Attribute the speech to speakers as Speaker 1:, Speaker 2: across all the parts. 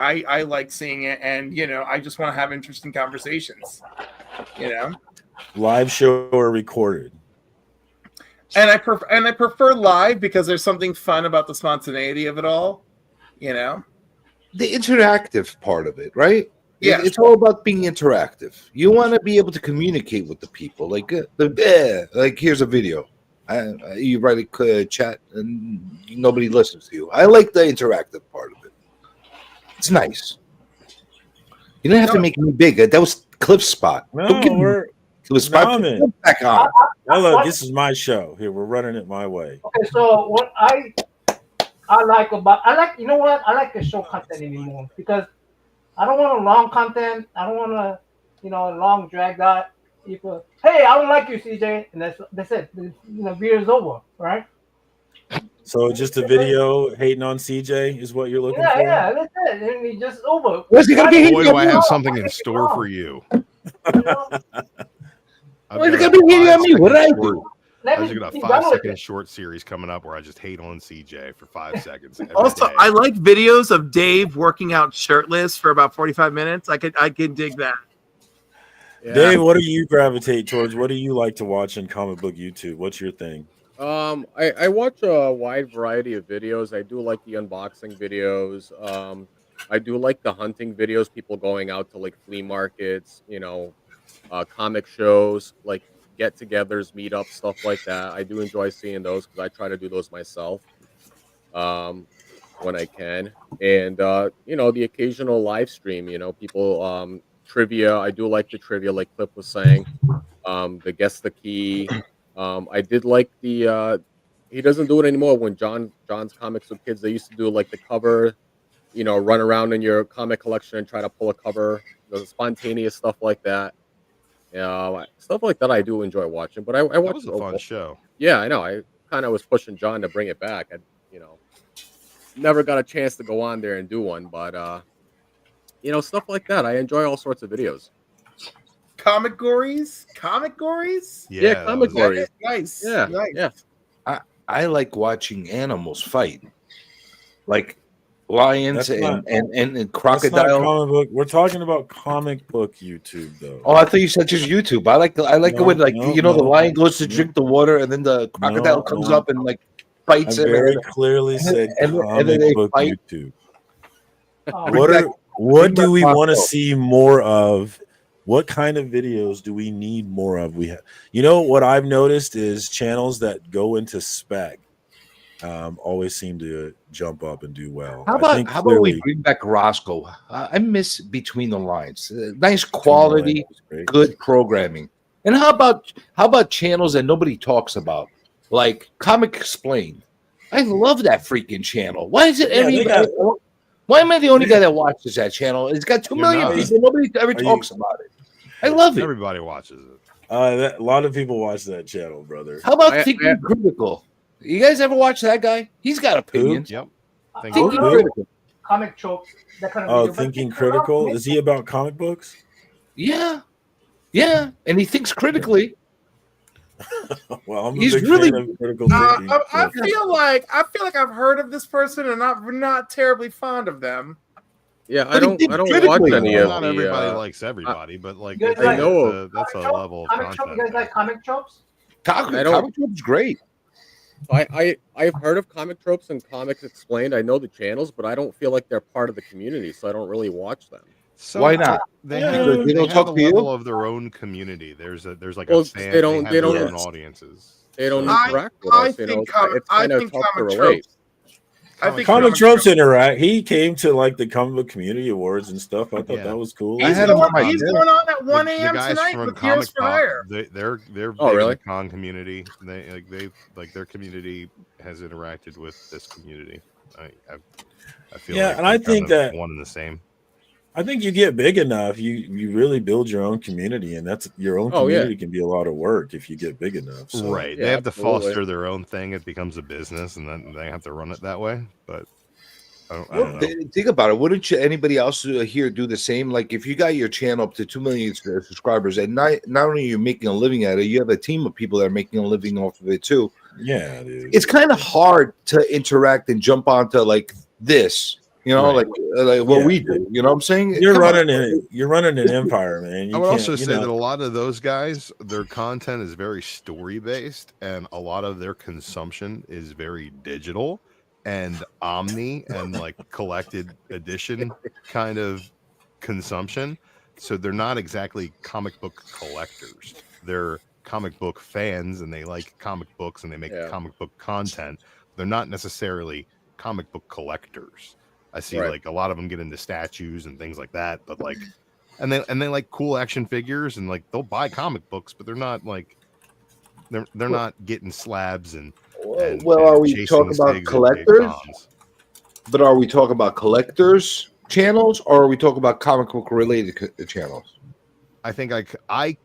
Speaker 1: I like seeing it, and I just want to have interesting conversations.
Speaker 2: Live show or recorded.
Speaker 1: And I prefer live because there's something fun about the spontaneity of it all.
Speaker 3: The interactive part of it, right?
Speaker 1: Yeah.
Speaker 3: It's all about being interactive. You want to be able to communicate with the people. Like here's a video. You write a chat and nobody listens to you. I like the interactive part of it. It's nice. You don't have to make me big. That was Cliff's spot. It was back on.
Speaker 2: Look, this is my show. Here, we're running it my way.
Speaker 4: Okay, so what I like the show content anymore because I don't want a long content. I don't want a long dragged out. People, hey, I don't like you, CJ, and that's it. Video's over, right?
Speaker 2: So just a video hating on CJ is what you're looking for?
Speaker 4: Yeah, that's it. And it's just over.
Speaker 5: Boy, do I have something in store for you.
Speaker 3: Why is it gonna be hating on me? What did I do?
Speaker 5: I just got a 5-second short series coming up where I just hate on CJ for 5 seconds.
Speaker 1: Also, I like videos of Dave working out shirtless for about 45 minutes. I could dig that.
Speaker 2: Yeah. Dave, what do you gravitate towards? What do you like to watch on comic book YouTube? What's your thing?
Speaker 6: I watch a wide variety of videos. I do like the unboxing videos. I do like the hunting videos, people going out to like flea markets, comic shows, like get-togethers, meetups, stuff like that. I do enjoy seeing those because I try to do those myself when I can. And the occasional live stream, people trivia. I do like the trivia, like Cliff was saying. The Guess the Key. I did like the he doesn't do it anymore. When John's Comics with Kids, they used to do like the cover, run around in your comic collection and try to pull a cover. The spontaneous stuff like that. Stuff like that I do enjoy watching. But I watch
Speaker 5: that was a fun show.
Speaker 6: Yeah, I know. I kind of was pushing John to bring it back. I never got a chance to go on there and do one, but stuff like that. I enjoy all sorts of videos.
Speaker 1: Comic gories?
Speaker 6: Yeah, comic gories.
Speaker 1: Nice.
Speaker 6: Yeah,
Speaker 1: nice.
Speaker 6: Yeah.
Speaker 3: I like watching animals fight, like lions and crocodile.
Speaker 2: We're talking about comic book YouTube, though.
Speaker 3: Oh, I thought you said just YouTube. I like the way the lion goes to drink the water and then the crocodile comes up and like fights
Speaker 2: I
Speaker 3: him.
Speaker 2: Very clearly said comic book
Speaker 3: fight.
Speaker 2: YouTube.
Speaker 3: Oh,
Speaker 2: what do we want to see more of? What kind of videos do we need more of? What I've noticed is channels that go into spec always seem to jump up and do well.
Speaker 3: How about we bring back Roscoe? I miss Between the Lines. Nice quality, good programming. And how about channels that nobody talks about, like Comic Explained? I love that freaking channel. Why is it everybody? Why am I the only guy that watches that channel? It's got 2 million people. Nobody ever talks about it. I love it.
Speaker 5: Everybody watches it.
Speaker 2: A lot of people watch that channel, brother.
Speaker 3: How about Thinking Critical? You guys ever watch that guy? He's got opinions.
Speaker 5: Yep.
Speaker 3: Thinking Critical.
Speaker 4: Comic tropes. That kind of
Speaker 2: Thinking Critical. Is he about comic books?
Speaker 3: Yeah, and he thinks critically.
Speaker 2: Well, I'm
Speaker 3: He's
Speaker 2: a big
Speaker 3: really
Speaker 2: fan of critical thinking.
Speaker 1: I feel like I've heard of this person and not terribly fond of them.
Speaker 6: Yeah, I don't watch any of
Speaker 5: Not everybody likes everybody, but like
Speaker 6: I know
Speaker 5: that's a level of content.
Speaker 4: You guys like comic tropes?
Speaker 3: Comic tropes great.
Speaker 6: I've heard of Comic Tropes and Comics Explained. I know the channels, but I don't feel like they're part of the community, so I don't really watch them.
Speaker 3: Why not?
Speaker 5: They have a level of their own community. There's like a fan. They don't their own audiences.
Speaker 6: They don't interact with us. It's kind of tough to relate.
Speaker 2: Comic Tropes interact. He came to like the comic book community awards and stuff. I thought that was cool.
Speaker 1: He's going on at 1 a.m. tonight with Heroes for Hire.
Speaker 5: They're big in the con community. They their community has interacted with this community. I feel like
Speaker 2: and I think that
Speaker 5: one and the same.
Speaker 2: I think you get big enough, you really build your own community, and that's your own community can be a lot of work if you get big enough. So.
Speaker 5: Right. They have to foster their own thing. It becomes a business, and then they have to run it that way. But I don't know.
Speaker 3: Think about it. Wouldn't anybody else here do the same? Like if you got your channel up to 2 million subscribers, and not only are you making a living at it, you have a team of people that are making a living off of it too.
Speaker 2: Yeah, dude.
Speaker 3: It's kind of hard to interact and jump onto like this You know,
Speaker 2: Right.
Speaker 3: like what
Speaker 2: Yeah.
Speaker 3: we do. You know what I'm saying?
Speaker 2: You're
Speaker 3: Come on.
Speaker 2: running an empire, man.
Speaker 5: I would also say that a lot of those guys, their content is very story based, and a lot of their consumption is very digital and omni and like collected edition kind of consumption. So they're not exactly comic book collectors. They're comic book fans, and they like comic books, and they make comic book content. They're not necessarily comic book collectors. I see like a lot of them get into statues and things like that, but like, and they like cool action figures, and like they'll buy comic books, but they're not like they're not getting slabs and
Speaker 3: Are we talking about collectors? But are we talking about collectors channels, or are we talking about comic book related channels?
Speaker 5: I think I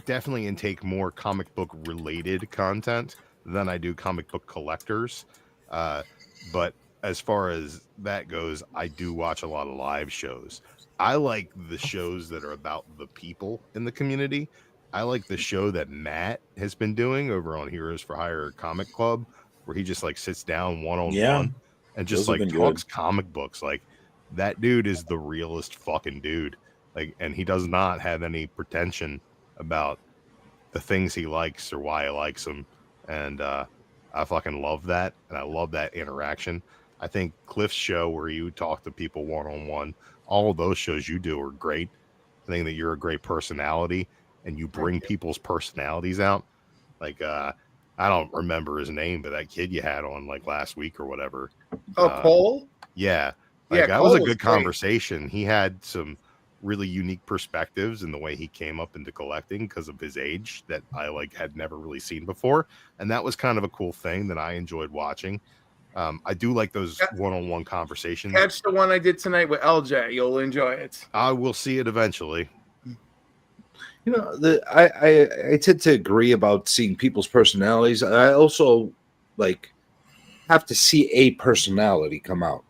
Speaker 5: definitely intake more comic book related content than I do comic book collectors, but as far as that goes, I do watch a lot of live shows. I like the shows that are about the people in the community. I like the show that Matt has been doing over on Heroes for Hire Comic Club, where he just like sits down one-on-one and just like talks comic books. Like that dude is the realest fucking dude. Like, and he does not have any pretension about the things he likes or why he likes them. And I fucking love that. And I love that interaction. I think Cliff's show where you talk to people one-on-one, all of those shows you do are great. I think that you're a great personality and you bring people's personalities out. Like, I don't remember his name, but that kid you had on like last week or whatever.
Speaker 1: Oh, Cole?
Speaker 5: Yeah. Like that was a good conversation. He had some really unique perspectives in the way he came up into collecting because of his age that I like had never really seen before. And that was kind of a cool thing that I enjoyed watching. I do like those one-on-one conversations.
Speaker 1: Catch the one I did tonight with LJ. You'll enjoy it.
Speaker 5: I will see it eventually.
Speaker 3: You know, I tend to agree about seeing people's personalities. I also like have to see a personality come out.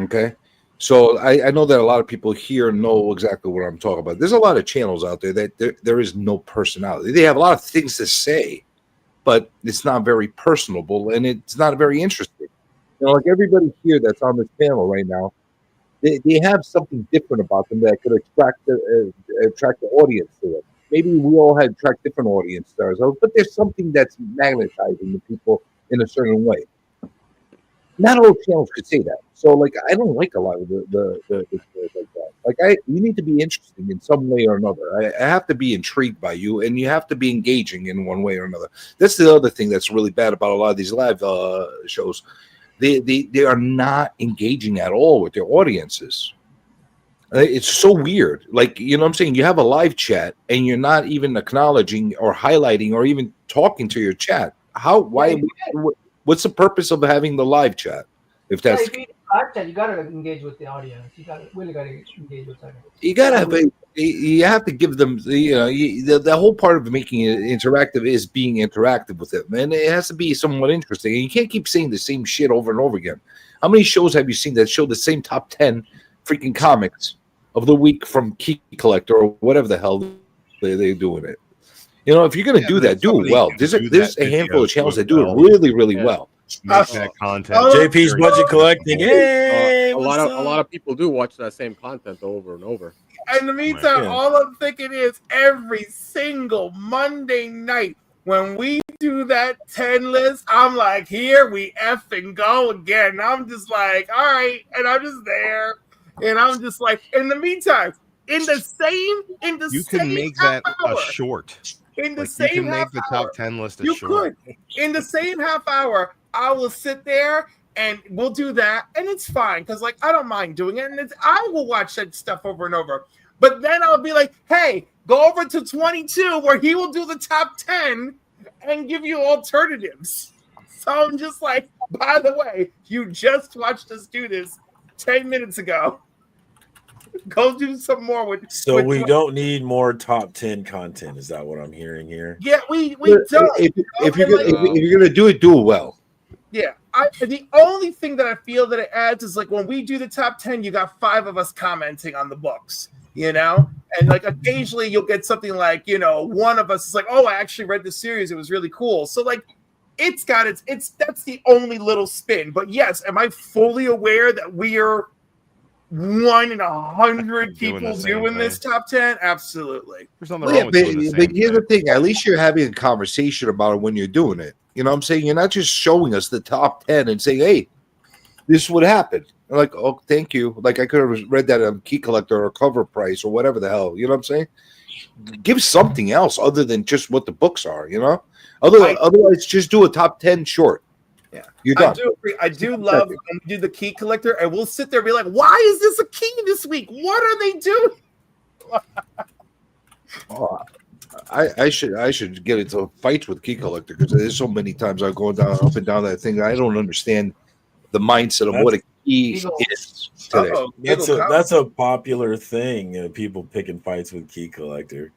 Speaker 3: Okay. So I know that a lot of people here know exactly what I'm talking about. There's a lot of channels out there that there is no personality. They have a lot of things to say, but it's not very personable and it's not very interesting. You know, like everybody here that's on this panel right now, they have something different about them that could attract the audience to it. Maybe we all had attract different audience to ourselves, but there's something that's magnetizing the people in a certain way. Not all channels could say that. So, like, I don't like a lot of the shows like that. Like, you need to be interesting in some way or another. I have to be intrigued by you, and you have to be engaging in one way or another. That's the other thing that's really bad about a lot of these live shows. They are not engaging at all with their audiences. It's so weird. Like, you know what I'm saying? You have a live chat, and you're not even acknowledging or highlighting or even talking to your chat. Why? What's the purpose of having the live chat? If that's
Speaker 4: live chat, you gotta engage with the audience. You really gotta engage with them.
Speaker 3: You have to give them the whole part of making it interactive is being interactive with them, and it has to be somewhat interesting. And you can't keep saying the same shit over and over again. How many shows have you seen that show the same top 10 freaking comics of the week from Key Collector or whatever the hell they're doing it? You know, if you're going to do that, do it well. There's a handful of channels that do it really, really well.
Speaker 5: Make that content.
Speaker 2: JP's budget collecting. Hey,
Speaker 6: a lot of people do watch that same content over and over.
Speaker 1: In the meantime, all I'm thinking is every single Monday night when we do that 10 list, I'm like, here we effing go again. I'm just like, all right, and I'm just there, and I'm just like, in the meantime, you
Speaker 5: can make that a short.
Speaker 1: In the
Speaker 5: like
Speaker 1: same
Speaker 5: you can
Speaker 1: half
Speaker 5: make the
Speaker 1: hour,
Speaker 5: top 10 list a
Speaker 1: you
Speaker 5: short.
Speaker 1: could. In the same half hour, I will sit there and we'll do that, and it's fine because, like, I don't mind doing it, and I will watch that stuff over and over. But then I'll be like, hey, go over to 22 where he will do the top 10 and give you alternatives. So I'm just like, by the way, you just watched us do this 10 minutes ago. Go do some more with.
Speaker 2: So we don't need more top 10 content. Is that what I'm hearing here?
Speaker 1: Yeah, we don't.
Speaker 3: If you're gonna do it well.
Speaker 1: Yeah, the only thing that I feel that it adds is like when we do the top 10, you got 5 of us commenting on the books, you know, and like occasionally you'll get something like, you know, one of us is like, oh, I actually read the series, it was really cool. So like it's got it's that's the only little spin. But yes, am I fully aware that we are 1 in 100 people doing this top 10? Absolutely.
Speaker 5: There's nothing wrong with doing the
Speaker 3: but
Speaker 5: same
Speaker 3: here's the
Speaker 5: thing.
Speaker 3: thing: at least you're having a conversation about it when you're doing it. You know what I'm saying? You're not just showing us the top 10 and saying, "Hey, this would happen." I'm like, oh, thank you. Like I could have read that on Key Collector or Cover Price or whatever the hell. You know what I'm saying? Give something else other than just what the books are. You know, otherwise, just do a top 10 short.
Speaker 1: Yeah,
Speaker 3: you're done.
Speaker 1: I do agree. I do love when we do the Key Collector, and we'll sit there and be like, "Why is this a key this week? What are they doing?"
Speaker 3: Oh, I should get into fights with Key Collector because there's so many times I'm going down up and down that thing. I don't understand the mindset of what a key is today.
Speaker 2: That's a popular thing. People picking fights with Key Collector.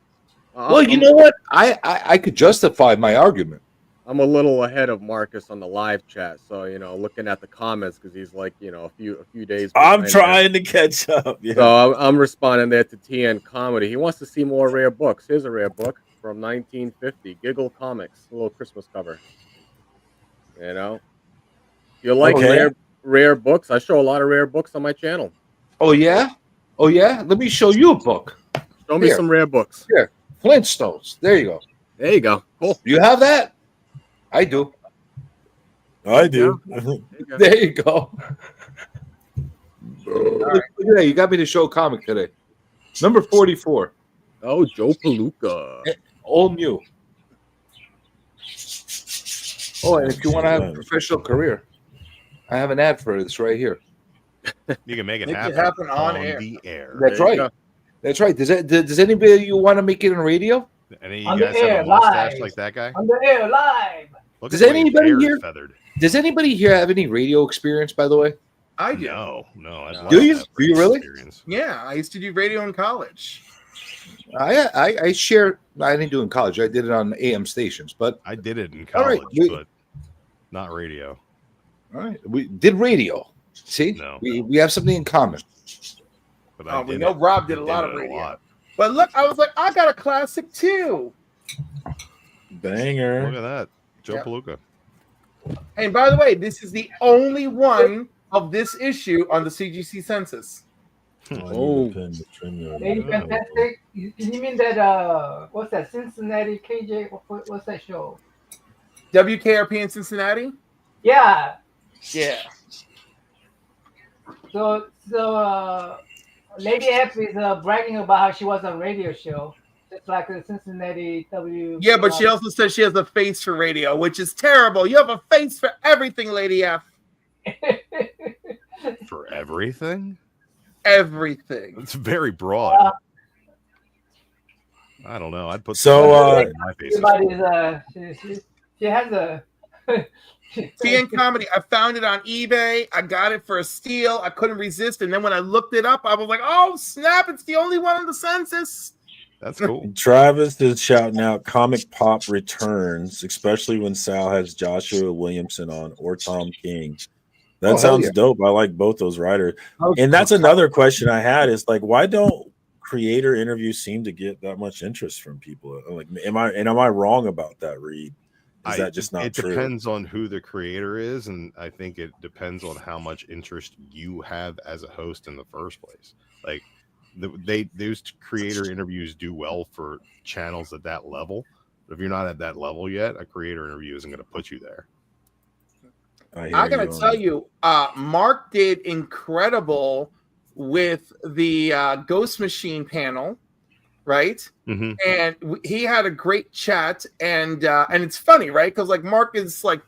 Speaker 3: Well, you know what? I could justify my argument.
Speaker 6: I'm a little ahead of Marcus on the live chat, so looking at the comments because he's like a few days.
Speaker 2: I'm trying to catch up. Yeah.
Speaker 6: So I'm responding there to TN Comedy. He wants to see more rare books. Here's a rare book from 1950, Giggle Comics, a little Christmas cover. If you like rare books, I show a lot of rare books on my channel.
Speaker 3: Oh yeah, Let me show you a book.
Speaker 6: Show me some rare books.
Speaker 3: Here, Flintstones. There you go.
Speaker 6: There you go. Cool.
Speaker 3: You have that? I do.
Speaker 2: I do.
Speaker 3: There you go. Look at that. You got me to show a comic today. Number 44.
Speaker 6: Oh, Joe Palooka.
Speaker 3: All new. Oh, and if you want to have a professional career, I have an ad for this right here.
Speaker 5: You can make it
Speaker 1: Make
Speaker 5: happen,
Speaker 1: it happen on air.
Speaker 5: the air.
Speaker 3: That's right. That's right. Does anybody you want to make it in radio?
Speaker 5: Any
Speaker 4: On
Speaker 5: of you
Speaker 4: the
Speaker 5: guys have
Speaker 4: air,
Speaker 5: a mustache
Speaker 4: live.
Speaker 5: like that guy?
Speaker 4: On the air, live.
Speaker 5: Look
Speaker 3: Does
Speaker 5: at the way his
Speaker 3: anybody
Speaker 5: hair is
Speaker 3: here-
Speaker 5: feathered.
Speaker 3: Does anybody here have any radio experience, by the way?
Speaker 1: I do.
Speaker 5: No.
Speaker 3: Do you? Do you really?
Speaker 5: Experience.
Speaker 1: Yeah, I used to do radio in college.
Speaker 3: I share. I didn't do it in college. I did it on AM stations, but
Speaker 5: I did it in
Speaker 3: All right,
Speaker 5: college, but not radio.
Speaker 3: all right, we did radio. See,
Speaker 5: No.
Speaker 3: we have something in common.
Speaker 5: But I
Speaker 1: We
Speaker 5: did
Speaker 1: know
Speaker 5: it.
Speaker 1: Rob did
Speaker 5: I
Speaker 1: a lot of
Speaker 5: it
Speaker 1: radio. But look, I was like, I got a classic too.
Speaker 2: Banger.
Speaker 5: Look at that, Joe
Speaker 1: Yep.
Speaker 5: Palooka.
Speaker 1: And by the way, this is the only one of this issue on the CGC census.
Speaker 4: Lady Fantastic. You mean that? What's that? Cincinnati KJ? What's that show?
Speaker 1: WKRP in Cincinnati?
Speaker 4: Yeah.
Speaker 1: Yeah.
Speaker 4: So Lady F is bragging about how she was on a radio show, just like the Cincinnati W.
Speaker 1: Yeah, but she also says she has a face for radio, which is terrible. You have a face for everything, Lady F.
Speaker 5: For everything?
Speaker 1: Everything.
Speaker 5: It's very broad. I don't know. I'd put my face.
Speaker 4: She has a
Speaker 1: TN Comedy. I found it on eBay. I got it for a steal. I couldn't resist. And then when I looked it up, I was like, oh, snap. It's the only one on the census.
Speaker 5: That's cool.
Speaker 2: Travis is shouting out Comic Pop returns, especially when Sal has Joshua Williamson on or Tom King. That sounds dope. I like both those writers. And that's another question I had is like, why don't creator interviews seem to get that much interest from people? Like, am I wrong about that, Reed? Is that just not true?
Speaker 5: It depends on who the creator is, and I think it depends on how much interest you have as a host in the first place. Like those creator interviews do well for channels at that level. But if you're not at that level yet, a creator interview isn't going to put you there.
Speaker 1: I gotta tell you, Mark did incredible with the Ghost Machine panel, right?
Speaker 5: Mm-hmm.
Speaker 1: And he had a great chat, and it's funny, right? Because like Mark is like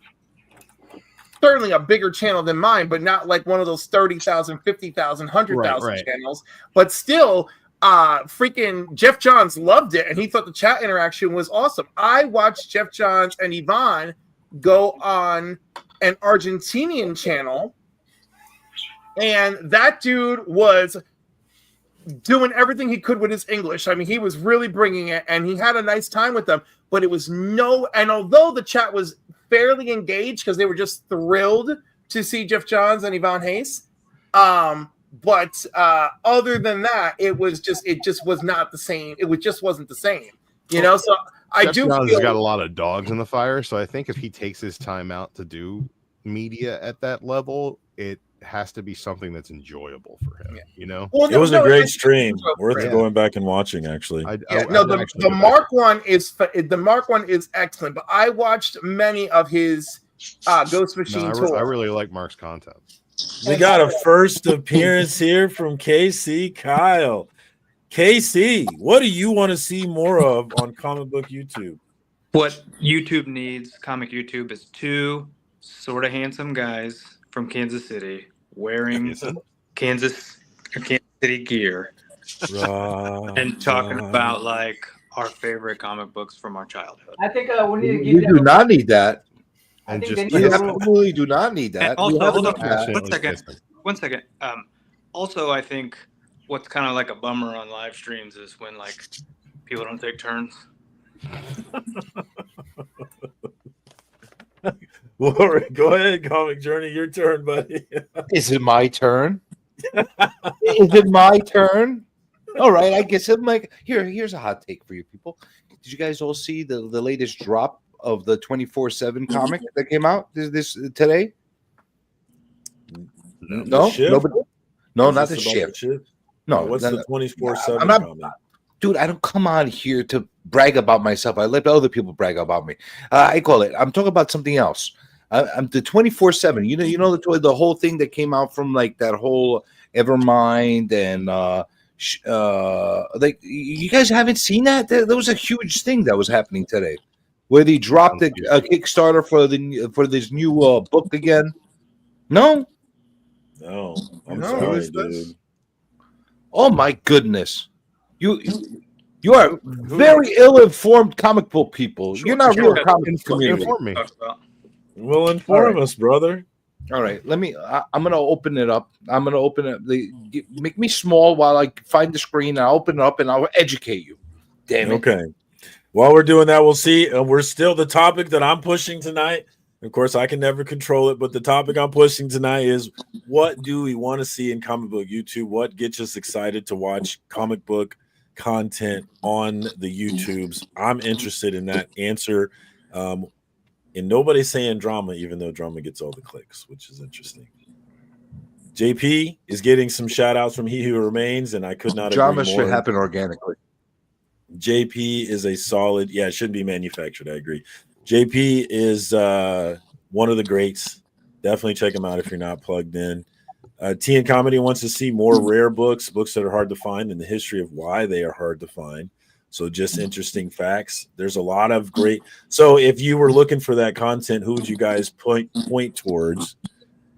Speaker 1: certainly a bigger channel than mine, but not like one of those 30,000, 50,000, 100,000 channels. But still, freaking Jeff Johns loved it, and he thought the chat interaction was awesome. I watched Jeff Johns and Yvonne go on an Argentinian channel, and that dude was doing everything he could with his English. I mean, he was really bringing it, and he had a nice time with them. But it was and although the chat was fairly engaged because they were just thrilled to see Jeff Johns and Yvonne Hayes, but other than that, it just was not the same. It just wasn't the same. You know, so I
Speaker 5: Jeff
Speaker 1: do
Speaker 5: Johns
Speaker 1: feel
Speaker 5: has got a lot of dogs in the fire, so I think if he takes his time out to do media at that level, it has to be something that's enjoyable for him. You know,
Speaker 1: well,
Speaker 2: It was a great
Speaker 1: it's
Speaker 2: stream, worth
Speaker 1: great.
Speaker 2: going back and watching. Actually,
Speaker 1: The Mark one is excellent, but I watched many of his Ghost Machine tour.
Speaker 5: I really like Mark's content.
Speaker 2: we got a first appearance here from KC Kyle. KC, what do you want to see more of on comic book YouTube?
Speaker 7: What YouTube needs, comic YouTube, is two sort of handsome guys from Kansas City wearing Kansas City gear and talking about like our favorite comic books from our childhood.
Speaker 4: I think we need to give
Speaker 3: We do not need that.
Speaker 4: I
Speaker 5: And
Speaker 4: think
Speaker 5: just
Speaker 4: they
Speaker 3: We
Speaker 4: need to
Speaker 3: absolutely do not need that.
Speaker 7: And also,
Speaker 3: We have
Speaker 7: hold
Speaker 3: enough
Speaker 7: on,
Speaker 3: of that.
Speaker 7: one second. Also, I think what's kind of like a bummer on live streams is when like people don't take turns.
Speaker 2: Well, go ahead, Comic Journey. Your turn, buddy.
Speaker 3: Is it my turn? Is it my turn? All right, I guess I'm like here's a hot take for you people. Did you guys all see the latest drop of the 24/7 comic that came out this today? No, nobody. No, not the ship. No,
Speaker 2: what's the 24/7
Speaker 3: I'm not,
Speaker 2: comment?
Speaker 3: dude. I don't come on here to brag about myself. I let other people brag about me. I call it. I'm talking about something else. I'm the 24/7. You know the whole thing that came out from like that whole Evermind and like you guys haven't seen that? There was a huge thing that was happening today, where they dropped a Kickstarter for this new book again. No,
Speaker 2: I'm sorry, dude.
Speaker 3: Oh my goodness, you are very ill-informed comic book people. You're not real comic community.
Speaker 5: Inform me.
Speaker 2: Well, inform us, brother.
Speaker 3: All right, I'm gonna open it up. I'm gonna open it. Make me small while I find the screen. I'll open it up and I'll educate you. Damn it.
Speaker 2: Okay. While we're doing that, we'll see. We're still the topic that I'm pushing tonight. Of course, I can never control it, but the topic I'm pushing tonight is what do we want to see in comic book YouTube? What gets us excited to watch comic book content on the YouTubes? I'm interested in that answer. And nobody's saying drama, even though drama gets all the clicks, which is interesting. JP is getting some shout outs from He Who Remains, and I could not
Speaker 3: drama
Speaker 2: agree more.
Speaker 3: should happen organically.
Speaker 2: JP is a solid, it shouldn't be manufactured. I agree. JP is one of the greats. Definitely check him out if you're not plugged in. T and Comedy wants to see more rare books that are hard to find, and the history of why they are hard to find. So just interesting facts. There's a lot of great. So if you were looking for that content, who would you guys point towards?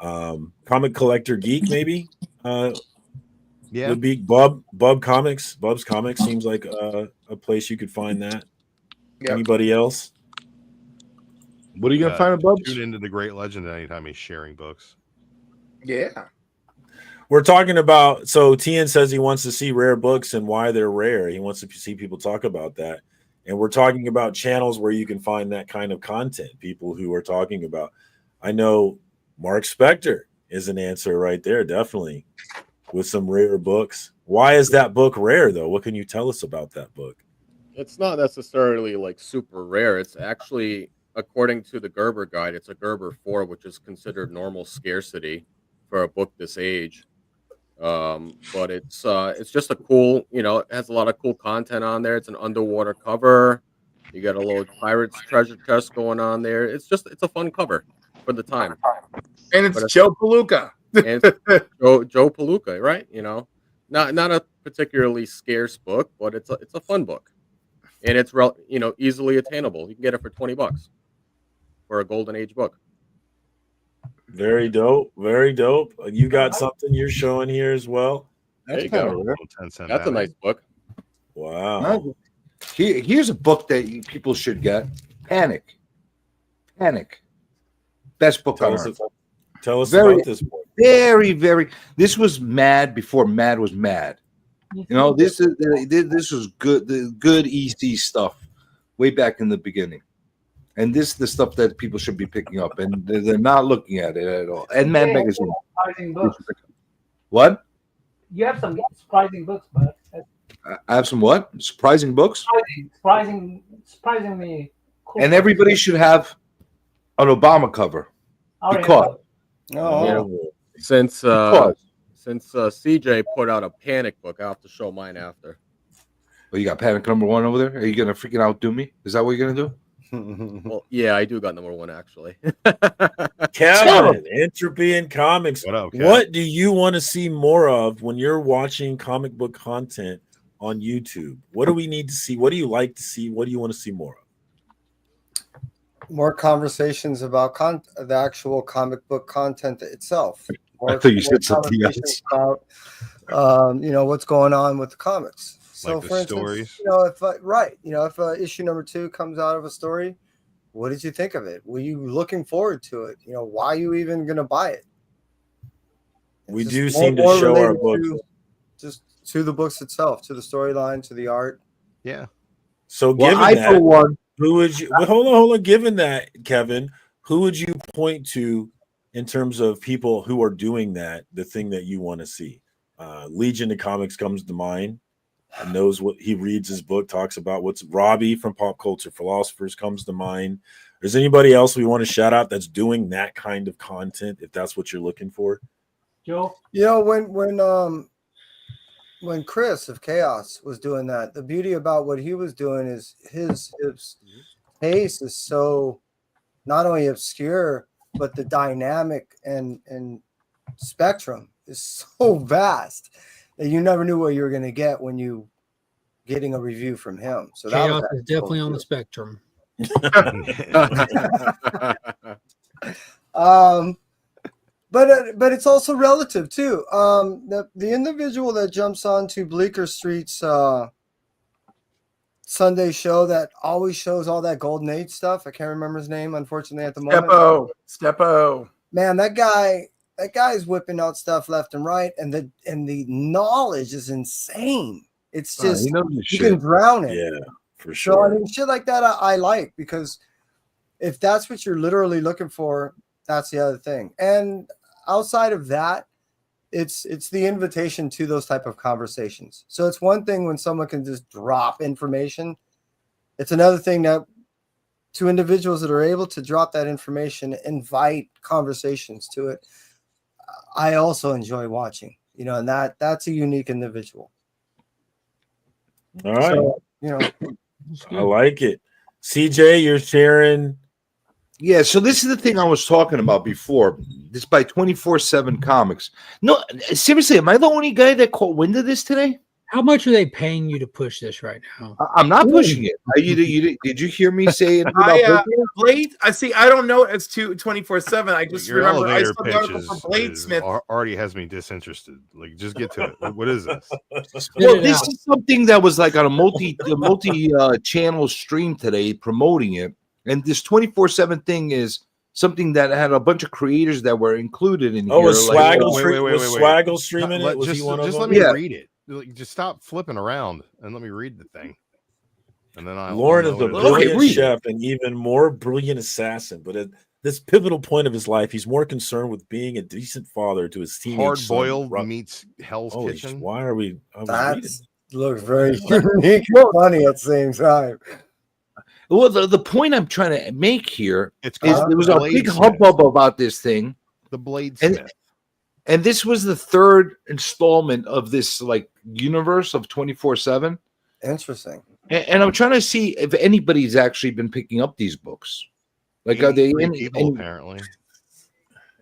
Speaker 2: Comic Collector Geek, maybe?
Speaker 5: Yeah.
Speaker 2: Would be Bub Comics. Bub's Comics seems like a place you could find that. Yep. Anybody else?
Speaker 3: What are you gonna find at Bub's?
Speaker 5: Tune into the Great Legend anytime he's sharing books.
Speaker 1: Yeah.
Speaker 2: We're talking about, so Tien says he wants to see rare books and why they're rare. He wants to see people talk about that. And we're talking about channels where you can find that kind of content, people who are talking about. I know Mark Spector is an answer right there, definitely, with some rare books. Why is that book rare, though? What can you tell us about that book?
Speaker 6: It's not necessarily like super rare. It's actually, according to the Gerber guide, it's a Gerber 4, which is considered normal scarcity for a book this age. But it's just a cool, it has a lot of cool content on there. It's an underwater cover. You got a little pirate's treasure chest going on there. It's a fun cover for the time.
Speaker 1: And it's Joe Palooka.
Speaker 6: And Joe Palooka, right? Not a particularly scarce book, but it's a fun book. And it's easily attainable. You can get it for $20 for a golden age book.
Speaker 2: Very dope. Very dope. You got something you're showing here as well.
Speaker 6: There you go. That's a nice book.
Speaker 2: Wow.
Speaker 3: Here's a book that people should get. Panic. Best book on earth.
Speaker 2: Tell us about this book.
Speaker 3: Very, very. This was Mad before Mad was Mad. This was good EC stuff way back in the beginning. And this is the stuff that people should be picking up, and they're not looking at it at all. And Mad Magazine.
Speaker 4: Surprising books.
Speaker 3: What?
Speaker 4: You have some surprising books, but
Speaker 3: I have some what? Surprising books?
Speaker 4: Surprisingly cool.
Speaker 3: And everybody should have an Obama cover.
Speaker 4: I already
Speaker 3: Because,
Speaker 4: have
Speaker 6: Yeah. Since
Speaker 3: because.
Speaker 6: CJ put out a panic book, I'll have to show mine after.
Speaker 3: Oh, you got panic #1 over there? Are you gonna freaking outdo me? Is that what you're gonna do?
Speaker 6: Well, yeah, I do got #1 actually.
Speaker 2: Kevin, Entropy in Comics.
Speaker 5: What up, Kev?
Speaker 2: What do you want to see more of when you're watching comic book content on YouTube? What do we need to see? What do you like to see? What do you want to see more of?
Speaker 8: More conversations about the actual comic book content itself.
Speaker 3: I thought you said something
Speaker 8: conversations
Speaker 3: else.
Speaker 8: about, what's going on with the comics. So,
Speaker 5: Like the
Speaker 8: for instance,
Speaker 5: stories?
Speaker 8: if issue #2 comes out of a story, what did you think of it? Were you looking forward to it? Why are you even going to buy it?
Speaker 2: We
Speaker 8: It's
Speaker 2: do
Speaker 8: just
Speaker 2: seem to
Speaker 8: more
Speaker 2: show our
Speaker 8: related
Speaker 2: books.
Speaker 8: just to the books itself, to the storyline, to the art.
Speaker 5: Yeah.
Speaker 2: So,
Speaker 3: Well,
Speaker 2: given
Speaker 3: I
Speaker 2: that,
Speaker 3: for one,
Speaker 2: who would you? Well, hold on. Given that, Kevin, who would you point to in terms of people who are doing that? The thing that you want to see. Legion of Comics comes to mind. And knows what he reads his book, talks about what's Robbie from Pop Culture Philosophers comes to mind. Is anybody else we want to shout out that's doing that kind of content if that's what you're looking for?
Speaker 4: Joe.
Speaker 8: When Chris of Chaos was doing that, the beauty about what he was doing is his pace is so not only obscure, but the dynamic and spectrum is so vast that you never knew what you were going to get when you getting a review from him. So that
Speaker 9: Chaos
Speaker 8: was
Speaker 9: is definitely on the spectrum.
Speaker 8: But it's also relative too. The individual that jumps onto Bleecker Street's Sunday show that always shows all that Golden Age stuff. I can't remember his name, unfortunately, at the moment.
Speaker 1: Steppo.
Speaker 8: Man, that guy's whipping out stuff left and right, and the knowledge is insane. It's just you can drown it.
Speaker 2: Yeah, for
Speaker 8: So
Speaker 2: sure.
Speaker 8: I mean, shit like that I like, because if that's what you're literally looking for, that's the other thing. And outside of that, it's the invitation to those type of conversations. So it's one thing when someone can just drop information. It's another thing that to individuals that are able to drop that information, invite conversations to it. I also enjoy watching, and that's a unique individual.
Speaker 2: All right.
Speaker 8: So,
Speaker 2: I like it. CJ, you're sharing.
Speaker 3: yeah. So this is the thing I was talking about before. This by 24/7 Comics. No, seriously, am I the only guy that caught wind of this today?
Speaker 9: How much are they paying you to push this right now?
Speaker 3: I'm not pushing it. Did you hear me say it?
Speaker 1: Blade. I see. I don't know. It's 24/7. I just
Speaker 5: Your
Speaker 1: remember I
Speaker 5: elevator
Speaker 1: saw the
Speaker 5: pitch
Speaker 1: article for Bladesmith.
Speaker 5: already has me disinterested. Like, just get to it. What is this?
Speaker 3: Well, this is something that was like on a multi channel stream today promoting it, and this 24/7 thing is something that had a bunch of creators that were included in here.
Speaker 2: Was Swaggle
Speaker 5: wait.
Speaker 2: Swaggle streaming it? Was he one of
Speaker 5: just
Speaker 2: them?
Speaker 5: let me
Speaker 3: Yeah.
Speaker 5: read it. Like, just stop flipping around and let me read the thing. And then
Speaker 2: Lauren is a brilliant
Speaker 3: read it.
Speaker 2: chef and even more brilliant assassin, but at this pivotal point of his life, he's more concerned with being a decent father to his teenage
Speaker 5: Hard
Speaker 2: son.
Speaker 5: boiled meets Hell's Kitchen.
Speaker 2: Why are we?
Speaker 8: That looks very unique and funny at the same time.
Speaker 3: Well, the point I'm trying to make here
Speaker 5: It's
Speaker 3: is
Speaker 5: called
Speaker 3: there was a big
Speaker 5: Bladesmith.
Speaker 3: hubbub about this thing.
Speaker 5: The Bladesmith.
Speaker 3: And this was the third installment of this like universe of 24/7.
Speaker 8: Interesting.
Speaker 3: And I'm trying to see if anybody's actually been picking up these books. Like, are they
Speaker 5: 83 people apparently?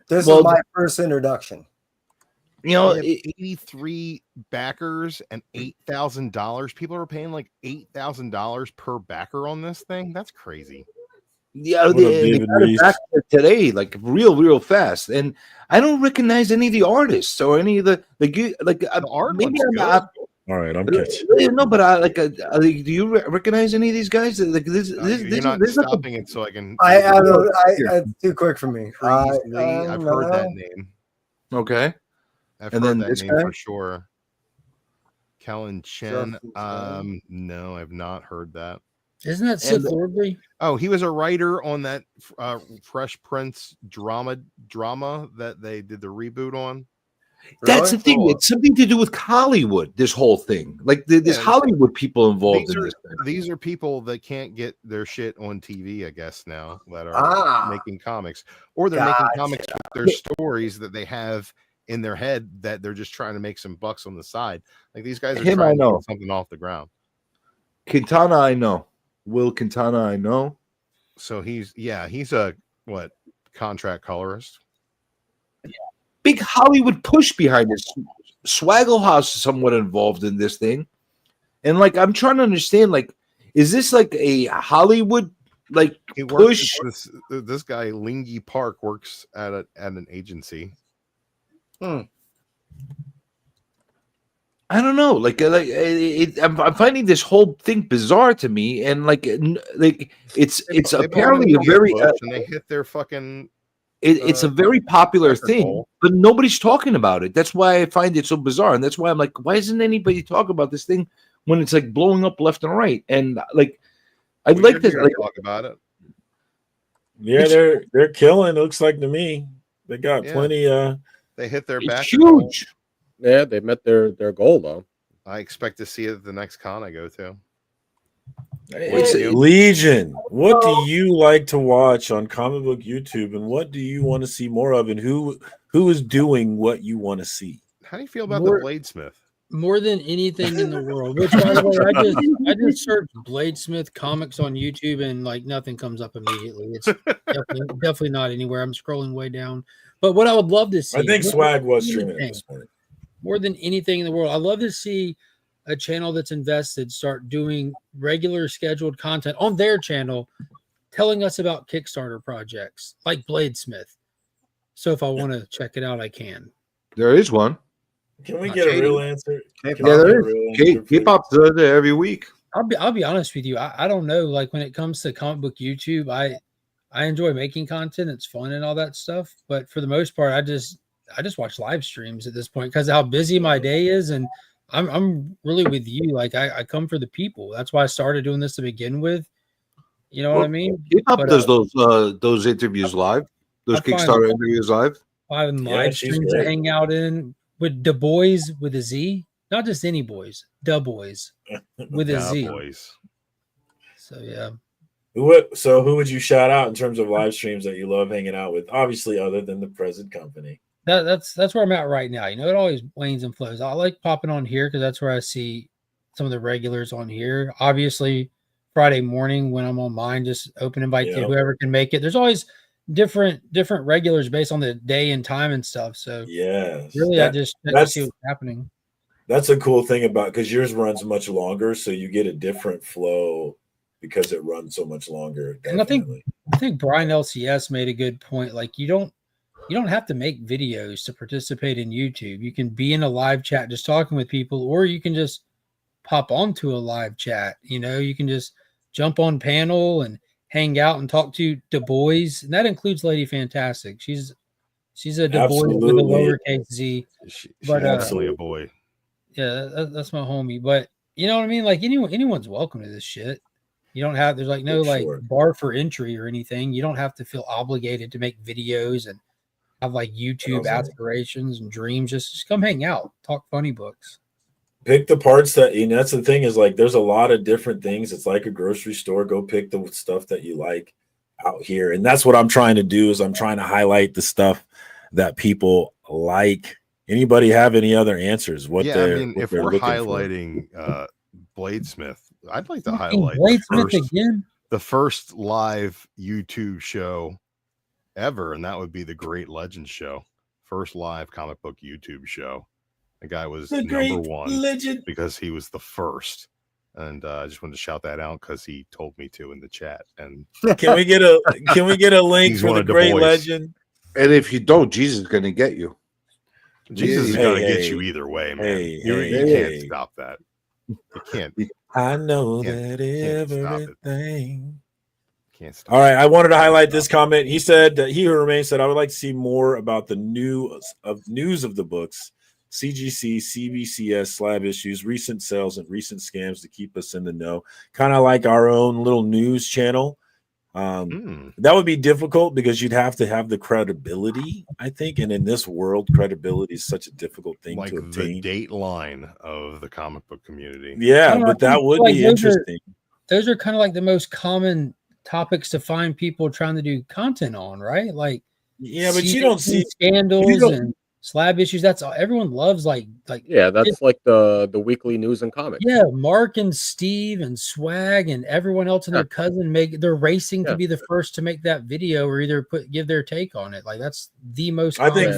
Speaker 8: This is my first introduction.
Speaker 3: You know,
Speaker 5: 83 backers and $8,000. People are paying like $8,000 per backer on this thing. That's crazy.
Speaker 3: Yeah, they got it back today, like real fast. And I don't recognize any of the artists or any of the
Speaker 5: art.
Speaker 3: Maybe
Speaker 5: looks
Speaker 3: I'm
Speaker 5: good.
Speaker 3: not.
Speaker 2: All right, I'm catching.
Speaker 3: No, but do you recognize any of these guys? Like
Speaker 5: You're not stopping it so I can.
Speaker 8: It's too quick for me.
Speaker 5: Freeze Lee, I've heard that name.
Speaker 3: Okay.
Speaker 5: I've
Speaker 3: And
Speaker 5: heard
Speaker 3: then
Speaker 5: that
Speaker 3: this
Speaker 5: name
Speaker 3: guy?
Speaker 5: for sure. Kellen Chen. No, I've not heard that.
Speaker 9: Isn't that Sith Lordly?
Speaker 5: Oh, he was a writer on that Fresh Prince drama that they did the reboot on.
Speaker 3: That's the
Speaker 8: Really?
Speaker 3: thing.
Speaker 5: Cool.
Speaker 3: It's something to do with Hollywood. This whole thing, like there's
Speaker 5: Yeah,
Speaker 3: Hollywood people involved
Speaker 5: these
Speaker 3: in
Speaker 5: are
Speaker 3: this thing.
Speaker 5: these are people that can't get their shit on TV, I guess now, that are
Speaker 8: Ah,
Speaker 5: making comics, or they're making comics
Speaker 8: gotcha.
Speaker 5: with their stories that they have in their head that they're just trying to make some bucks on the side. Like these guys are
Speaker 3: Him, I
Speaker 5: trying to
Speaker 3: know.
Speaker 5: get something off the ground.
Speaker 3: Quintana, I know. Will Quintana, I know.
Speaker 5: So he's a what contract colorist.
Speaker 3: Big Hollywood push behind this. Swaggle House is somewhat involved in this thing, and like I'm trying to understand, like, is this like a Hollywood like
Speaker 5: He works.
Speaker 3: push?
Speaker 5: This guy Lingy Park works at an agency.
Speaker 3: I don't know. I'm finding this whole thing bizarre to me, and like it's
Speaker 5: They
Speaker 3: apparently a
Speaker 5: media
Speaker 3: very
Speaker 5: push and they hit their fucking.
Speaker 3: it's a very popular
Speaker 5: record
Speaker 3: thing,
Speaker 5: goal.
Speaker 3: but nobody's talking about it. That's why I find it so bizarre, and that's why I'm like, why isn't anybody talking about this thing when it's like blowing up left and right? And like, I'd like to like,
Speaker 5: talk about it.
Speaker 2: Yeah, they're killing. It looks like to me. They got
Speaker 5: Yeah.
Speaker 2: plenty.
Speaker 5: They hit their back.
Speaker 3: it's huge.
Speaker 6: Yeah, they met their goal though.
Speaker 5: I expect to see it at the next con I go to.
Speaker 2: It's
Speaker 5: you?
Speaker 2: Legion. What do you like to watch on comic book YouTube, and what do you want to see more of, and who is doing what you want to see?
Speaker 5: How do you feel about
Speaker 9: More-
Speaker 5: the Bladesmith?
Speaker 9: More than anything in the world. Which, by the way, I just searched Bladesmith comics on YouTube and like nothing comes up immediately. It's definitely not anywhere. I'm scrolling way down. But what I would love to see,
Speaker 2: I think
Speaker 9: more
Speaker 2: Swag
Speaker 9: than
Speaker 2: was streaming at
Speaker 9: anything-
Speaker 2: this point.
Speaker 9: more than anything in the world, I'd love to see a channel that's invested start doing regular scheduled content on their channel, telling us about Kickstarter projects like Bladesmith. So if I want to check it out, I can.
Speaker 3: There is one.
Speaker 2: Can we
Speaker 9: Not
Speaker 2: get a
Speaker 9: shady.
Speaker 2: real answer?
Speaker 3: Yeah,
Speaker 2: Can we get a
Speaker 3: there is.
Speaker 2: real answer, please?
Speaker 3: K-pop does it every week.
Speaker 9: I'll be honest with you. I don't know. Like when it comes to comic book YouTube, I enjoy making content. It's fun and all that stuff. But for the most part, I just watch live streams at this point because how busy my day is, and I'm really with you. Like I come for the people. That's why I started doing this to begin with. You know what I mean?
Speaker 3: K-pop
Speaker 9: But,
Speaker 3: does those interviews live. Those
Speaker 9: I find-
Speaker 3: Kickstarter interviews live.
Speaker 9: Find
Speaker 2: Yeah,
Speaker 9: live
Speaker 2: she's
Speaker 9: streams to
Speaker 2: great.
Speaker 9: hang out in with the boys with a Z, not just any boys, the boys with a
Speaker 5: Yeah,
Speaker 9: Z.
Speaker 5: boys.
Speaker 9: So yeah,
Speaker 2: Who would you shout out in terms of live streams that you love hanging out with? Obviously, other than the present company.
Speaker 9: that's where I'm at right now. You know, it always wanes and flows. I like popping on here because that's where I see some of the regulars on here. Obviously, Friday morning when I'm on mine, just open invite to
Speaker 2: Yep.
Speaker 9: whoever can make it. There's always different regulars based on the day and time and stuff. So
Speaker 2: Yes.
Speaker 9: really, I just check to
Speaker 2: that's-
Speaker 9: see what's happening.
Speaker 2: That's a cool thing about because yours runs much longer, so you get a different flow because it runs so much longer.
Speaker 9: And I think-
Speaker 2: Definitely.
Speaker 9: I think Brian LCS made a good point. Like you don't have to make videos to participate in YouTube. You can be in a live chat just talking with people, or you can just pop onto a live chat. You know, you can just jump on panel and hang out and talk to the boys. And that includes Lady Fantastic. She's a Du Bois with a
Speaker 2: Absolutely.
Speaker 9: lowercase Z.
Speaker 5: She's
Speaker 9: But,
Speaker 5: definitely a boy.
Speaker 9: Yeah, that's my homie. But you know what I mean? Like anyone's welcome to this shit. You don't have there's like no
Speaker 2: For
Speaker 9: like
Speaker 2: sure.
Speaker 9: bar for entry or anything. You don't have to feel obligated to make videos and have like YouTube
Speaker 2: Okay.
Speaker 9: aspirations and dreams. Just come hang out, talk funny books.
Speaker 2: Pick the parts that, and that's the thing is like there's a lot of different things. It's like a grocery store. Go pick the stuff that you like out here. And that's what I'm trying to do is I'm trying to highlight the stuff that people like. Anybody have any other answers? What
Speaker 5: Yeah, I
Speaker 2: they're
Speaker 5: mean,
Speaker 2: what
Speaker 5: if
Speaker 2: they're
Speaker 5: we're
Speaker 2: looking for?
Speaker 5: highlighting Bladesmith, I'd like to
Speaker 9: Fucking
Speaker 5: highlight
Speaker 9: Bladesmith again.
Speaker 5: the first live YouTube show ever, and that would be the Great Legends Show. First live comic book YouTube show. The guy was
Speaker 2: The
Speaker 5: number
Speaker 2: great
Speaker 5: one
Speaker 2: legend.
Speaker 5: because he was the first. And I just wanted to shout that out because he told me to in the chat. And
Speaker 2: Can we get a link
Speaker 5: He's
Speaker 2: for
Speaker 5: one
Speaker 2: the
Speaker 5: of the
Speaker 2: great
Speaker 5: boys.
Speaker 2: legend?
Speaker 3: And if you don't, Jesus is going to get you.
Speaker 5: Jesus is
Speaker 2: Hey,
Speaker 5: gonna
Speaker 2: hey.
Speaker 5: get you either way, man.
Speaker 2: Hey,
Speaker 5: you
Speaker 2: hey.
Speaker 5: can't stop that. You can't.
Speaker 2: I know
Speaker 5: Can't-
Speaker 2: that
Speaker 5: can't stop it.
Speaker 2: everything.
Speaker 5: Can't stop.
Speaker 2: All right, I wanted to highlight this comment. He said that he who remains said, I would like to see more about the news of the books, CGC, CBCS, slab issues, recent sales, and recent scams to keep us in the know. Kind of like our own little news channel. That would be difficult because you'd have to have the credibility, I think. And in this world, credibility is such a difficult thing
Speaker 5: like
Speaker 2: to obtain.
Speaker 5: the Dateline of the comic book community.
Speaker 2: Yeah, but that would be interesting.
Speaker 9: Those are kind of like the most common topics to find people trying to do content on, right? Like,
Speaker 2: yeah, but you don't see
Speaker 9: scandals and slab issues. That's all everyone loves. Like
Speaker 6: yeah, that's like the weekly news and comics.
Speaker 9: Yeah, Mark and Steve and Swag and everyone else and their cousin they're racing to be the first to make that video or either give their take on it. Like that's the most.
Speaker 2: I think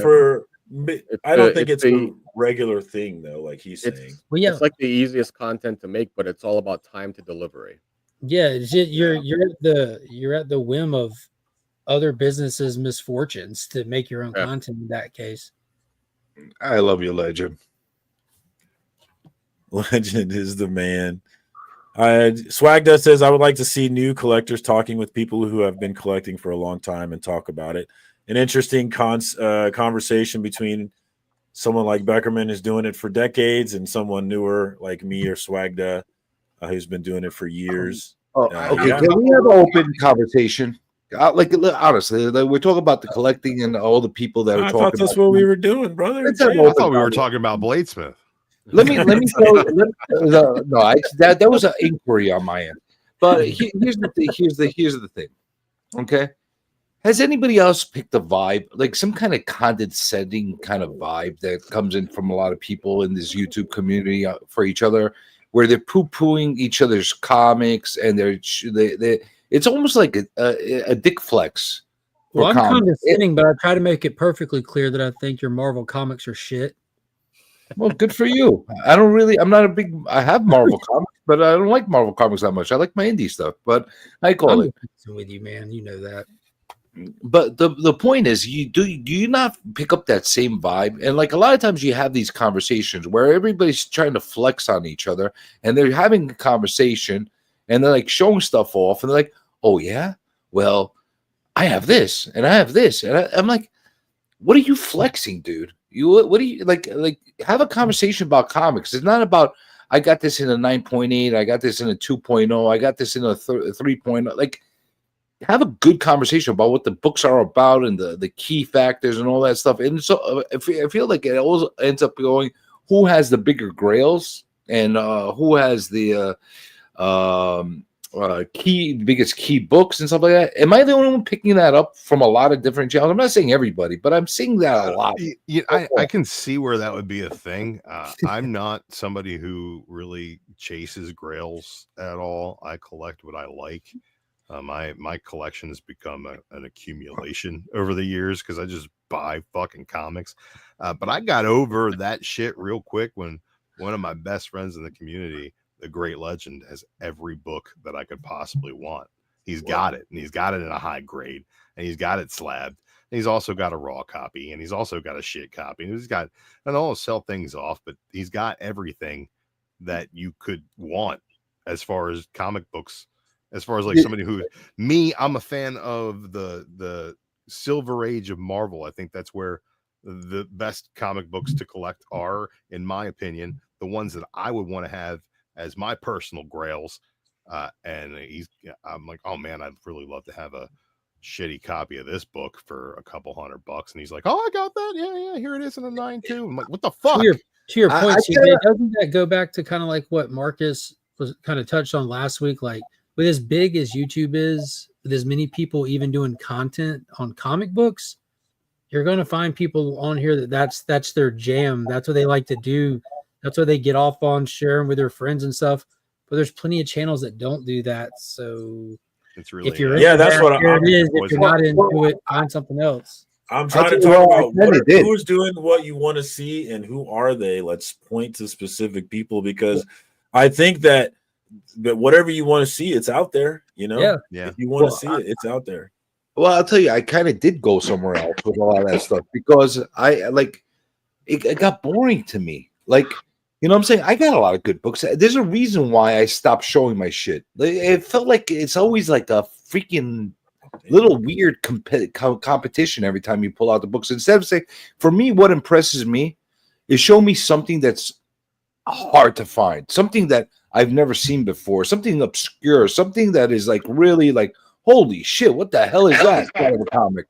Speaker 2: I don't think it's a regular thing though. Like he's saying,
Speaker 6: well, yeah, it's like the easiest content to make, but it's all about time to delivery.
Speaker 9: Yeah, it's just, you're at the whim of other businesses' misfortunes to make your own content. In that case,
Speaker 3: I love you, Legend.
Speaker 2: Legend is the man. Swagda says, I would like to see new collectors talking with people who have been collecting for a long time and talk about it. An interesting conversation between someone like Beckerman who's doing it for decades and someone newer like me or Swagda who's been doing it for years.
Speaker 3: Okay, can we have an open conversation? Like honestly, we're talking about the collecting and all the people that are talking.
Speaker 2: I thought that's what we were doing, brother.
Speaker 5: I thought we were talking about Bladesmith.
Speaker 3: Let me that was an inquiry on my end. But here's the thing. Okay. Has anybody else picked a vibe, like some kind of condescending kind of vibe that comes in from a lot of people in this YouTube community for each other, where they're poo-pooing each other's comics and they it's almost like a dick flex.
Speaker 9: Well, I'm condescending, but I try to make it perfectly clear that I think your Marvel comics are shit.
Speaker 3: Well, good for you. I have Marvel comics, but I don't like Marvel comics that much. I like my indie stuff, but I'm
Speaker 9: with you, man. You know that.
Speaker 3: But the point is, do you not pick up that same vibe? And like a lot of times you have these conversations where everybody's trying to flex on each other and they're having a conversation and they're like showing stuff off and they're like, oh yeah, well, I have this and I have this. And I'm like, what are you flexing, dude? What do you like have a conversation about comics. It's not about I got this in a 9.8, I got this in a 2.0, I got this in a 3.0. Like have a good conversation about what the books are about and the key factors and all that stuff. And so I feel like it always ends up going who has the bigger grails and who has the biggest key books and stuff like that. Am I the only one picking that up from a lot of different channels? I'm not saying everybody, but I'm seeing that a lot.
Speaker 5: I can see where that would be a thing. I'm not somebody who really chases grails at all. I collect what I like. My collection has become an accumulation over the years because I just buy fucking comics. But I got over that shit real quick when one of my best friends in the community, the Great Legend, has every book that I could possibly want. He's got it, and he's got it in a high grade, and he's got it slabbed. And he's also got a raw copy, and he's also got a shit copy. And he's got, and I'll sell things off, but he's got everything that you could want as far as comic books. As far as like somebody who I'm a fan of the Silver Age of Marvel. I think that's where the best comic books to collect are, in my opinion, the ones that I would want to have as my personal grails. And I'm like, oh man, I'd really love to have a shitty copy of this book for a couple $100. And he's like, oh, I got that. Yeah, here it is in a 9.2. I'm like, what the fuck?
Speaker 9: To your point, doesn't that go back to kind of like what Marcus was kind of touched on last week? Like, with as big as YouTube is, with as many people even doing content on comic books, you're going to find people on here that's their jam. That's what they like to do. That's what they get off on, sharing with their friends and stuff. But there's plenty of channels that don't do that. So
Speaker 5: it's really
Speaker 9: if you're that's what it is. If you're not into it, find something else.
Speaker 2: I'm trying to talk about who's doing what you want to see and who are they. Let's point to specific people because I think that whatever you want to see, it's out there. You know, if you want to see it, it's out there.
Speaker 3: Well, I'll tell you, I kind of did go somewhere else with a lot of that stuff because it got boring to me. Like, you know what I'm saying? I got a lot of good books. There's a reason why I stopped showing my shit. It felt like it's always like a freaking little weird competition every time you pull out the books. Instead of saying, for me, what impresses me is show me something that's hard to find, something that I've never seen before, something obscure, something that is like really like, Holy shit! What the hell is that kind of a comic?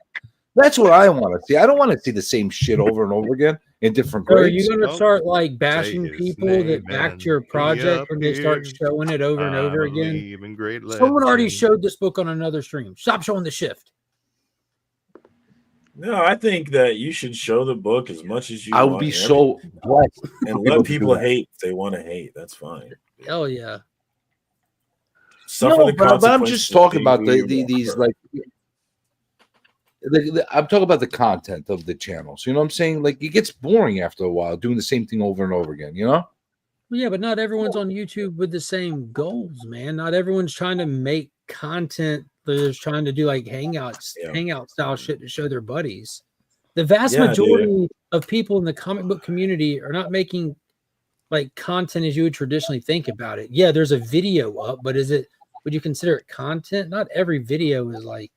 Speaker 3: That's what I want to see. I don't want to see the same shit over and over again in different
Speaker 9: So are
Speaker 3: grades.
Speaker 9: you going to
Speaker 5: Nope.
Speaker 9: start like bashing
Speaker 5: Say his
Speaker 9: people
Speaker 5: name
Speaker 9: that backed
Speaker 5: and
Speaker 9: your
Speaker 5: he
Speaker 9: project when they start
Speaker 5: appears.
Speaker 9: showing it over and
Speaker 5: I
Speaker 9: over again?
Speaker 5: believe in great
Speaker 9: Someone already
Speaker 5: legend.
Speaker 9: showed this book on another stream. Stop showing the shift.
Speaker 2: No, I think that you should show the book as much as you
Speaker 3: I
Speaker 2: want.
Speaker 3: would be
Speaker 2: and
Speaker 3: so blessed.
Speaker 2: and
Speaker 3: people
Speaker 2: let
Speaker 3: to do
Speaker 2: people
Speaker 3: that.
Speaker 2: hate if they want to hate. That's fine.
Speaker 9: Hell yeah.
Speaker 2: Suffer
Speaker 3: No,
Speaker 2: the
Speaker 3: but I'm
Speaker 2: consequences
Speaker 3: just
Speaker 2: of
Speaker 3: talking
Speaker 2: being
Speaker 3: about
Speaker 2: who you
Speaker 3: these
Speaker 2: are.
Speaker 3: like. I'm talking about the content of the channels. You know what I'm saying? Like it gets boring after a while doing the same thing over and over again. You know?
Speaker 9: Well, yeah, but not everyone's on YouTube with the same goals, man. Not everyone's trying to make content. They're just trying to do like hangout style shit to show their buddies. The vast
Speaker 2: Yeah,
Speaker 9: majority of people in the comic book community are not making like content as you would traditionally think about it. Yeah, there's a video up, but would you consider it content? Not every video is like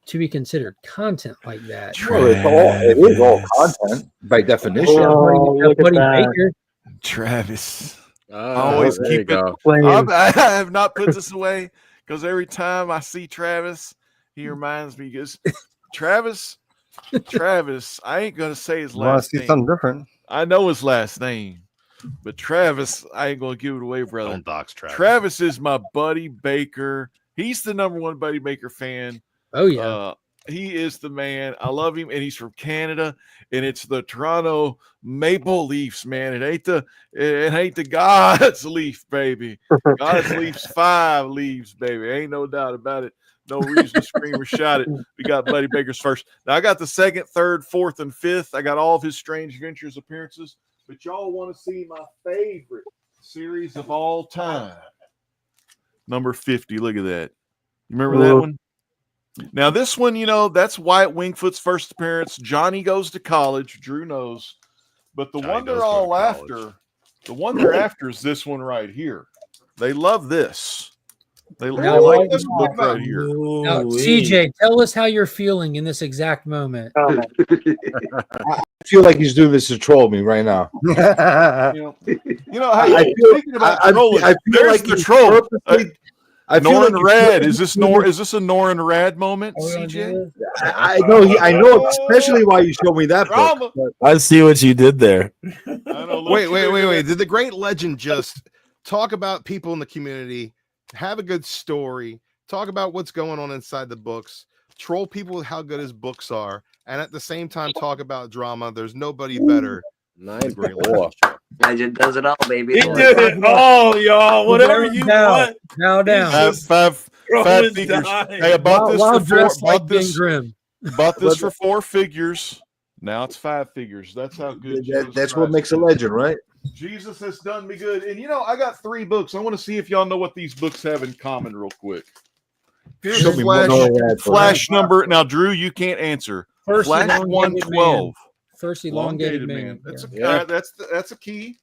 Speaker 9: to be considered content like that.
Speaker 3: Well, it is all content by definition.
Speaker 10: Oh, look at
Speaker 9: Buddy
Speaker 10: that.
Speaker 9: Baker.
Speaker 11: Travis.
Speaker 6: Ah,
Speaker 11: Always
Speaker 6: there you
Speaker 11: keep it.
Speaker 6: go.
Speaker 11: I have not put this away because every time I see Travis, he reminds me. He goes, Travis, I ain't gonna say his
Speaker 8: You want to
Speaker 11: last
Speaker 8: see
Speaker 11: name.
Speaker 8: something different?
Speaker 11: I know his last name, but Travis, I ain't gonna give it away, brother.
Speaker 5: Don't dox Travis.
Speaker 11: Travis is my buddy Baker. He's the #1 Buddy Baker fan.
Speaker 9: Oh yeah.
Speaker 11: He is the man. I love him, and he's from Canada, and it's the Toronto Maple Leafs, man. It ain't the God's Leaf, baby. God's Leafs 5 leaves, baby. Ain't no doubt about it. No reason to scream or shout it. We got Buddy Baker's first. Now I got the 2nd, 3rd, 4th, and 5th. I got all of his Strange Adventures appearances. But y'all want to see my favorite series of all time. Number 50. Look at that. You remember that one? Now, this one, that's Wyatt Wingfoot's first appearance. Johnny Goes to College. Drew knows. But the one they're all after, is this one right here. They love this. They like this book right here.
Speaker 9: Now, CJ, tell us how you're feeling in this exact moment.
Speaker 3: I feel like he's doing this to troll me right now.
Speaker 11: Hey,
Speaker 3: I
Speaker 11: speaking about trolling, there's the troll. Norin Rad. Is this a Norin Rad moment, CJ?
Speaker 3: I know, especially why you showed me that book.
Speaker 2: I see what you did there.
Speaker 5: Wait. Did the great legend just talk about people in the community, have a good story, talk about what's going on inside the books, troll people with how good his books are, and at the same time talk about drama? There's nobody better.
Speaker 6: 9-4.
Speaker 10: Legend does it all, baby.
Speaker 2: He did it all, y'all. Whatever you want.
Speaker 9: Now down.
Speaker 11: Five figures. Hey, I bought this for 4 figures. Now it's 5 figures. That's how good.
Speaker 3: That's what makes a legend, right?
Speaker 11: Jesus has done me good. And I got 3 books. I want to see if y'all know what these books have in common real quick. Here's Flash number. Now, Drew, you can't answer.
Speaker 9: First
Speaker 11: Flash
Speaker 9: elongated
Speaker 11: 112.
Speaker 9: man. First elongated man.
Speaker 11: That's
Speaker 9: Yeah.
Speaker 11: that's a key.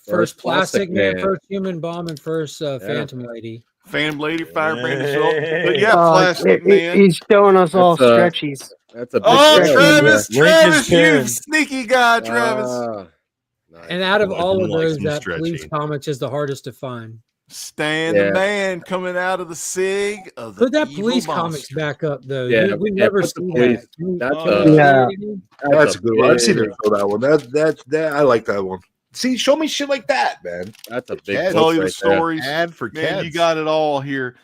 Speaker 9: First plastic man, first human bomb, and first phantom lady.
Speaker 11: Phantom lady, firebrand assault. But yeah, plastic man.
Speaker 10: He's showing us all stretchies.
Speaker 6: That's a big
Speaker 11: Travis, you sneaky guy, Travis.
Speaker 6: Nice.
Speaker 9: And out of all of
Speaker 5: Likes
Speaker 9: those,
Speaker 5: me
Speaker 9: that
Speaker 5: stretchy.
Speaker 9: police comics is the hardest to find.
Speaker 11: Stan the man coming out of the SIG of the
Speaker 9: Put that
Speaker 11: evil
Speaker 9: police
Speaker 11: monster.
Speaker 9: comics back up, though.
Speaker 6: Yeah,
Speaker 9: we never
Speaker 6: put the
Speaker 9: see
Speaker 6: police-
Speaker 9: that.
Speaker 3: That's a good one. I've seen it show that one. That I like that one. See, show me shit like that, man.
Speaker 6: That's a big
Speaker 11: Tell
Speaker 6: book
Speaker 11: you the
Speaker 6: right there.
Speaker 11: stories.
Speaker 5: Ad for
Speaker 11: Man,
Speaker 5: kids.
Speaker 11: you got it all here.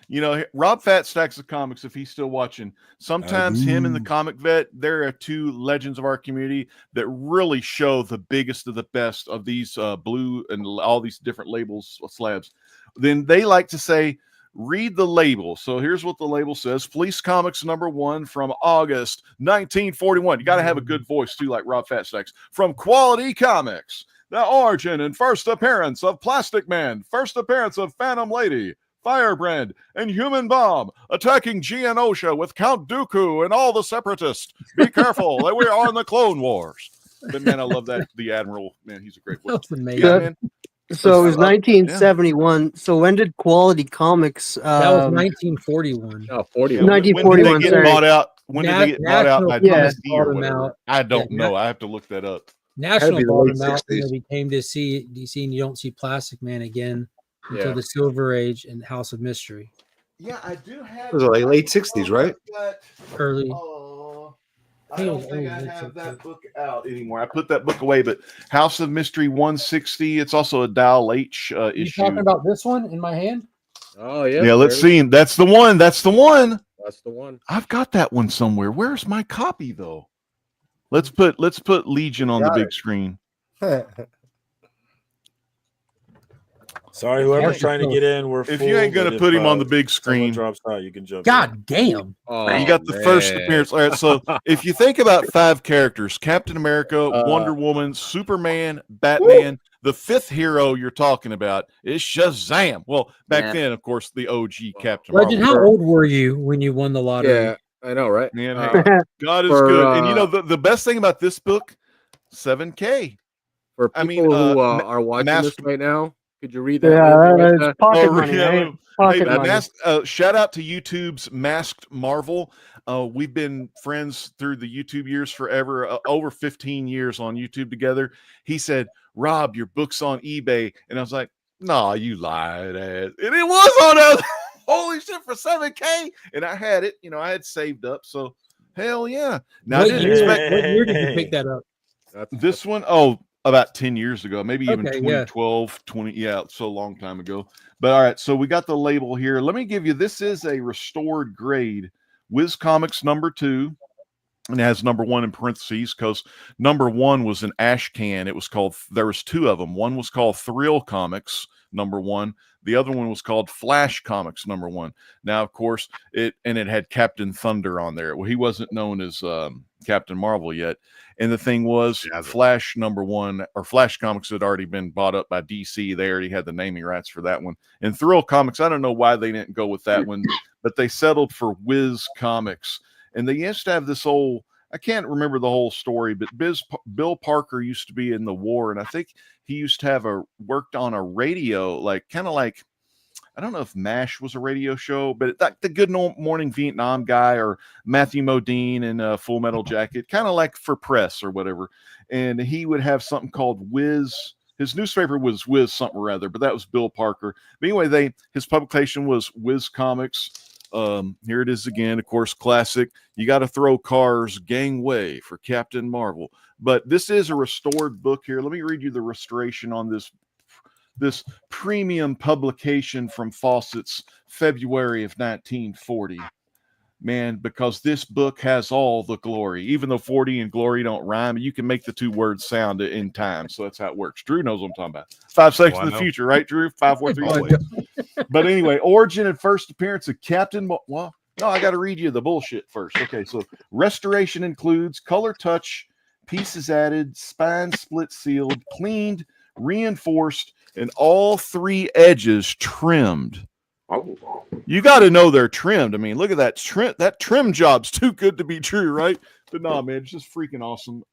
Speaker 11: Rob Fat stacks of comics if he's still watching. Sometimes him and the Comic Vet, there are 2 legends of our community that really show the biggest of the best of these blue and all these different labels slabs. Then they like to say, read the label. So here's what the label says. Police Comics #1 from August 1941. You got to have a good voice too, like Rob Fat stacks. From Quality Comics. The origin and first appearance of Plastic Man, first appearance of Phantom Lady, Firebrand, and Human Bomb, attacking Geonosia with Count Dooku and all the Separatists. Be careful, that we are in the Clone Wars. But man, I love that. The Admiral, man, he's a great book.
Speaker 9: That's amazing.
Speaker 11: Yeah, man.
Speaker 10: So it was 1971. So when did Quality Comics?
Speaker 9: That was 1941.
Speaker 6: Oh, 41.
Speaker 10: 1941,
Speaker 11: When did they get
Speaker 10: sorry.
Speaker 11: bought out? When did they get bought out by
Speaker 9: National
Speaker 11: DC or
Speaker 9: bought 'em
Speaker 11: whatever?
Speaker 9: out.
Speaker 11: I don't
Speaker 9: Yeah,
Speaker 11: know. I have to look that up.
Speaker 9: National
Speaker 3: be the
Speaker 9: bought
Speaker 3: late
Speaker 9: him out when
Speaker 3: 60s.
Speaker 9: they became DC, and you don't see Plastic Man again until
Speaker 6: Yeah.
Speaker 9: the Silver Age and House of Mystery.
Speaker 11: Yeah, I do have.
Speaker 3: Those are like late 60s, right?
Speaker 9: Early.
Speaker 11: I don't think I have that book out anymore. I put that book away, but House of Mystery 160. It's also a Dial H
Speaker 9: You
Speaker 11: issue.
Speaker 9: talking about this one in my hand?
Speaker 6: Oh yeah.
Speaker 11: Yeah, let's see. That's the one. That's the one.
Speaker 6: That's the one.
Speaker 11: I've got that one somewhere. Where's my copy though? Let's put Legion on the big screen.
Speaker 2: Sorry, whoever's trying to get in, we're
Speaker 11: If
Speaker 2: full,
Speaker 11: you ain't gonna
Speaker 2: but
Speaker 11: put him on the
Speaker 2: if
Speaker 11: big
Speaker 2: someone
Speaker 11: screen,
Speaker 2: drops out, you can jump.
Speaker 9: God damn!
Speaker 6: Oh,
Speaker 11: you got the first appearance. All right, so if you think about 5 characters: Captain America, Wonder Woman, Superman, Batman. The 5th hero you're talking about is Shazam. Well, back then, of course, the OG Captain
Speaker 9: Legend,
Speaker 11: Marvel.
Speaker 9: how old were you when you won the lottery?
Speaker 6: Yeah, I know, right?
Speaker 11: Man, hey, God is good. And you know the best thing about this book, 7K.
Speaker 6: For people who are watching this right now, could you read that?
Speaker 10: Yeah, it's pocket money. Right? Pocket money.
Speaker 11: Shout out to YouTube's Masked Marvel. We've been friends through the YouTube years forever, over 15 years on YouTube together. He said, Rob, your book's on eBay. And I was like, nah, you lied, ass. And it was on us. Holy shit, for 7K. And I had it, I had saved up. So hell yeah. Now
Speaker 9: What year did you pick that up?
Speaker 11: This one, about 10 years ago, maybe even 2012, 20. Yeah, so a long time ago. But all right, so we got the label here. Let me give you, this is a restored grade Wiz Comics #2. And it has #1 in parentheses because #1 was an ash can. It was called, there was 2 of them. One was called Thrill Comics #1. The other one was called Flash Comics #1. Now, of course, it had Captain Thunder on there. Well, he wasn't known as Captain Marvel yet. And the thing was, Flash #1 or Flash Comics had already been bought up by DC. They already had the naming rights for that one. And Thrill Comics, I don't know why they didn't go with that one, but they settled for Wiz Comics. And they used to have this old, I can't remember the whole story, but Bill Parker used to be in the war. And I think he used to have worked on a radio, kind of like, I don't know if MASH was a radio show, but like the Good Morning Vietnam guy or Matthew Modine in Full Metal Jacket, kind of like for press or whatever. And he would have something called Wiz. His newspaper was Wiz something or other, but that was Bill Parker. But anyway, his publication was Wiz Comics. Here it is again, of course, classic. You got to throw cars gangway for Captain Marvel. But this is a restored book here. Let me read you the restoration on this premium publication from Fawcett's February of 1940. Man, because this book has all the glory. Even though 40 and glory don't rhyme, you can make the 2 words sound in time. So that's how it works. Drew knows what I'm talking about. 5 seconds in the future, right, Drew? 5, 4, 3, 2. But anyway, origin and first appearance of Captain. Well, no, I got to read you the bullshit first. Okay, so restoration includes color touch, pieces added, spine split sealed, cleaned, reinforced, and all 3 edges trimmed. You got to know they're trimmed. I mean, look at that trim. That trim job's too good to be true, right? But no, man, it's just freaking awesome.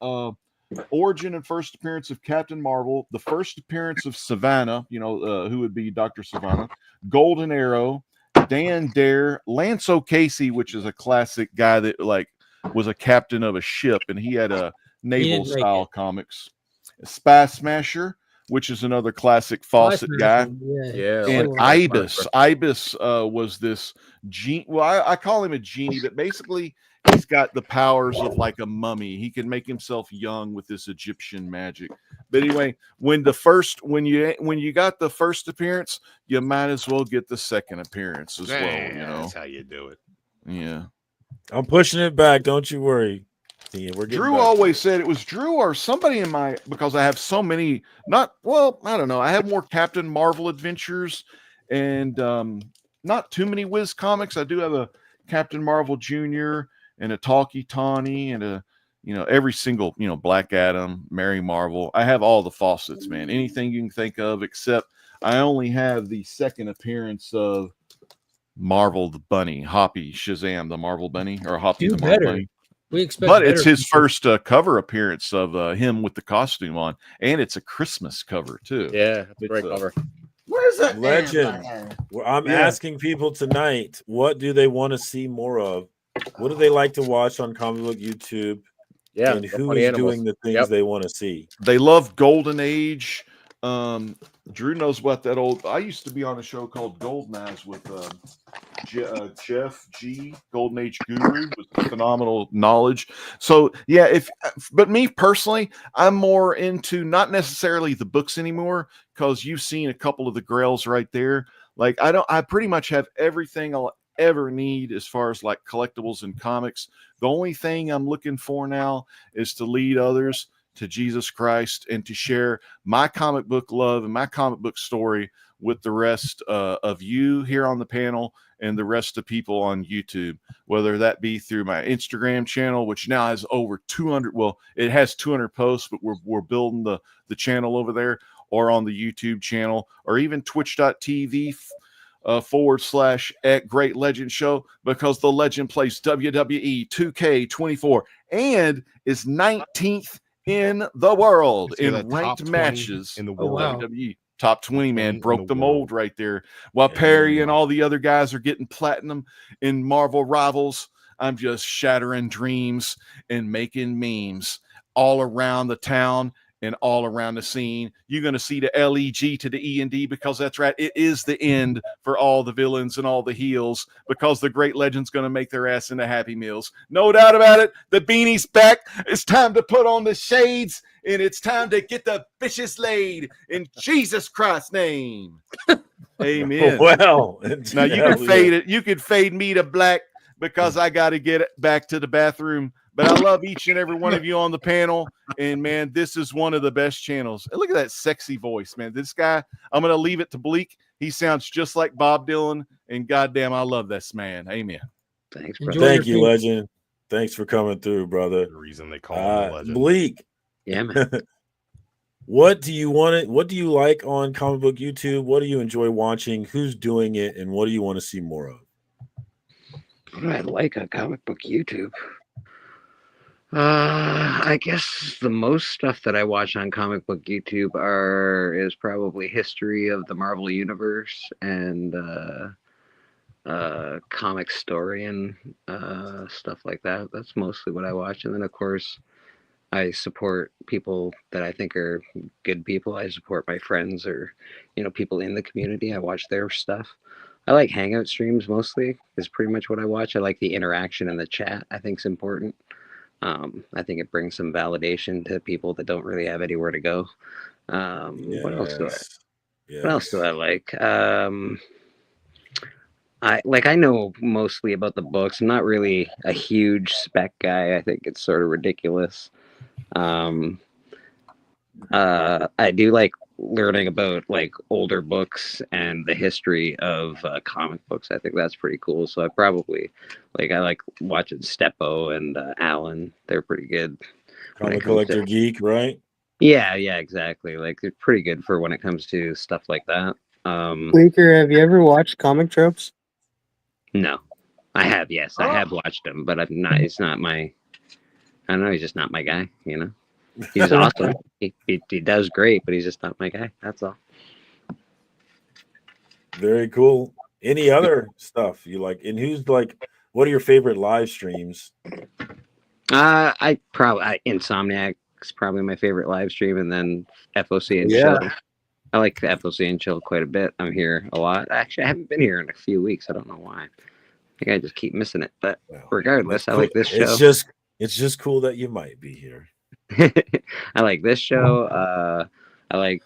Speaker 11: Origin and first appearance of Captain Marvel, the first appearance of Savannah, who would be Dr. Savannah, Golden Arrow, Dan Dare, Lance O'Casey, which is a classic guy that was a captain of a ship, and he had a naval style comics. Spy Smasher, which is another classic Fawcett guy.
Speaker 6: Yeah.
Speaker 11: And Ibis. Ibis was this genie. Well, I call him a genie, but basically he's got the powers of like a mummy. He can make himself young with this Egyptian magic. But anyway, when you got the first appearance, you might as well get the second appearance as well.
Speaker 5: That's how you do it.
Speaker 11: Yeah.
Speaker 2: I'm pushing it back. Don't you worry. Yeah,
Speaker 11: Drew always said it was Drew or somebody because I have so many, I don't know. I have more Captain Marvel adventures and not too many Wiz comics. I do have a Captain Marvel Jr. and a Talkie Tawny and every single, Black Adam, Mary Marvel. I have all the Fawcett's, man. Anything you can think of, except I only have the second appearance of Marvel the Bunny, Hoppy Shazam the Marvel Bunny, or Hoppy the Marvel Bunny. But it's his first cover appearance of him with the costume on, and it's a Christmas cover too.
Speaker 6: Yeah, it's a great cover.
Speaker 2: Where's that legend? I'm asking people tonight, what do they want to see more of? What do they like to watch on comic book YouTube?
Speaker 6: Yeah,
Speaker 2: and who is doing the things they want to see?
Speaker 11: They love Golden Age Drew knows what that old. I used to be on a show called Golden Eyes with Jeff G, Golden Age Guru, with phenomenal knowledge. So yeah, but me personally, I'm more into not necessarily the books anymore, because you've seen a couple of the grails right there. Like I pretty much have everything I'll ever need as far as like collectibles and comics. The only thing I'm looking for now is to lead others to Jesus Christ and to share my comic book love and my comic book story with the rest of you here on the panel and the rest of people on YouTube, whether that be through my Instagram channel, which now has over 200. Well, it has 200 posts, but we're building the channel over there, or on the YouTube channel, or even twitch.tv / Great Legend Show, because the legend plays WWE 2K24 and is 19th in the world in ranked matches
Speaker 5: in the
Speaker 11: of
Speaker 5: world.
Speaker 11: WWE. Top 20, man,
Speaker 5: 20
Speaker 11: broke the mold right there. While Perry and all the other guys are getting platinum in Marvel Rivals, I'm just shattering dreams and making memes all around the town and all around the scene. You're going to see the LEG to the E&D, because that's right. It is the end for all the villains and all the heels, because the Great Legend's going to make their ass into Happy Meals. No doubt about it. The beanie's back. It's time to put on the shades, and it's time to get the bitches laid in Jesus Christ's name. Amen.
Speaker 2: Well,
Speaker 11: now you can fade it. You can fade me to black, because I got to get it back to the bathroom. But I love each and every one of you on the panel. And, man, this is one of the best channels. And look at that sexy voice, man. This guy, I'm going to leave it to Bleak. He sounds just like Bob Dylan. And, goddamn, I love this man. Amen.
Speaker 12: Thanks,
Speaker 2: brother. Thank you, Legend. Thanks for coming through, brother.
Speaker 5: The reason they call him a legend.
Speaker 2: Bleak.
Speaker 12: Yeah, man.
Speaker 2: What do you like on comic book YouTube? What do you enjoy watching? Who's doing it? And what do you want to see more of?
Speaker 12: What do I like on comic book YouTube? I guess the most stuff that I watch on comic book YouTube is probably history of the Marvel Universe and comic story and stuff like that. That's mostly what I watch. And then, of course, I support people that I think are good people. I support my friends or, people in the community. I watch their stuff. I like hangout streams mostly, is pretty much what I watch. I like the interaction in the chat. I think is important. I think it brings some validation to people that don't really have anywhere to go. What else do I like? I know mostly about the books. I'm not really a huge spec guy. I think it's sort of ridiculous. I do like learning about like older books and the history of comic books. I think that's pretty cool. So I probably I like watching Steppo and Alan. They're pretty good.
Speaker 2: Comic Collector Geek, right?
Speaker 12: Yeah, exactly. Like they're pretty good for when it comes to stuff like that.
Speaker 10: Bleaker, have you ever watched Comic Tropes?
Speaker 12: No, I have. Yes, I have watched him, but I'm not. It's not my. I don't know. He's just not my guy. He's awesome. He does great, but he's just not my guy. That's all.
Speaker 2: Very cool. Any other stuff you like? And who's what are your favorite live streams?
Speaker 12: I probably Insomniac's probably my favorite live stream, and then FOC and Chill. I like the FOC and Chill quite a bit. I'm here a lot. Actually, I haven't been here in a few weeks. I don't know why. I think I just keep missing it. But regardless, I like this show.
Speaker 2: It's just cool that you might be here.
Speaker 12: I like this show. I like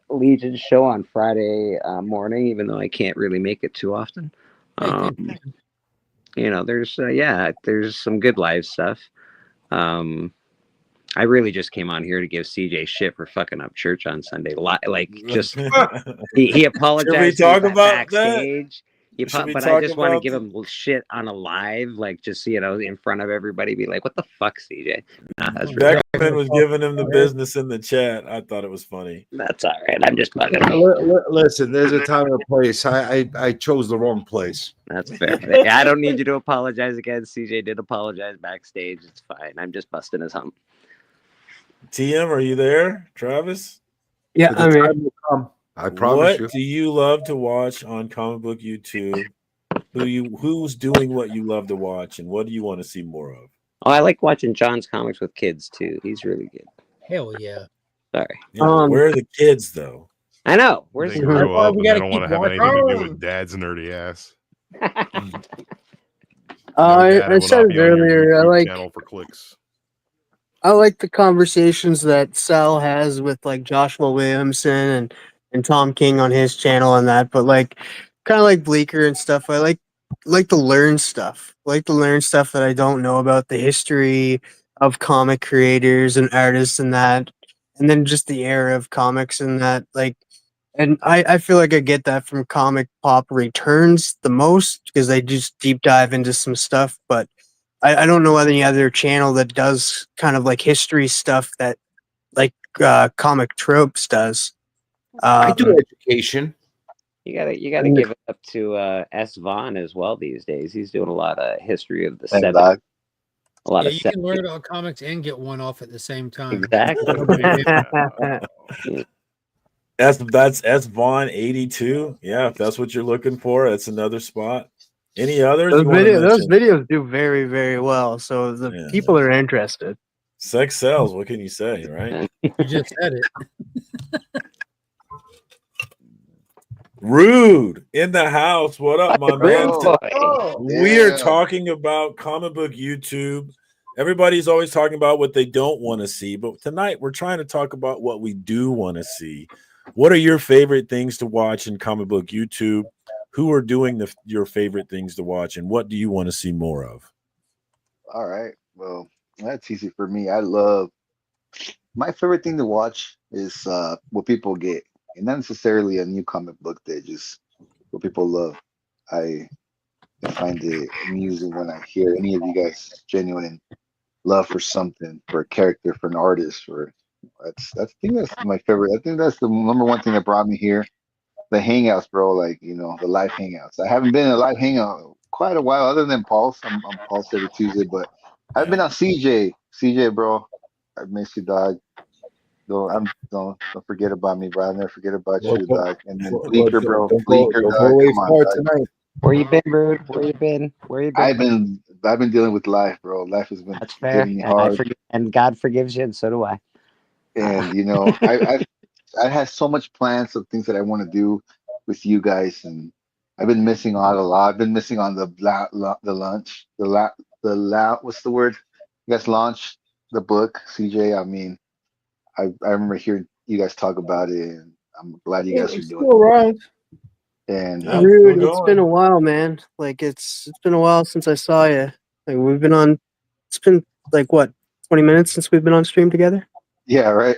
Speaker 12: Legion's show on Friday morning, even though I can't really make it too often. There's some good live stuff. I really just came on here to give CJ shit for fucking up church on Sunday. He apologized.
Speaker 2: Should we talk about
Speaker 12: backstage. But I just want to give him shit on a live, just in front of everybody. Be like, "What the fuck, CJ?"
Speaker 2: Beckman was giving him the business in the chat. I thought it was funny.
Speaker 12: That's all right. I'm just bugging.
Speaker 3: Listen, there's a time and a place. I chose the wrong place.
Speaker 12: That's fair. I don't need you to apologize again. CJ did apologize backstage. It's fine. I'm just busting his hump.
Speaker 2: TM, are you there, Travis?
Speaker 10: Yeah, I'm here.
Speaker 3: I promise you.
Speaker 2: What do you love to watch on comic book YouTube? Who's doing what you love to watch, and what do you want to see more of?
Speaker 12: Oh, I like watching John's comics with kids too. He's really good.
Speaker 9: Hell yeah.
Speaker 12: Sorry.
Speaker 2: Yeah, where are the kids though?
Speaker 12: I know.
Speaker 5: They
Speaker 12: Where's
Speaker 5: grew
Speaker 9: why
Speaker 5: up
Speaker 9: we
Speaker 5: and they
Speaker 9: gotta
Speaker 5: don't
Speaker 9: keep
Speaker 5: want to have
Speaker 9: watching?
Speaker 5: anything to do with dad's nerdy ass. Dad,
Speaker 10: I
Speaker 5: will
Speaker 10: said
Speaker 5: not
Speaker 10: it
Speaker 5: be on your
Speaker 10: earlier.
Speaker 5: YouTube channel for clicks.
Speaker 10: I like the conversations that Sal has with like Joshua Williamson and Tom King on his channel and that, but like kind of like Bleeker and stuff. I like to learn stuff. I like to learn stuff that I don't know about the history of comic creators and artists and that, and then just the era of comics and that. Like, and I feel like I get that from Comic Pop Returns the most because they just deep dive into some stuff, but I don't know any other channel that does kind of like history stuff that like Comic Tropes does.
Speaker 3: I do education.
Speaker 12: You gotta give it up to S. Vaughn as well these days. He's doing a lot of history of the
Speaker 13: Thanks,
Speaker 12: 70s.
Speaker 13: dog.
Speaker 12: A lot
Speaker 9: Yeah,
Speaker 12: of
Speaker 9: you can
Speaker 12: 70s.
Speaker 9: learn about comics and get one off at the same time.
Speaker 12: Exactly.
Speaker 2: That's S Vaughn 82. Yeah, if that's what you're looking for, that's another spot. Any others you want to
Speaker 10: Those
Speaker 2: mention?
Speaker 10: videos do very, very well. So the people are interested.
Speaker 2: Sex sells. What can you say, right?
Speaker 9: You just said it.
Speaker 2: Rude in the house. What up, my man?
Speaker 13: Bro.
Speaker 2: We are
Speaker 13: Damn.
Speaker 2: talking about comic book YouTube. Everybody's always talking about what they don't want to see, but tonight we're trying to talk about what we do want to see. What are your favorite things to watch in comic book YouTube? Who are doing your favorite things to watch, and what do you want to see more of?
Speaker 13: All right. Well, that's easy for me. My favorite thing to watch is what people get, and not necessarily a new comic book. They just what people love. I find it amusing when I hear any of you guys genuine love for something, for a character, for an artist. For I think that's my favorite. I think that's the number one thing that brought me here. The hangouts, bro. Like the live hangouts. I haven't been in a live hangout quite a while, other than Pulse. I'm Pulse every Tuesday, but I've been on CJ. CJ, bro. I miss you, dog. Don't forget about me, bro. I'll never forget about you, dog. And then Bleeker, bro. Bleeker,
Speaker 3: don't
Speaker 13: dog.
Speaker 3: go away
Speaker 13: Come on,
Speaker 3: far
Speaker 13: dog.
Speaker 3: tonight.
Speaker 12: Where you been, Rude? Where you been?
Speaker 13: I've been dealing with life, bro. Life has been
Speaker 12: That's fair.
Speaker 13: hitting me
Speaker 12: And
Speaker 13: hard.
Speaker 12: and God forgives you, and so do I.
Speaker 13: And I had so much plans of things that I want to do with you guys, and I've been missing out a lot. I've been missing on the lunch, what's the word? You guys launched the book, CJ. I mean, I remember hearing you guys talk about it, and I'm glad you guys are
Speaker 10: It's
Speaker 13: doing
Speaker 10: still around.
Speaker 13: it. And
Speaker 10: Rude, it's been a while, man. Like it's been a while since I saw you. Like we've been on. It's been like what 20 minutes since we've been on stream together.
Speaker 13: yeah, right.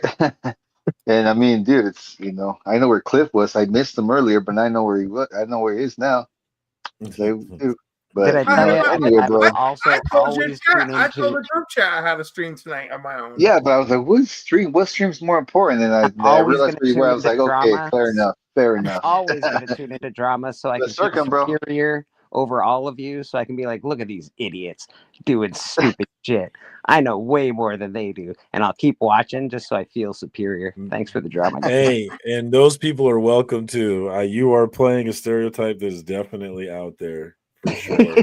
Speaker 13: And I mean, dude, it's I know where Cliff was. I missed him earlier, but I know where he was. I know where he is now. So, but
Speaker 12: Did I tell you?
Speaker 13: anyway, bro.
Speaker 12: Also,
Speaker 1: I told you,
Speaker 12: always
Speaker 1: chat.
Speaker 12: tune
Speaker 1: I
Speaker 12: into.
Speaker 1: told the group chat I had a stream tonight on my own.
Speaker 13: Yeah, but I was like, what stream? What stream's more important? And I
Speaker 12: Always
Speaker 13: realized
Speaker 12: gonna
Speaker 13: where you were.
Speaker 12: tune
Speaker 13: I was
Speaker 12: into
Speaker 13: like, okay,
Speaker 12: drama.
Speaker 13: fair enough, fair enough.
Speaker 12: Always gonna tune into drama, so I
Speaker 13: The
Speaker 12: can feel
Speaker 13: circum, bro.
Speaker 12: superior over all of you. So I can be like, look at these idiots doing stupid shit. I know way more than they do, and I'll keep watching just so I feel superior. Thanks for the drama. guys.
Speaker 2: Hey, and those people are welcome too. You are playing a stereotype that is definitely out there for sure.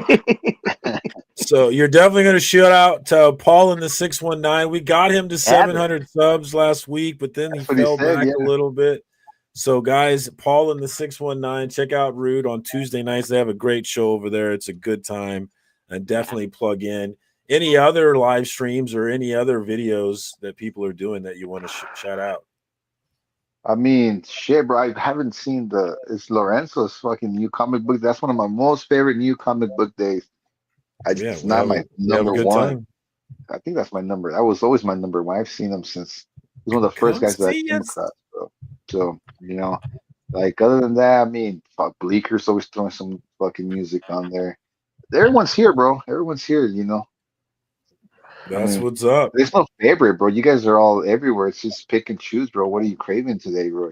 Speaker 2: So you're definitely going to shout out to Paul in the 619. We got him to 700 subs last week, but then he fell back a little bit. So guys, Paul in the 619, check out Rude on Tuesday nights. They have a great show over there. It's a good time, and definitely plug in. Any other live streams or any other videos that people are doing that you want to shout out?
Speaker 13: I mean, shit, bro. I haven't seen it's Lorenzo's fucking new comic book. That's one of my most favorite new comic book days. It's not my number one. I think that's my number. That was always my number one. I've seen him since he was one of the first guys that I came across, bro. So, like other than that, I mean, fuck, Bleeker's always throwing some fucking music on there. Everyone's here, bro. Everyone's here,
Speaker 2: That's what's up.
Speaker 13: There's no favorite, bro. You guys are all everywhere. It's just pick and choose, bro. What are you craving today, bro?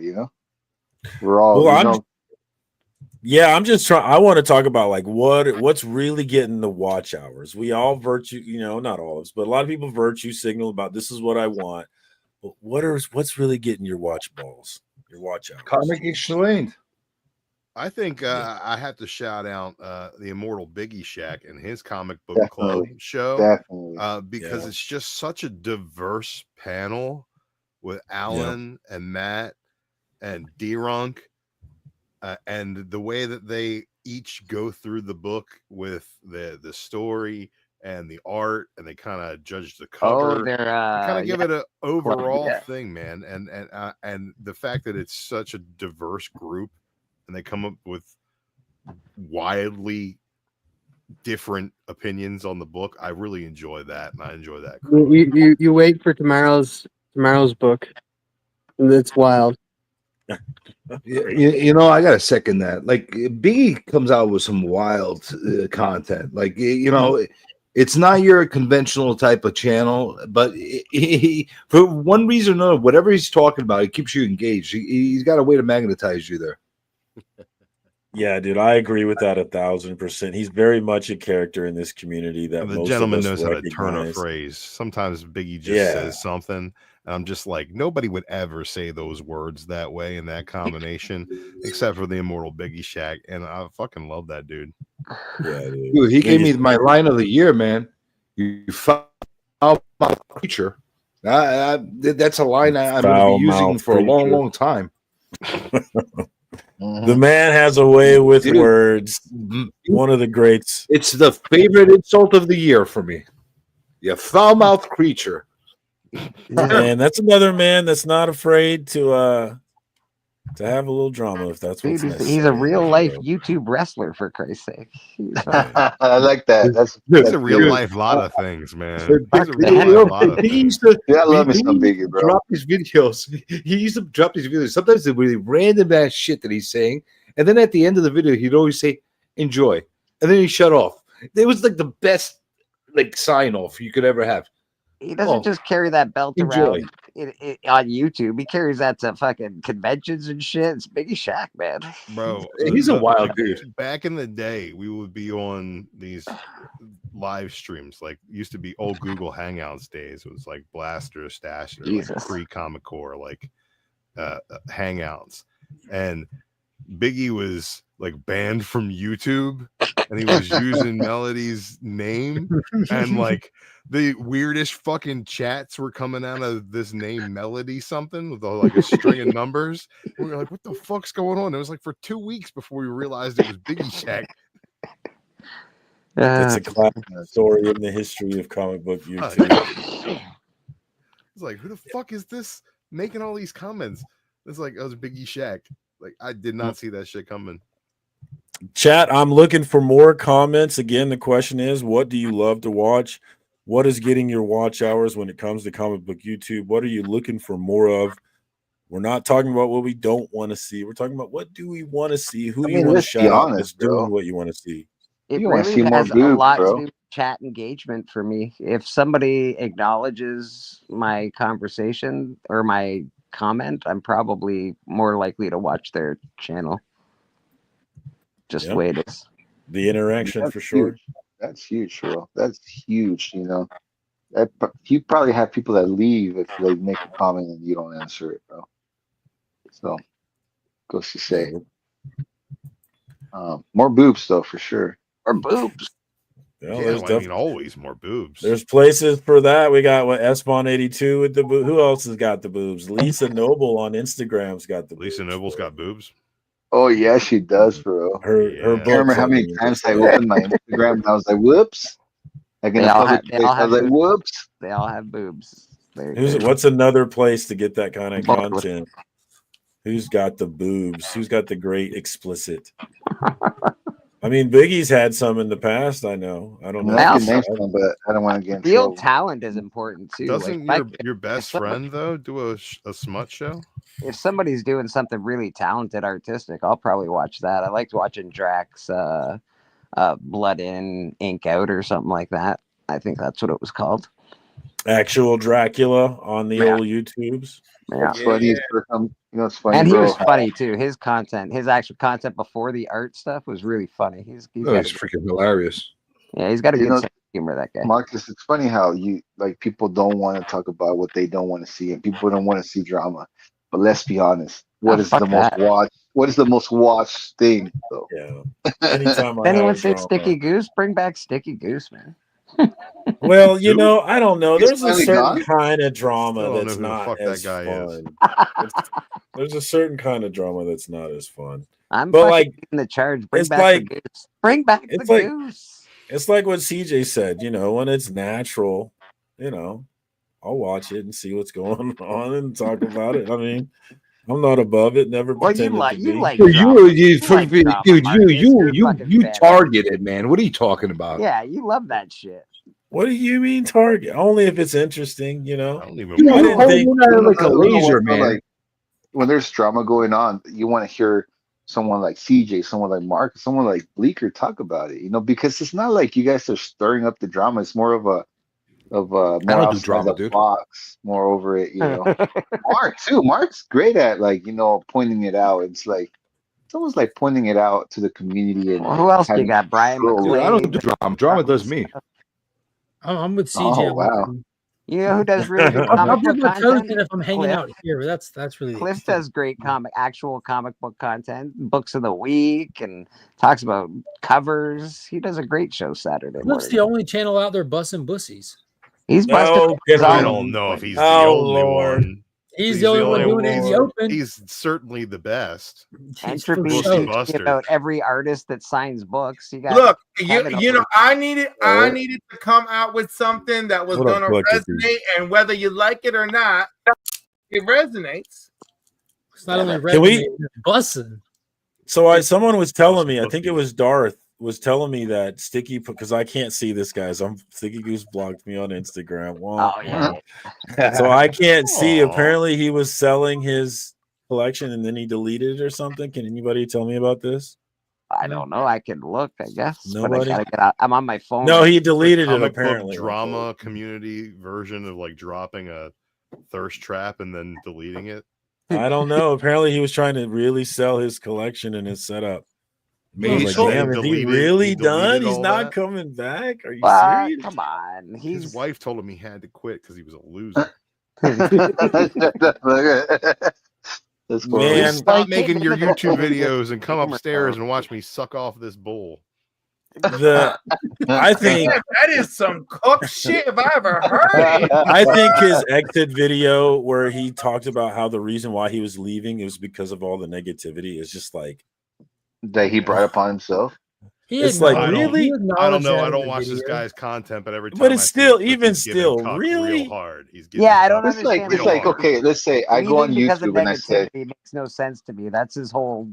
Speaker 13: We're all,
Speaker 2: I'm just trying. I want to talk about like what's really getting the watch hours. We all virtue, not all of us, but a lot of people virtue signal about this is what I want. But what's really getting your watch balls, your watch hours?
Speaker 3: Comic explained.
Speaker 5: I think I have to shout out the immortal Biggie Shack and his comic book club show
Speaker 13: Definitely.
Speaker 5: because it's just such a diverse panel with Alan and Matt and D-Runk, and the way that they each go through the book with the story and the art, and they kind of judge the cover.
Speaker 14: Oh, they're
Speaker 5: kind of give it an overall
Speaker 14: yeah.
Speaker 5: thing, man. And the fact that it's such a diverse group, and they come up with wildly different opinions on the book. I really enjoy that, and I enjoy that.
Speaker 10: You wait for tomorrow's book. It's wild.
Speaker 3: You know, I gotta second that. Like Biggie comes out with some wild content. Like you know, it's not your conventional type of channel, but he for one reason or another, whatever he's talking about, it keeps you engaged. He's got a way to magnetize you there.
Speaker 2: Yeah, dude, I agree with that 1,000%. He's very much a character in this community that
Speaker 5: The
Speaker 2: most
Speaker 5: gentleman
Speaker 2: of us
Speaker 5: knows how to turn a
Speaker 2: recognize.
Speaker 5: phrase. Sometimes Biggie just says something, and I'm just like, nobody would ever say those words that way in that combination, except for the immortal Biggie Shack, and I fucking love that dude.
Speaker 2: Yeah,
Speaker 3: Dude, he gave me my line of the year, man. You foul mouth creature. That's a line I'm going to be using for a long, long time.
Speaker 2: The man has a way with words. One of the greats.
Speaker 3: It's the favorite insult of the year for me. You foul mouth creature.
Speaker 2: And that's another man that's not afraid to have a little drama if that's what's necessary.
Speaker 14: He's a real life YouTube wrestler, for Christ's sake.
Speaker 13: I like that. That's
Speaker 5: a real life lot of things, man.
Speaker 3: He used to,
Speaker 13: I love me some Biggie, bro.
Speaker 3: Drop these videos. He used to drop these videos. Sometimes it would be random ass shit that he's saying, and then at the end of the video, he'd always say "enjoy," and then he shut off. It was like the best like sign off you could ever have.
Speaker 14: He doesn't just carry that belt
Speaker 3: enjoy.
Speaker 14: around on YouTube. He carries that to fucking conventions and shit. It's Biggie Shack, man.
Speaker 5: Bro,
Speaker 3: he's a wild dude.
Speaker 5: Back in the day, we would be on these live streams, like used to be old Google Hangouts days. It was like Blaster, Stash, like pre-Comic Core, like Hangouts, and Biggie was like banned from YouTube, and he was using Melody's name, and like the weirdest fucking chats were coming out of this name Melody something with like a string of numbers. We were like, what the fuck's going on? It was like for 2 weeks before we realized it was Biggie Shack.
Speaker 2: It's a classic story in the history of comic book YouTube.
Speaker 5: It's like, who the fuck is this making all these comments? It's like, oh, it was Biggie Shack. Like, I did not see that shit coming.
Speaker 2: Chat, I'm looking for more comments. Again, the question is, what do you love to watch? What is getting your watch hours when it comes to comic book YouTube? What are you looking for more of? We're not talking about what we don't want to see. We're talking about what do we want to see? Who do you want to shout out that's doing what you want to see?
Speaker 14: It really has a lot to do with chat engagement for me. If somebody acknowledges my conversation or my comment, I'm probably more likely to watch their channel. Just the way it is.
Speaker 2: The interaction for sure.
Speaker 13: Huge. That's huge, bro. That's huge. You know, you probably have people that leave if they make a comment and you don't answer it, bro. So, goes to say, more boobs though, for sure.
Speaker 14: Or boobs.
Speaker 5: Yeah, I mean, always more boobs.
Speaker 2: There's places for that. We got Esbon82 with the boob. Who else has got the boobs? Lisa Noble on Instagram's got the boobs.
Speaker 5: Lisa Noble's got boobs.
Speaker 13: Oh yeah, she does, bro.
Speaker 2: Her
Speaker 13: I remember how many times I opened my Instagram and I was like, "Whoops!" Like in a public place, I was like, "Whoops!"
Speaker 14: They all have boobs.
Speaker 2: What's another place to get that kind of content? Who's got the boobs? Who's got the great explicit? I mean, Biggie's had some in the past. I know. I don't know.
Speaker 13: I can name some, but I don't want to get in trouble.
Speaker 14: Talent is important too.
Speaker 5: Doesn't your best friend though do a smut show?
Speaker 14: If somebody's doing something really talented, artistic, I'll probably watch that. I liked watching Drax, Blood In, Ink Out, or something like that. I think that's what it was called.
Speaker 2: Actual Dracula on the old YouTubes.
Speaker 14: Yeah.
Speaker 13: It's funny. It's funny.
Speaker 14: And he
Speaker 13: bro.
Speaker 14: was funny too. His content, his actual content before the art stuff was really funny. He's
Speaker 3: freaking hilarious.
Speaker 14: Yeah, he's got a good sense of humor, that guy.
Speaker 13: Marcus, it's funny how people don't want to talk about what they don't want to see, and people don't want to see drama. But let's be honest. What is the most watched? What is the most watched thing, though?
Speaker 2: Yeah. Anytime
Speaker 14: anyone say Sticky Goose, bring back Sticky Goose, man.
Speaker 2: Well, you know, I don't know.
Speaker 13: He's
Speaker 2: There's a
Speaker 13: finally
Speaker 2: certain
Speaker 13: gone?
Speaker 2: kind of
Speaker 5: I
Speaker 2: drama
Speaker 5: don't know
Speaker 2: that's
Speaker 5: who the
Speaker 2: not
Speaker 5: fuck
Speaker 2: as
Speaker 5: that guy is.
Speaker 2: fun. There's a certain kind of drama that's not as fun.
Speaker 14: I'm
Speaker 2: But
Speaker 14: fucking
Speaker 2: like,
Speaker 14: leading the charge. Bring
Speaker 2: it's
Speaker 14: back
Speaker 2: like
Speaker 14: the goose. Bring back the
Speaker 2: it's like
Speaker 14: goose.
Speaker 2: it's like what CJ said. You know, when it's natural, you know, I'll watch it and see what's going on and talk about it. I mean, I'm not above it. Never
Speaker 14: Well, you
Speaker 2: pretended to
Speaker 14: you
Speaker 2: be.
Speaker 14: like
Speaker 3: Dude,
Speaker 14: drama.
Speaker 3: you,
Speaker 14: like drama,
Speaker 3: dude,
Speaker 14: Marcus. You're a fucking
Speaker 3: you
Speaker 14: fan.
Speaker 3: targeted, man. What are you talking about?
Speaker 14: Yeah, you love that shit.
Speaker 2: What do you mean target? Only if it's interesting, you know.
Speaker 5: I don't even
Speaker 3: Dude,
Speaker 2: I
Speaker 3: you
Speaker 2: didn't
Speaker 3: hold
Speaker 2: think.
Speaker 3: me out like a laser,
Speaker 13: Like,
Speaker 3: man.
Speaker 13: when there's drama going on, you want to hear someone like CJ, someone like Mark, someone like Bleeker talk about it, because it's not like you guys are stirring up the drama. It's more of a
Speaker 3: I
Speaker 13: more
Speaker 3: don't do
Speaker 13: outside
Speaker 3: drama,
Speaker 13: the
Speaker 3: dude.
Speaker 13: box, more over it, Mark too. Mark's great at pointing it out. It's almost like pointing it out to the community and
Speaker 14: Well, who else do you
Speaker 13: having
Speaker 14: got? Brian
Speaker 13: control.
Speaker 3: Dude, I don't
Speaker 14: McClave.
Speaker 3: do drama. Drama does me.
Speaker 9: I'm with CJ.
Speaker 13: Oh
Speaker 9: on
Speaker 13: wow.
Speaker 9: that.
Speaker 14: You know who does really good
Speaker 9: I'll
Speaker 14: comic
Speaker 9: dip
Speaker 14: book
Speaker 9: my toes
Speaker 14: content?
Speaker 9: in if I'm hanging
Speaker 14: Cliff.
Speaker 9: out here, but that's really the
Speaker 14: Cliff
Speaker 9: extent.
Speaker 14: does great actual comic book content, books of the week, and talks about covers. He does a great show Saturday
Speaker 9: Cliff's
Speaker 14: morning.
Speaker 9: the only channel out there busting bussies.
Speaker 14: He's busting.
Speaker 2: Oh, get
Speaker 5: I
Speaker 2: rid of
Speaker 5: don't
Speaker 2: him.
Speaker 5: know if he's the
Speaker 2: Oh,
Speaker 5: only
Speaker 2: Lord.
Speaker 5: one.
Speaker 9: He's the only one doing it in the open.
Speaker 5: He's certainly the best.
Speaker 14: Entropy
Speaker 5: Pussy
Speaker 14: teaching
Speaker 5: Buster.
Speaker 14: about every artist that signs books. You got
Speaker 1: Look,
Speaker 14: Kevin
Speaker 1: you know,
Speaker 14: over-
Speaker 1: I needed to come out with something that was
Speaker 2: What up,
Speaker 1: gonna
Speaker 2: Collector
Speaker 1: resonate, and whether you like it or not, it resonates.
Speaker 9: It's not only
Speaker 2: Can we-
Speaker 9: resonating, it's busting.
Speaker 2: So someone was telling me, I think it was Darth, was telling me that Sticky, because I can't see this, guys. Sticky Goose blocked me on Instagram.
Speaker 14: Oh yeah.
Speaker 2: So I can't see.
Speaker 5: Aw.
Speaker 2: Apparently, he was selling his collection and then he deleted it or something. Can anybody tell me about this?
Speaker 14: I don't know. I can look, I guess.
Speaker 2: Nobody?
Speaker 14: But I gotta get out. I'm on my phone.
Speaker 2: No, he deleted it
Speaker 5: Comic book
Speaker 2: apparently.
Speaker 5: drama community version of like dropping a thirst trap and then deleting it.
Speaker 2: I don't know. Apparently, he was trying to really sell his collection and his setup.
Speaker 3: Maybe
Speaker 2: I
Speaker 3: he
Speaker 2: was
Speaker 3: sold
Speaker 2: like, damn,
Speaker 5: it.
Speaker 2: is he
Speaker 5: Deleted-
Speaker 2: really
Speaker 5: he deleted
Speaker 2: done? He's
Speaker 5: all
Speaker 2: not
Speaker 5: that?
Speaker 2: coming back? Are you
Speaker 14: Well,
Speaker 2: serious?
Speaker 14: come on.
Speaker 5: His
Speaker 14: He's
Speaker 5: wife told him he had to quit because he was a loser.
Speaker 13: That's
Speaker 2: Man,
Speaker 5: Stop
Speaker 14: Like,
Speaker 5: making your
Speaker 14: gamer-
Speaker 5: YouTube videos and come
Speaker 14: gamer
Speaker 5: upstairs
Speaker 14: though.
Speaker 5: and watch me suck off this bowl.
Speaker 2: I think
Speaker 1: Man, that is some cook shit if I ever heard it.
Speaker 2: I think his exit video where he talked about how the reason why he was leaving is because of all the negativity is just like
Speaker 13: that he brought upon himself.
Speaker 2: It's like, really?
Speaker 5: I don't know. I don't watch this guy's content, but every time
Speaker 2: But it's
Speaker 5: I see
Speaker 2: still-
Speaker 5: a clip,
Speaker 2: even
Speaker 5: he's giving
Speaker 2: still,
Speaker 5: cuck
Speaker 2: really?
Speaker 5: real hard. He's giving
Speaker 14: Yeah, I don't
Speaker 5: cuck
Speaker 13: It's like
Speaker 14: understand.
Speaker 5: real hard.
Speaker 13: okay, let's say I go on
Speaker 14: Leaving because of
Speaker 13: YouTube and I say,
Speaker 14: negativity makes no sense to me. That's his whole.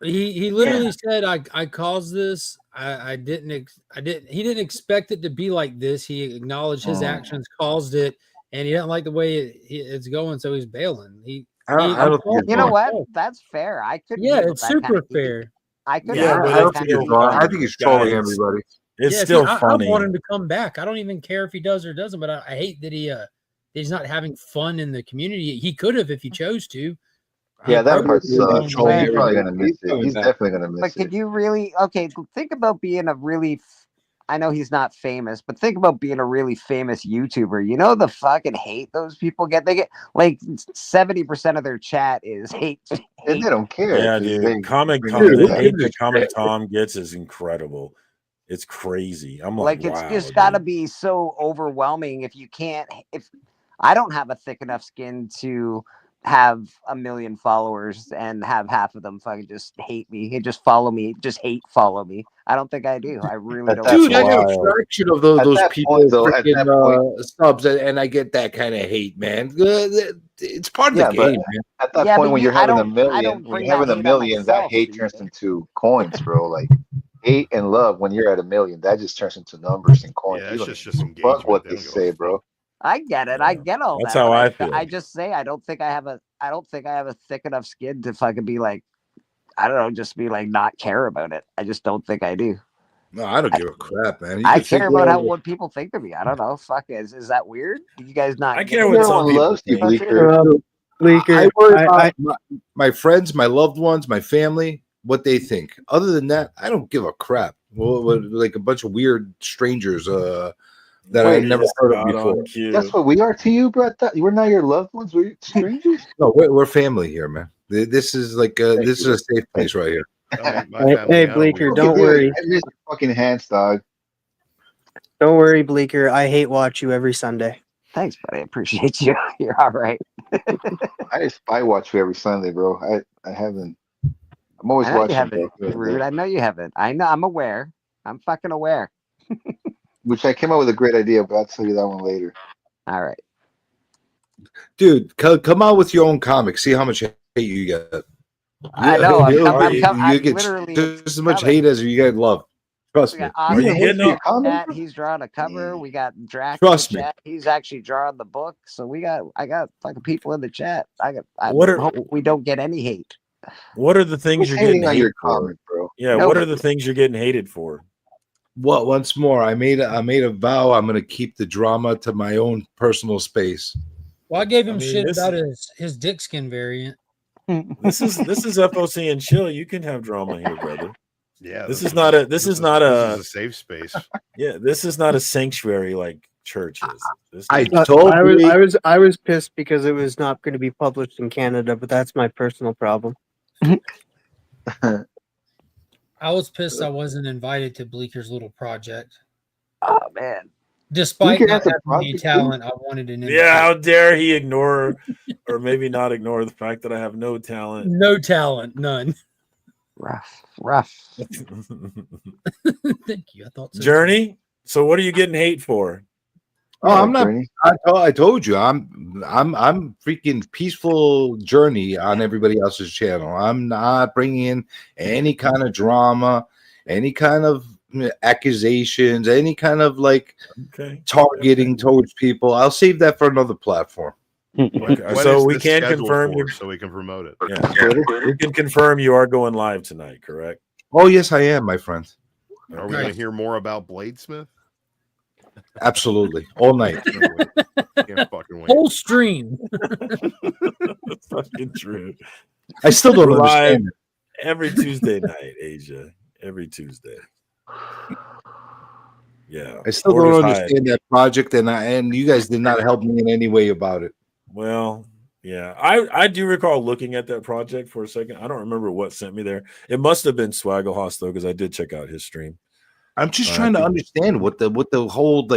Speaker 9: He literally said, I caused this. He didn't expect it to be like this. He acknowledged his actions caused it, and he didn't like the way it's going, so he's bailing.
Speaker 10: I don't think it's
Speaker 14: You know
Speaker 10: wrong.
Speaker 14: what? That's fair. I could.
Speaker 9: Yeah,
Speaker 14: deal with
Speaker 9: it's
Speaker 14: that kind
Speaker 9: super
Speaker 14: of heat.
Speaker 9: fair.
Speaker 14: I could.
Speaker 2: Yeah,
Speaker 14: deal
Speaker 2: but
Speaker 14: with
Speaker 10: I
Speaker 14: that
Speaker 10: don't
Speaker 14: kind
Speaker 10: think
Speaker 14: of
Speaker 10: it's
Speaker 14: heat.
Speaker 10: wrong. I think he's trolling
Speaker 2: Guys,
Speaker 10: everybody.
Speaker 2: it's
Speaker 9: Yeah,
Speaker 2: still
Speaker 9: see, I
Speaker 2: funny.
Speaker 9: want him to come back. I don't even care if he does or doesn't, but I hate that he's not having fun in the community. He could have if he chose to.
Speaker 13: yeah, that
Speaker 9: I-
Speaker 13: part sucks. He's
Speaker 14: Right.
Speaker 13: probably gonna miss it. He's definitely gonna
Speaker 14: But
Speaker 13: miss
Speaker 14: could
Speaker 13: it.
Speaker 14: you really? Okay, think about being a really. I know he's not famous, but think about being a really famous YouTuber. You know the fucking hate those people get. They get like 70% of their chat is hate.
Speaker 13: And they don't care.
Speaker 2: Yeah,
Speaker 13: 'cause
Speaker 2: dude.
Speaker 13: they-
Speaker 2: Comic
Speaker 13: they
Speaker 2: Tom,
Speaker 13: know
Speaker 2: the
Speaker 13: that.
Speaker 2: hate that Comic Tom gets is incredible. It's crazy. I'm like,
Speaker 14: Like it's
Speaker 2: wow,
Speaker 14: just got to
Speaker 2: dude.
Speaker 14: be so overwhelming if you can't. If I don't have a thick enough skin to have 1 million followers and have half of them fucking just hate me and just follow me, just follow me. I don't think I do. I really
Speaker 13: At
Speaker 14: don't.
Speaker 13: that
Speaker 3: Dude, I got a
Speaker 2: wild.
Speaker 3: fraction of
Speaker 13: At
Speaker 3: those
Speaker 13: that
Speaker 3: people
Speaker 13: point, though, at
Speaker 3: freaking
Speaker 13: that point-
Speaker 3: subs, and I get that kind of hate, man. It's part of
Speaker 13: Yeah,
Speaker 3: the
Speaker 13: but
Speaker 3: game, man.
Speaker 13: at that
Speaker 14: Yeah,
Speaker 13: point
Speaker 14: but
Speaker 13: when
Speaker 14: you-
Speaker 13: you're
Speaker 14: I
Speaker 13: having a
Speaker 14: don't- I
Speaker 13: million,
Speaker 14: don't
Speaker 13: when
Speaker 14: bring
Speaker 13: you're having
Speaker 14: that
Speaker 13: a
Speaker 14: hate on
Speaker 13: million, that
Speaker 14: myself,
Speaker 13: hate
Speaker 14: so
Speaker 13: turns
Speaker 14: you-
Speaker 13: into coins, bro. Like hate and love when you're at a million, that just turns into numbers and coins.
Speaker 5: Yeah,
Speaker 13: You
Speaker 5: it's
Speaker 13: don't
Speaker 5: just
Speaker 13: fuck
Speaker 5: engagement.
Speaker 13: what
Speaker 5: They
Speaker 13: they
Speaker 5: don't give a
Speaker 13: say,
Speaker 5: fuck.
Speaker 13: bro.
Speaker 14: I get it. I get all
Speaker 2: That's
Speaker 14: that.
Speaker 2: how
Speaker 14: but
Speaker 2: I feel.
Speaker 14: I just say I don't think I have a thick enough skin to fucking be like, I don't know, just be like not care about it. I just don't think I do.
Speaker 3: No, I don't give a crap, man. You
Speaker 14: I
Speaker 3: can think
Speaker 14: care about
Speaker 3: whatever.
Speaker 14: what people think of me. I don't know. Fuck is that weird? Do you guys not?
Speaker 2: I
Speaker 14: get
Speaker 2: care
Speaker 14: it?
Speaker 2: what some
Speaker 13: Everyone
Speaker 2: people
Speaker 13: loves you,
Speaker 2: think.
Speaker 13: Bleaker.
Speaker 10: Bleaker,
Speaker 3: I worry
Speaker 10: I-
Speaker 3: about my friends, my loved ones, my family, what they think. Other than that, I don't give a crap. Well, like a bunch of weird strangers that I
Speaker 13: Wait,
Speaker 3: never heard of
Speaker 2: Spot
Speaker 3: before.
Speaker 2: on cue.
Speaker 13: That's what we are to you, bro. We're not your loved ones. We're strangers.
Speaker 3: No, we're family here, man. This is like this is a safe place right here.
Speaker 5: My
Speaker 10: Hey,
Speaker 5: family, I don't
Speaker 10: Bleaker,
Speaker 5: leave.
Speaker 10: don't
Speaker 13: Dude,
Speaker 10: worry.
Speaker 13: I miss your fucking hands, dog.
Speaker 10: Don't worry, Bleeker. I hate watch you every Sunday.
Speaker 14: Thanks, buddy. I appreciate you. You're all right.
Speaker 13: I spy watch you every Sunday, bro. I haven't. I'm always
Speaker 14: I know you
Speaker 13: watching,
Speaker 14: haven't,
Speaker 13: bro.
Speaker 14: Rude. I know you haven't. I know. I'm aware. I'm fucking aware.
Speaker 13: Which I came up with a great idea, but I'll tell you that one later.
Speaker 14: All right.
Speaker 3: Dude, come out with your own comic. See how much hate you get.
Speaker 14: I know. I'm
Speaker 3: You get
Speaker 14: literally
Speaker 3: just as much hate as you get love. Trust
Speaker 14: We
Speaker 3: me.
Speaker 14: got Oscar
Speaker 2: you getting
Speaker 14: in the
Speaker 2: up?
Speaker 14: chat. He's drawing a cover. We got Drac
Speaker 3: Trust
Speaker 14: in the
Speaker 3: me.
Speaker 14: chat. He's actually drawing the book. So I got fucking people in the chat. I hope we don't get any hate.
Speaker 2: What are the things
Speaker 13: Who's
Speaker 2: you're
Speaker 13: hating
Speaker 2: getting
Speaker 13: on
Speaker 2: hated
Speaker 13: your
Speaker 2: for?
Speaker 13: comic, bro?
Speaker 2: Yeah, what are the things you're getting hated for?
Speaker 3: Well, once more, I made a vow. I'm going to keep the drama to my own personal space.
Speaker 9: Well, I gave him shit about his dick skin variant.
Speaker 2: This is FOC and Chill. You can have drama here, brother.
Speaker 5: Yeah,
Speaker 2: this is not a
Speaker 5: safe space.
Speaker 2: Yeah, this is not a sanctuary like church is.
Speaker 10: I was pissed because it was not going to be published in Canada, but that's my personal problem.
Speaker 9: I was pissed I wasn't invited to Bleeker's little project.
Speaker 14: Oh man!
Speaker 9: Despite not having any talent, I wanted an invite.
Speaker 2: Yeah, how dare he ignore or maybe not ignore the fact that I have no talent.
Speaker 9: No talent, none.
Speaker 14: Rough.
Speaker 9: Thank you. I thought so.
Speaker 2: Journey. So what are you getting hate for?
Speaker 3: Oh, I'm not. I told you, I'm freaking peaceful journey on everybody else's channel. I'm not bringing in any kind of drama, any kind of accusations, any kind of targeting towards people. I'll save that for another platform.
Speaker 2: Okay. So we can confirm
Speaker 5: so we can promote it.
Speaker 2: Yeah, we can confirm you are going live tonight, correct?
Speaker 3: Oh yes, I am, my friend.
Speaker 5: Are we going to hear more about Bladesmith?
Speaker 3: Absolutely, all night.
Speaker 5: Can't fucking wait.
Speaker 9: Whole stream.
Speaker 2: That's fucking true.
Speaker 3: I still don't
Speaker 2: We're
Speaker 3: understand
Speaker 2: live every Tuesday night, Asia. Every Tuesday. Yeah.
Speaker 3: I still don't understand that project, and you guys did not help me in any way about it.
Speaker 2: Well, yeah, I do recall looking at that project for a second. I don't remember what sent me there. It must have been Swagglehos though, because I did check out his stream.
Speaker 3: I'm just trying to understand what the whole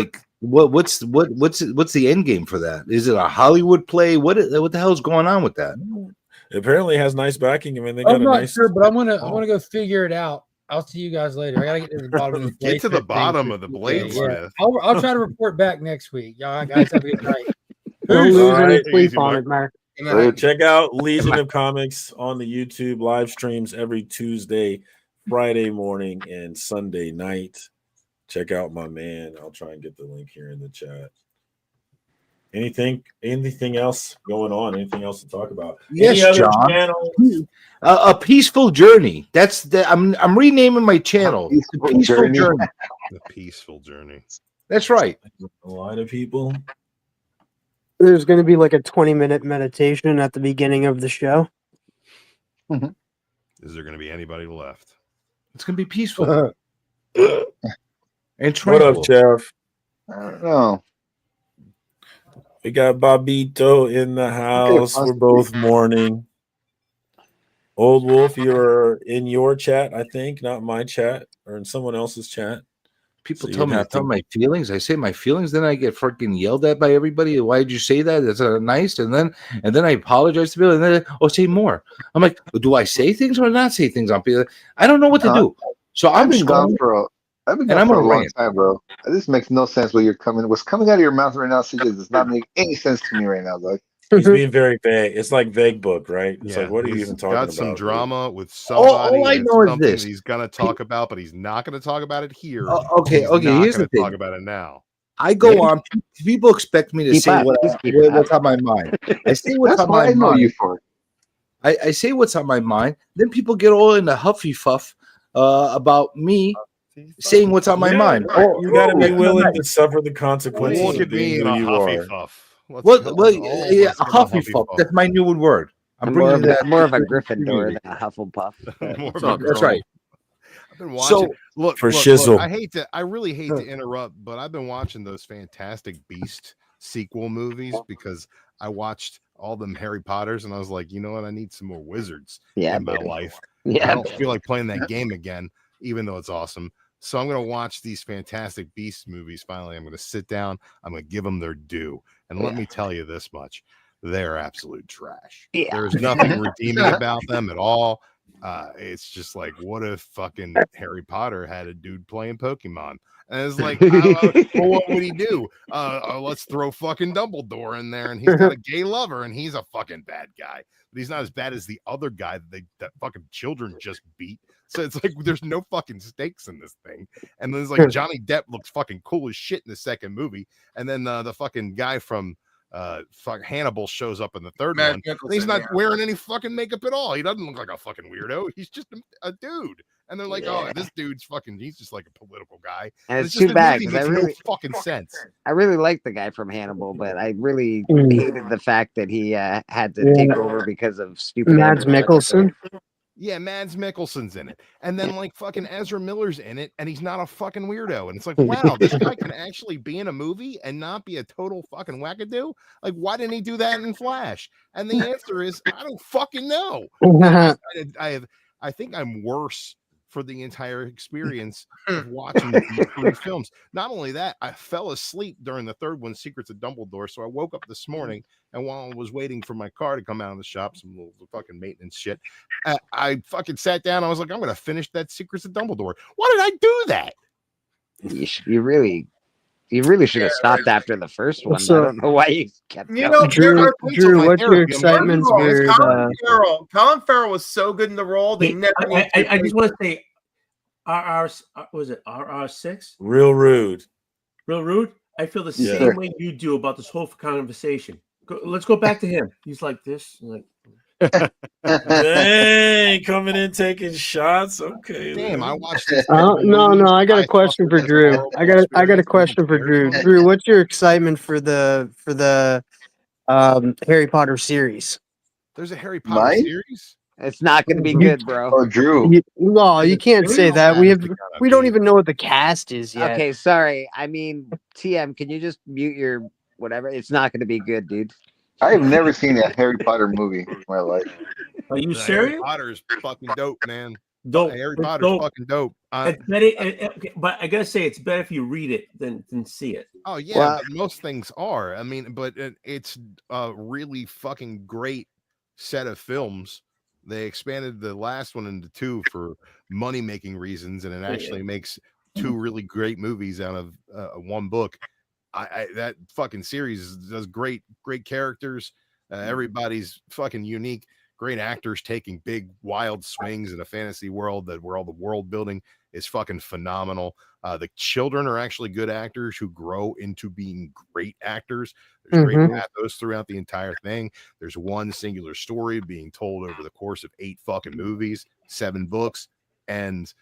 Speaker 3: what's the end game for that? Is it a Hollywood play? What the hell is going on with that?
Speaker 2: It apparently has nice backing. I mean, they
Speaker 9: I'm
Speaker 2: got a
Speaker 9: not
Speaker 2: nice.
Speaker 9: sure, but I want to go figure it out. I'll see you guys later. I gotta get to the bottom of the
Speaker 5: Get to the
Speaker 9: Bladesmith
Speaker 5: bottom
Speaker 9: thing.
Speaker 5: of the Bladesmith.
Speaker 9: I'll try to report back next week. Y'all guys have a good night.
Speaker 10: Don't lose any
Speaker 2: Alright.
Speaker 10: sleep on it, Mark.
Speaker 2: Check out Legion of Comics on the YouTube live streams every Tuesday, Friday morning, and Sunday night. Check out my man. I'll try and get the link here in the chat. Anything else going on? Anything else to talk about?
Speaker 3: Yes,
Speaker 2: Any other
Speaker 3: John.
Speaker 2: channels?
Speaker 3: A peaceful journey. That's I'm renaming my channel. The peaceful journey.
Speaker 5: The peaceful journey.
Speaker 3: That's right.
Speaker 2: A lot of people.
Speaker 10: There's going to be like a 20-minute meditation at the beginning of the show.
Speaker 5: Is there going to be anybody left?
Speaker 3: It's going to be peaceful. And
Speaker 2: What up, Chef?
Speaker 13: I don't know.
Speaker 2: We got Bobito in the house. We're both mourning. Old Wolf, you're in your chat, I think, not my chat, or in someone else's chat.
Speaker 3: People
Speaker 2: So
Speaker 3: tell
Speaker 2: you'd
Speaker 3: me
Speaker 2: have to-
Speaker 3: my feelings. I say my feelings, then I get freaking yelled at by everybody. Why did you say that? That's nice. And then I apologize to people, and then say more. I'm like, do I say things or not say things on people? I don't know what to do. So
Speaker 13: I've
Speaker 3: I'm
Speaker 13: been
Speaker 3: just
Speaker 13: gone
Speaker 3: going.
Speaker 13: for I've been
Speaker 3: and
Speaker 13: gone
Speaker 3: I'm
Speaker 13: for a
Speaker 3: gonna
Speaker 13: long
Speaker 3: rant.
Speaker 13: time, bro. This makes no sense. What's coming out of your mouth right now, CJ, does not make any sense to me right now, dog.
Speaker 2: He's being very vague. It's like vague book, right? It's
Speaker 5: Yeah,
Speaker 2: like, what are you
Speaker 5: he's
Speaker 2: even talking
Speaker 5: got
Speaker 2: about?
Speaker 5: some drama with
Speaker 3: All
Speaker 5: somebody.
Speaker 3: I
Speaker 5: and
Speaker 3: know is
Speaker 5: something
Speaker 3: this.
Speaker 5: that he's gonna talk about, but he's not gonna talk about it here.
Speaker 3: Okay,
Speaker 5: He's
Speaker 3: okay.
Speaker 5: not
Speaker 3: Here's the
Speaker 5: gonna
Speaker 3: thing.
Speaker 5: talk about it now.
Speaker 3: I go on. People expect me to
Speaker 14: Keep
Speaker 3: say
Speaker 14: up. Just keep it
Speaker 3: what's
Speaker 14: up.
Speaker 3: on my mind. I say what's
Speaker 13: That's
Speaker 3: on
Speaker 13: what
Speaker 3: my
Speaker 13: I know
Speaker 3: mind.
Speaker 13: you for.
Speaker 3: I say what's on my mind. Then people get all in the huffy fuff about me saying what's on my mind. Oh,
Speaker 2: You got to be
Speaker 3: yeah.
Speaker 2: willing to suffer the consequences
Speaker 5: Look
Speaker 2: of
Speaker 5: at me
Speaker 2: being
Speaker 5: in
Speaker 2: who
Speaker 5: a
Speaker 2: you
Speaker 5: huffy
Speaker 2: are.
Speaker 5: fuff.
Speaker 3: Well, yeah, a huffy fuff. That's my new word. I'm
Speaker 14: More
Speaker 3: bringing that
Speaker 14: of a Gryffindor than a Hufflepuff.
Speaker 5: More of
Speaker 2: up,
Speaker 5: a
Speaker 3: That's
Speaker 5: girl.
Speaker 3: right.
Speaker 5: I've been watching.
Speaker 3: So
Speaker 5: look,
Speaker 2: for
Speaker 5: look,
Speaker 2: shizzle.
Speaker 5: I really hate to interrupt, but I've been watching those Fantastic Beast sequel movies because I watched all them Harry Potters and I was like, you know what? I need some more wizards
Speaker 14: Yeah,
Speaker 5: in my
Speaker 14: baby.
Speaker 5: life.
Speaker 14: Yeah,
Speaker 5: I don't feel like playing that game again, even though it's awesome. So I'm going to watch these Fantastic Beasts movies. Finally, I'm going to sit down. I'm going to give them their due. And let me tell you this much. They're absolute trash.
Speaker 14: Yeah.
Speaker 5: There's nothing redeeming about them at all. It's just like, what if fucking Harry Potter had a dude playing Pokemon? And it's like, well, what would he do? Let's throw fucking Dumbledore in there, and he's got a gay lover, and he's a fucking bad guy. But he's not as bad as the other guy that fucking children just beat. So it's like there's no fucking stakes in this thing. And then it's like Johnny Depp looks fucking cool as shit in the second movie, and then the fucking guy from Hannibal shows up in the third one. He's not wearing any fucking makeup at all. He doesn't look like a fucking weirdo. He's just a dude. And they're like, oh, this dude's fucking, he's just like a political guy.
Speaker 14: And it's too bad because
Speaker 5: no fucking sense.
Speaker 14: I really like the guy from Hannibal, but I really hated the fact that he had to take over because of stupid
Speaker 10: Mads Mikkelsen.
Speaker 5: Yeah, Mads Mikkelsen's in it. And then like fucking Ezra Miller's in it, and he's not a fucking weirdo. And it's like, wow, this guy can actually be in a movie and not be a total fucking wackadoo. Like, why didn't he do that in Flash? And the answer is, I don't fucking know. I think I'm worse for the entire experience of watching these three films. Not only that, I fell asleep during the third one, Secrets of Dumbledore. So I woke up this morning, and while I was waiting for my car to come out of the shop, some little fucking maintenance shit, I fucking sat down. I was like, I'm going to finish that Secrets of Dumbledore. Why did I do that?
Speaker 14: You really should have stopped after the first one.
Speaker 10: So,
Speaker 14: I don't know why you kept going.
Speaker 10: Drew, what's your excitement for
Speaker 1: Colin Farrell was so good in the role. They never.
Speaker 15: I just want to say, was it RR6?
Speaker 2: Real rude.
Speaker 15: Real rude. I feel the same way you do about this whole conversation. Let's go back to him. He's like this. Like,
Speaker 2: Dang, coming in taking shots. Okay.
Speaker 5: Damn, I watched this.
Speaker 10: No, I got a question for Drew. I got a question for Drew. Drew, what's your excitement for the Harry Potter series?
Speaker 5: There's a Harry Potter series?
Speaker 14: It's not going to be good, bro.
Speaker 13: Oh, Drew.
Speaker 10: You can't say that. We don't even know what the cast is yet.
Speaker 14: Okay, sorry. I mean, TM, can you just mute your whatever? It's not going to be good, dude.
Speaker 13: I've never seen a Harry Potter movie in my life.
Speaker 15: Are you serious?
Speaker 5: Harry Potter's fucking dope, man.
Speaker 15: Dope.
Speaker 5: Harry Potter's fucking dope.
Speaker 15: It's better, but I gotta say, it's better if you read it than see it.
Speaker 5: Oh yeah, but most things are. I mean, but it's a really fucking great set of films. They expanded the last one into 2 for money making reasons, and it actually makes 2 really great movies out of one book. That fucking series does great characters. Everybody's fucking unique. Great actors taking big wild swings in a fantasy world where all the world building is fucking phenomenal. The children are actually good actors who grow into being great actors. There's great pathos throughout the entire thing. There's one singular story being told over the course of 8 fucking movies, 7 books, and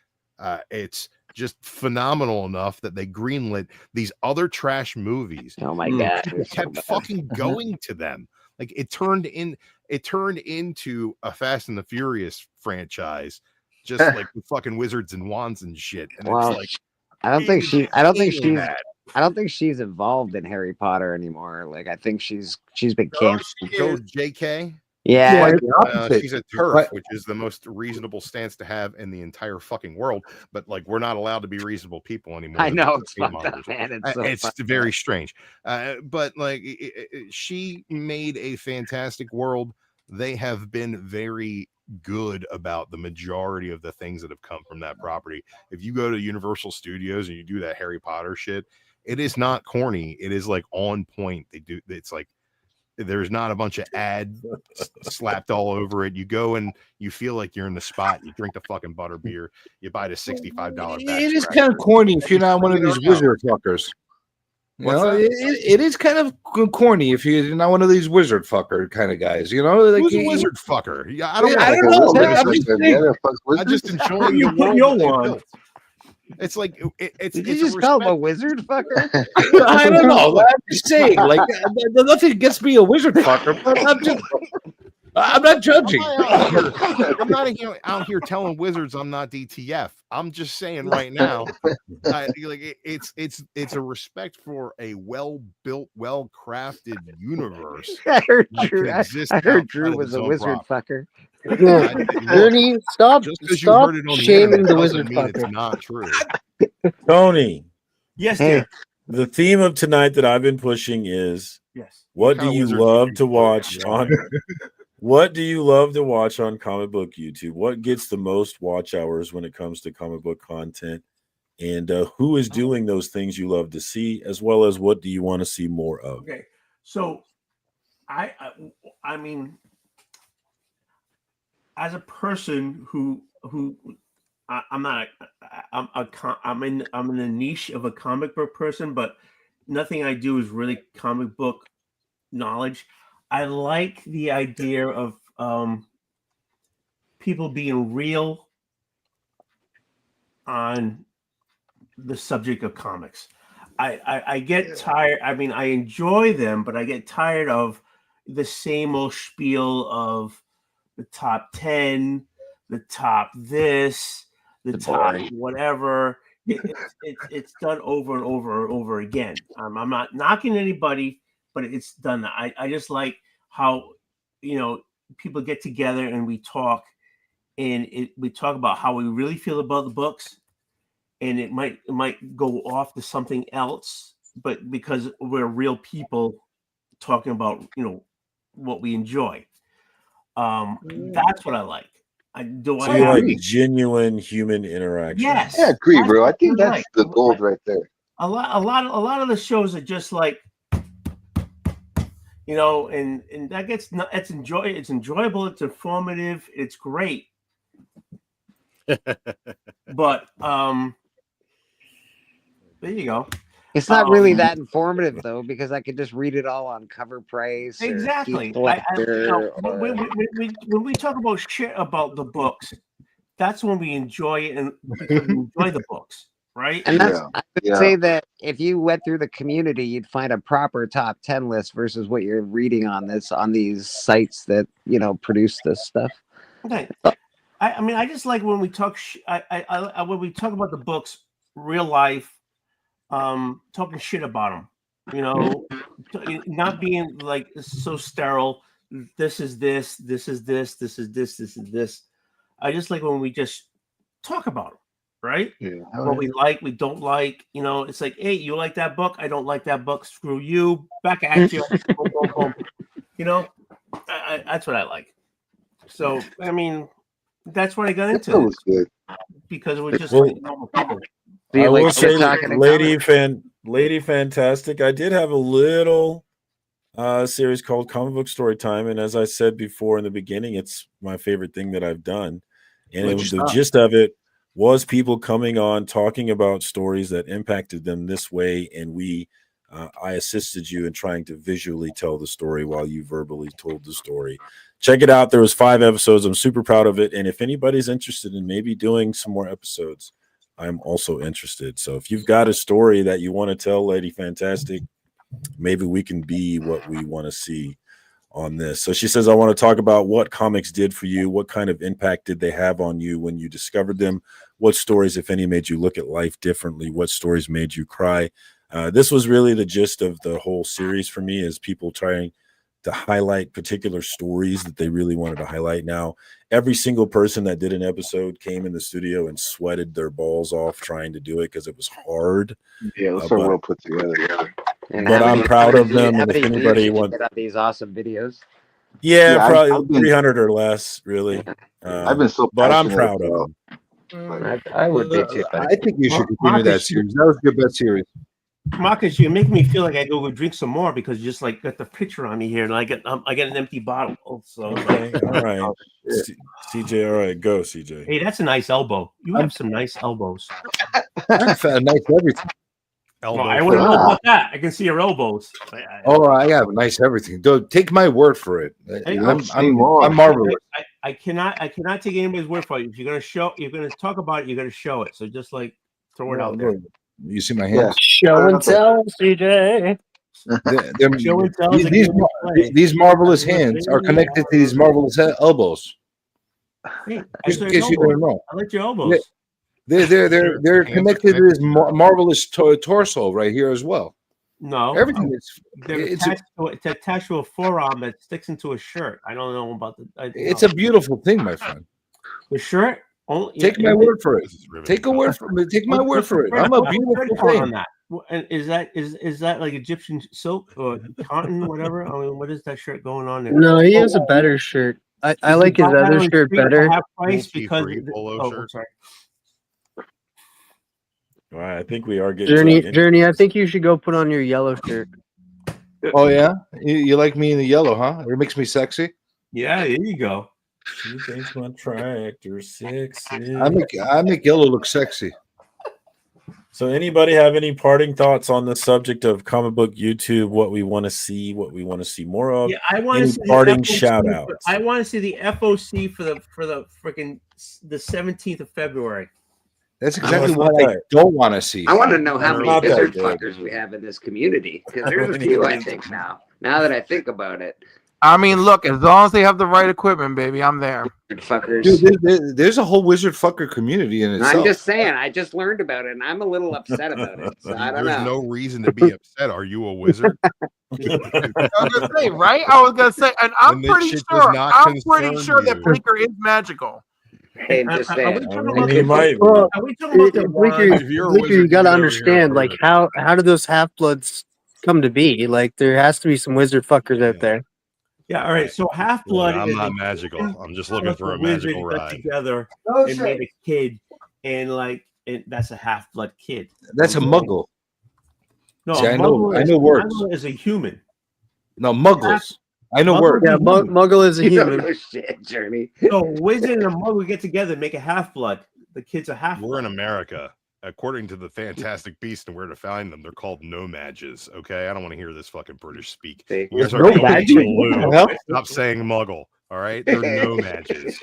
Speaker 5: it's just phenomenal enough that they greenlit these other trash movies.
Speaker 14: Oh my god!
Speaker 5: Kept fucking going to them. Like it turned into a Fast and the Furious franchise, just like the fucking wizards and wands and shit. And
Speaker 14: well,
Speaker 5: it's like,
Speaker 14: I don't think she's involved in Harry Potter anymore. Like I think she's been canceled.
Speaker 5: Go JK.
Speaker 14: Yeah,
Speaker 5: she's a TERF, which is the most reasonable stance to have in the entire fucking world. But like, we're not allowed to be reasonable people anymore.
Speaker 14: I know it's fucked up, man.
Speaker 5: It's very strange. But like, she made a fantastic world. They have been very good about the majority of the things that have come from that property. If you go to Universal Studios and you do that Harry Potter shit, it is not corny. It is like on point. It's like, there's not a bunch of ads slapped all over it. You go and you feel like you're in the spot. You drink the fucking butter beer. You buy the $65 bag.
Speaker 3: It is kind of corny if you're not one of these wizard fuckers. You know, it is kind of corny if you're not one of these wizard fucker kind of guys. You know, like
Speaker 5: who's a wizard fucker? Yeah, I don't
Speaker 3: know.
Speaker 5: I just enjoy
Speaker 15: you put your one.
Speaker 5: It's like it's.
Speaker 14: Did you just call him a wizard fucker?
Speaker 3: I don't know. I'm just saying, like, nothing gets me a wizard fucker, but I'm not judging.
Speaker 5: I'm not out here telling wizards I'm not DTF. I'm just saying right now, like it's a respect for a well-built, well-crafted universe.
Speaker 14: I heard Drew was a wizard fucker.
Speaker 10: Ernie, stop
Speaker 5: Just because you heard it on
Speaker 10: shaming
Speaker 5: the
Speaker 10: the
Speaker 5: internet
Speaker 10: wizard
Speaker 5: doesn't mean
Speaker 10: fucker.
Speaker 5: it's not true.
Speaker 2: Tony.
Speaker 15: Yes,
Speaker 14: Hey.
Speaker 15: dear.
Speaker 2: The theme of tonight that I've been pushing is
Speaker 15: Yes.
Speaker 2: what do you love to watch on what do you love to watch on comic book YouTube? What gets the most watch hours when it comes to comic book content? And who is doing those things you love to see, as well as what do you want to see more of?
Speaker 15: Okay, so I mean, as a person who I'm not I'm in the niche of a comic book person, but nothing I do is really comic book knowledge. I like the idea of people being real on the subject of comics. I get tired. I mean, I enjoy them, but I get tired of the same old spiel of the top 10, the top this, the top whatever. It's done over and over and over again. I'm not knocking anybody, but it's done. I just like how, people get together and we talk, and we talk about how we really feel about the books, and it might go off to something else, but because we're real people talking about what we enjoy, that's what I like.
Speaker 2: So you like genuine human interaction?
Speaker 15: Yes,
Speaker 13: I agree, bro. I think
Speaker 15: what I
Speaker 13: that's
Speaker 15: like.
Speaker 13: the gold right there.
Speaker 15: A lot of the shows are just like, and that gets it's enjoyable, it's informative, it's great. But there you go.
Speaker 14: It's not really that informative though, because I could just read it all on Cover Price.
Speaker 15: Exactly.
Speaker 14: Or
Speaker 15: When we talk about shit about the books, that's when we enjoy it, and because we enjoy the books, right?
Speaker 14: And that's I would say that if you went through the community, you'd find a proper top 10 list versus what you're reading on these sites that produce this stuff.
Speaker 15: Okay. I mean, I just like when we talk. When we talk about the books, real life, talking shit about them. Not being like so sterile. This is this. This is this. This is this. This is this. I just like when we just talk about them, right?
Speaker 13: Yeah.
Speaker 15: What we like, we don't like. It's like, hey, you like that book? I don't like that book. Screw you. Back at you. Boom, boom, boom. That's what I like. So I mean. That's what I got into.
Speaker 13: That was good.
Speaker 15: Because we're just like normal people.
Speaker 2: I will say, Lady Fantastic. I did have a little series called Comic Book Story Time, and as I said before in the beginning, it's my favorite thing that I've done. And the gist of it was people coming on talking about stories that impacted them this way, and I assisted you in trying to visually tell the story while you verbally told the story. Check it out. There was 5 episodes. I'm super proud of it. And if anybody's interested in maybe doing some more episodes, I'm also interested. So if you've got a story that you want to tell, Lady Fantastic, maybe we can be what we want to see on this. So she says, I want to talk about what comics did for you. What kind of impact did they have on you when you discovered them? What stories, if any, made you look at life differently? What stories made you cry? This was really the gist of the whole series for me, is people trying to highlight particular stories that they really wanted to highlight. Now, every single person that did an episode came in the studio and sweated their balls off trying to do it because it was hard.
Speaker 13: Yeah, those are well put together.
Speaker 14: But
Speaker 2: I'm proud of them. And if anybody wants
Speaker 14: these awesome videos,
Speaker 2: probably 300 or less, really.
Speaker 13: I've been so,
Speaker 2: but I'm proud of them.
Speaker 14: I would be too.
Speaker 5: I think you should continue that series. That was a good series.
Speaker 15: Marcus, you make me feel like I go drink some more because you just like got the picture on me here, and I get an empty bottle. So
Speaker 2: okay, all right, CJ, all right, go CJ.
Speaker 15: Hey, that's a nice elbow. You have some nice elbows.
Speaker 5: That's a nice everything.
Speaker 15: Well, I wouldn't know about that. I can see your elbows.
Speaker 5: I have nice everything. Don't take my word for it. I'm marvelous.
Speaker 15: I cannot take anybody's word for it. If you're gonna talk about it, you're gonna show it. So just like throw it out there.
Speaker 5: You see my hands?
Speaker 10: Show and tell, CJ.
Speaker 5: These marvelous hands are connected to these marvelous elbows.
Speaker 15: Hey,
Speaker 5: in case you don't know,
Speaker 15: I like your elbows.
Speaker 5: They're connected to this marvelous torso right here as well.
Speaker 15: No,
Speaker 5: everything is
Speaker 15: it's attached to a forearm that sticks into a shirt. I don't know about the.
Speaker 5: It's a beautiful thing, my friend.
Speaker 15: The shirt.
Speaker 3: Take my word for it. Take a word from it. Take my word for it. I'm a beautiful thing.
Speaker 15: On that. And is that like Egyptian silk or cotton, whatever? I mean, what is that shirt going on there?
Speaker 10: No, he has a better shirt. I like his other shirt better.
Speaker 15: Half price because sorry.
Speaker 2: All right, I think we are getting
Speaker 10: Journey. I think you should go put on your yellow shirt.
Speaker 3: Oh yeah, you like me in the yellow, huh? It makes me sexy.
Speaker 15: Yeah, there you go.
Speaker 2: She thinks my tractor's sexy.
Speaker 3: I make yellow look sexy.
Speaker 2: So, anybody have any parting thoughts on the subject of comic book YouTube? What we want to see, what we want to see more of?
Speaker 15: Yeah, I want to see
Speaker 2: parting shout outs.
Speaker 15: I want to see the FOC for the freaking the 17th of February.
Speaker 3: That's exactly what I don't want to see.
Speaker 14: I want to know how many wizard fuckers we have in this community because there's a few. I think now that I think about it.
Speaker 1: I mean, look, as long as they have the right equipment, baby, I'm there.
Speaker 14: Fuckers.
Speaker 3: Dude, there's a whole wizard fucker community in itself.
Speaker 14: I'm just saying, I just learned about it, and I'm a little upset about it. So I don't know.
Speaker 5: There's no reason to be upset. Are you a wizard?
Speaker 1: I was gonna say, right? I was gonna say, and I'm pretty sure that Bleaker is magical.
Speaker 14: Hey, just saying.
Speaker 10: Bleaker, you got to understand, like how do those half bloods come to be? Like there has to be some wizard fuckers out there.
Speaker 15: Yeah, all right. So Half Blood.
Speaker 5: I'm not magical. I'm just looking for a magical ride.
Speaker 15: Together and made a kid, and that's a Half Blood kid.
Speaker 3: That's a Muggle.
Speaker 15: No,
Speaker 3: see, I know words.
Speaker 15: Muggle is a human.
Speaker 3: No, Muggles. I know words.
Speaker 10: Yeah, Muggle is a human.
Speaker 14: Oh, shit, Journey.
Speaker 15: So Wizard and a Muggle get together and make a Half Blood. The kid's a Half Blood.
Speaker 5: We're in America. According to the Fantastic Beast and where to find them, they're called nomads. Okay, I don't want to hear this fucking British speak. You guys are Stop saying Muggle. All right, they're nomads.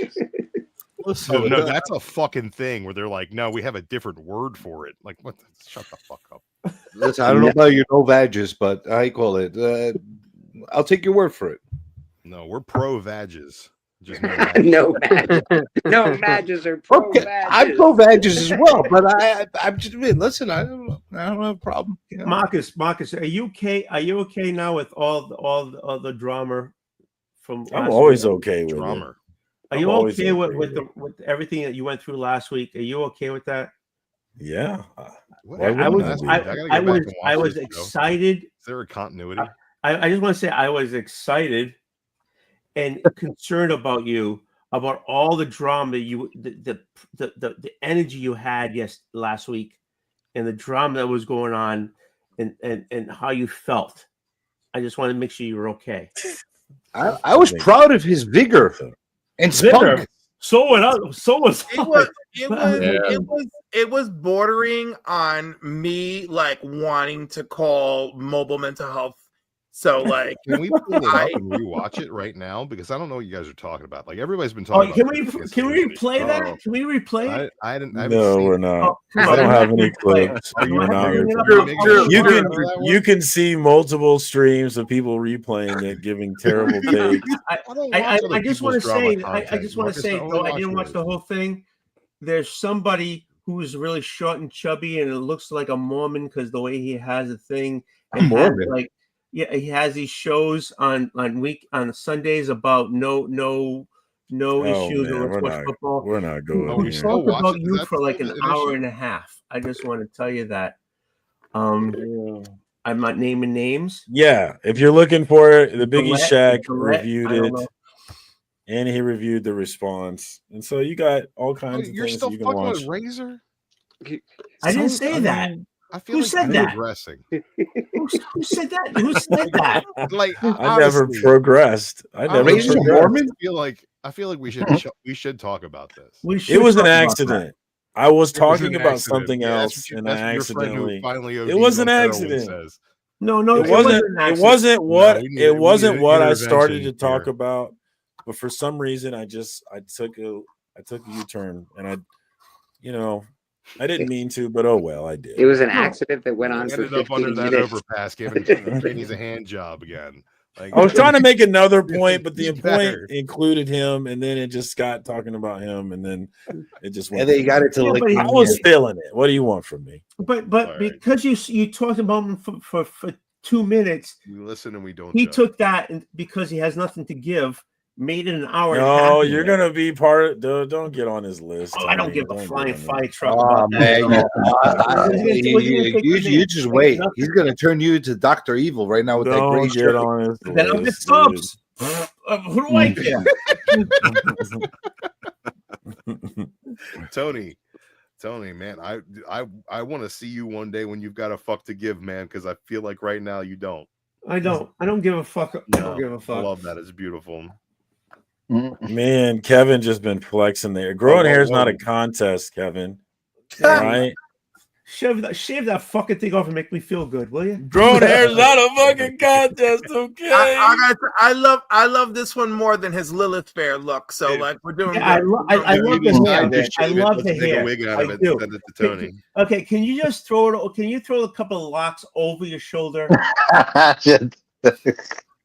Speaker 5: So no, that's a fucking thing where they're like, no, we have a different word for it. Like, what? Shut the fuck up.
Speaker 3: Listen, I don't know about your no badges, but I call it. I'll take your word for it.
Speaker 5: No, we're pro badges. Just
Speaker 14: no badges. No badges are pro badges.
Speaker 3: I'm pro badges as well, but I'm just listen. I don't have a problem. You know?
Speaker 15: Marcus, are you okay? Are you okay now with all the drama from?
Speaker 2: I'm always okay with
Speaker 5: drama.
Speaker 15: Are you okay with everything that you went through last week? Are you okay with that?
Speaker 2: Yeah.
Speaker 15: I was excited.
Speaker 5: Is there a continuity?
Speaker 15: I just want to say I was excited and concerned about you, about all the drama the energy you had last week, and the drama that was going on, and how you felt. I just want to make sure you were okay.
Speaker 3: I was proud of his vigor and spunk.
Speaker 15: So was
Speaker 1: it was bordering on me like wanting to call mobile mental health. So like,
Speaker 5: can we pull it up and rewatch it right now? Because I don't know what you guys are talking about. Like everybody's been talking.
Speaker 15: Can we replay that? Can we replay it?
Speaker 5: I haven't
Speaker 2: we're not. I don't have any clips. You can see multiple streams of people replaying it, giving terrible takes.
Speaker 15: I just want to say. I just want to say. Though I didn't watch the whole thing. There's somebody who's really short and chubby, and it looks like a Mormon because the way he has a thing.
Speaker 3: Mormon.
Speaker 15: Like. Yeah, he has these shows on Sundays about no issues with football.
Speaker 2: We're not going.
Speaker 15: We talked about you for like an hour and a half. I just want to tell you that. I'm not naming names.
Speaker 2: Yeah, if you're looking for it, the Biggie Shack reviewed it, and he reviewed the response, and so you got all kinds of things
Speaker 5: still
Speaker 2: you can
Speaker 5: fucking
Speaker 2: watch.
Speaker 5: With Razor?
Speaker 15: I didn't say that.
Speaker 5: I feel
Speaker 15: Who
Speaker 5: like
Speaker 15: said that?
Speaker 5: Progressing.
Speaker 15: Who said that? Who said that?
Speaker 5: Like
Speaker 2: I never progressed. I never
Speaker 5: progressed. I feel like we should talk about this.
Speaker 2: It was an accident. I was talking about something else, and I accidentally. It was an accident.
Speaker 15: No,
Speaker 2: it wasn't what I started to talk about. But for some reason, I took a U-turn, and I didn't mean to, but oh well, I did.
Speaker 14: It was an accident that went on.
Speaker 5: Ended up under that overpass, giving Trainees a hand job again. Like,
Speaker 2: I was trying to make another point, but the point included him, and then it just got talking about him, and then it just went.
Speaker 3: And then you got it to like.
Speaker 2: I was feeling it. What do you want from me?
Speaker 15: But because you talked about him for 2 minutes,
Speaker 5: we listen and we don't.
Speaker 15: He took that because he has nothing to give, made it an hour.
Speaker 2: No, you're gonna be part of. Don't get on his list.
Speaker 15: Oh, I don't give a flying fire truck
Speaker 3: Oh
Speaker 15: about
Speaker 3: man,
Speaker 15: that.
Speaker 3: you just wait. He's gonna turn you into Dr. Evil right now with that gray
Speaker 2: Don't
Speaker 3: shirt.
Speaker 2: get on his
Speaker 15: Then I'll get
Speaker 2: list.
Speaker 15: subs. Who do I care?
Speaker 5: Tony, man, I want to see you one day when you've got a fuck to give, man, because I feel like right now you don't.
Speaker 15: I don't give a fuck. I don't give a fuck.
Speaker 5: I love that. It's beautiful.
Speaker 2: Man, Kevin just been flexing there. Growing hair is not a contest, Kevin. All right.
Speaker 15: Shave that fucking thing off and make me feel good, will you?
Speaker 2: Growing hair is not a fucking contest, okay?
Speaker 1: I love this one more than his Lilith Fair look. So like we're doing.
Speaker 15: Yeah, I love the hair. I love the
Speaker 5: Take a
Speaker 15: hair.
Speaker 5: wig out of
Speaker 15: I
Speaker 5: it
Speaker 15: do.
Speaker 5: and send it to Tony.
Speaker 15: Okay, can you just throw it? Can you throw a couple of locks over your shoulder?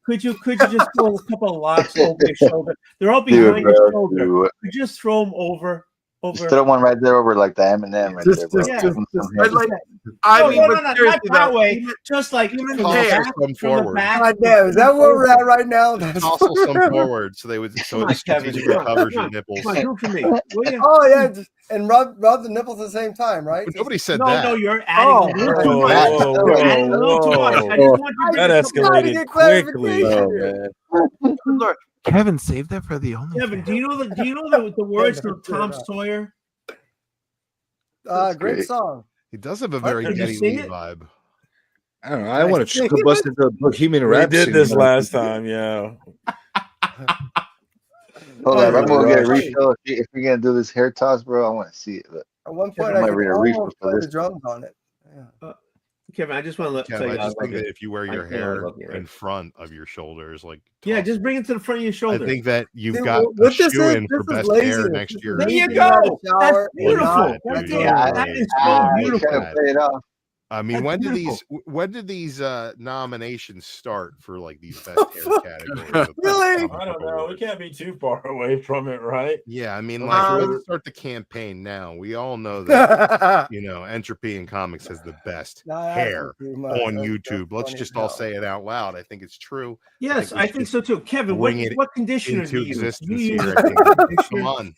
Speaker 15: Could you just throw a couple of locks over your shoulder? They're all behind your shoulder. Could you just throw them over?
Speaker 13: Just throw one right there over like the M&M right there, bro.
Speaker 15: Not that way. Just like from the back, from the back.
Speaker 8: God damn, is that where we're at right now?
Speaker 5: Tossle some forward so it strategically covers your nipples.
Speaker 15: Come on, do it for me. Will you?
Speaker 8: Oh yeah, and rub the nipples at the same time, right?
Speaker 5: But nobody said
Speaker 15: No,
Speaker 5: that.
Speaker 15: no, you're adding a little too much. Adding a little too much. I just want you to
Speaker 2: That escalated quickly.
Speaker 1: Look,
Speaker 16: Kevin, save that for the only.
Speaker 15: Kevin, do you know the words from Tom Sawyer?
Speaker 8: Great song.
Speaker 5: He does have a very
Speaker 15: Did you
Speaker 5: Geddy
Speaker 15: sing
Speaker 5: Lee
Speaker 15: it?
Speaker 5: vibe.
Speaker 3: I don't know. I want to bust into Bohemian
Speaker 2: We
Speaker 3: Rhapsody.
Speaker 2: did this last time, yeah.
Speaker 13: Hold on, I'm gonna get a refill. If you're gonna do this hair toss, bro, I want to see it. But
Speaker 8: At one point,
Speaker 13: I
Speaker 8: I
Speaker 13: might
Speaker 8: could
Speaker 13: read a refill
Speaker 8: almost
Speaker 13: for
Speaker 8: play
Speaker 13: this.
Speaker 8: the drums on it. Yeah.
Speaker 15: Kevin, I just want to
Speaker 5: Kev,
Speaker 15: tell
Speaker 5: I
Speaker 15: you.
Speaker 5: just think that
Speaker 15: it.
Speaker 5: if you wear
Speaker 15: I
Speaker 5: your
Speaker 15: think I
Speaker 5: hair
Speaker 15: love you.
Speaker 5: in front of your shoulders, like
Speaker 15: Yeah, just bring it to the front of your shoulder.
Speaker 5: I think that you've
Speaker 8: See,
Speaker 5: got a
Speaker 8: what this
Speaker 5: shoe
Speaker 8: is-
Speaker 5: in for
Speaker 8: this is
Speaker 5: best hair
Speaker 8: laziness.
Speaker 5: next
Speaker 8: This
Speaker 5: year.
Speaker 8: is
Speaker 15: There you
Speaker 8: me getting out of
Speaker 15: go.
Speaker 8: the shower
Speaker 15: That's beautiful.
Speaker 8: and
Speaker 15: That's
Speaker 5: dude.
Speaker 15: it.
Speaker 13: Yeah,
Speaker 15: That is so
Speaker 13: I
Speaker 15: beautiful.
Speaker 13: trying to play it off.
Speaker 5: I mean,
Speaker 15: That's
Speaker 5: when did these nominations start for like these best hair categories?
Speaker 8: Really?
Speaker 2: I don't know. We can't be too far away from it, right?
Speaker 5: Yeah, I mean, like let's start the campaign now. We all know that Entropy in Comics has the best hair on YouTube. Let's just all say it out loud. I think it's true.
Speaker 15: Yes, I think so too. Kevin,
Speaker 5: bring it
Speaker 15: what conditioner do
Speaker 5: into
Speaker 15: you use?
Speaker 5: existence
Speaker 15: You use
Speaker 5: here. I think. Come
Speaker 15: conditioner?
Speaker 5: on.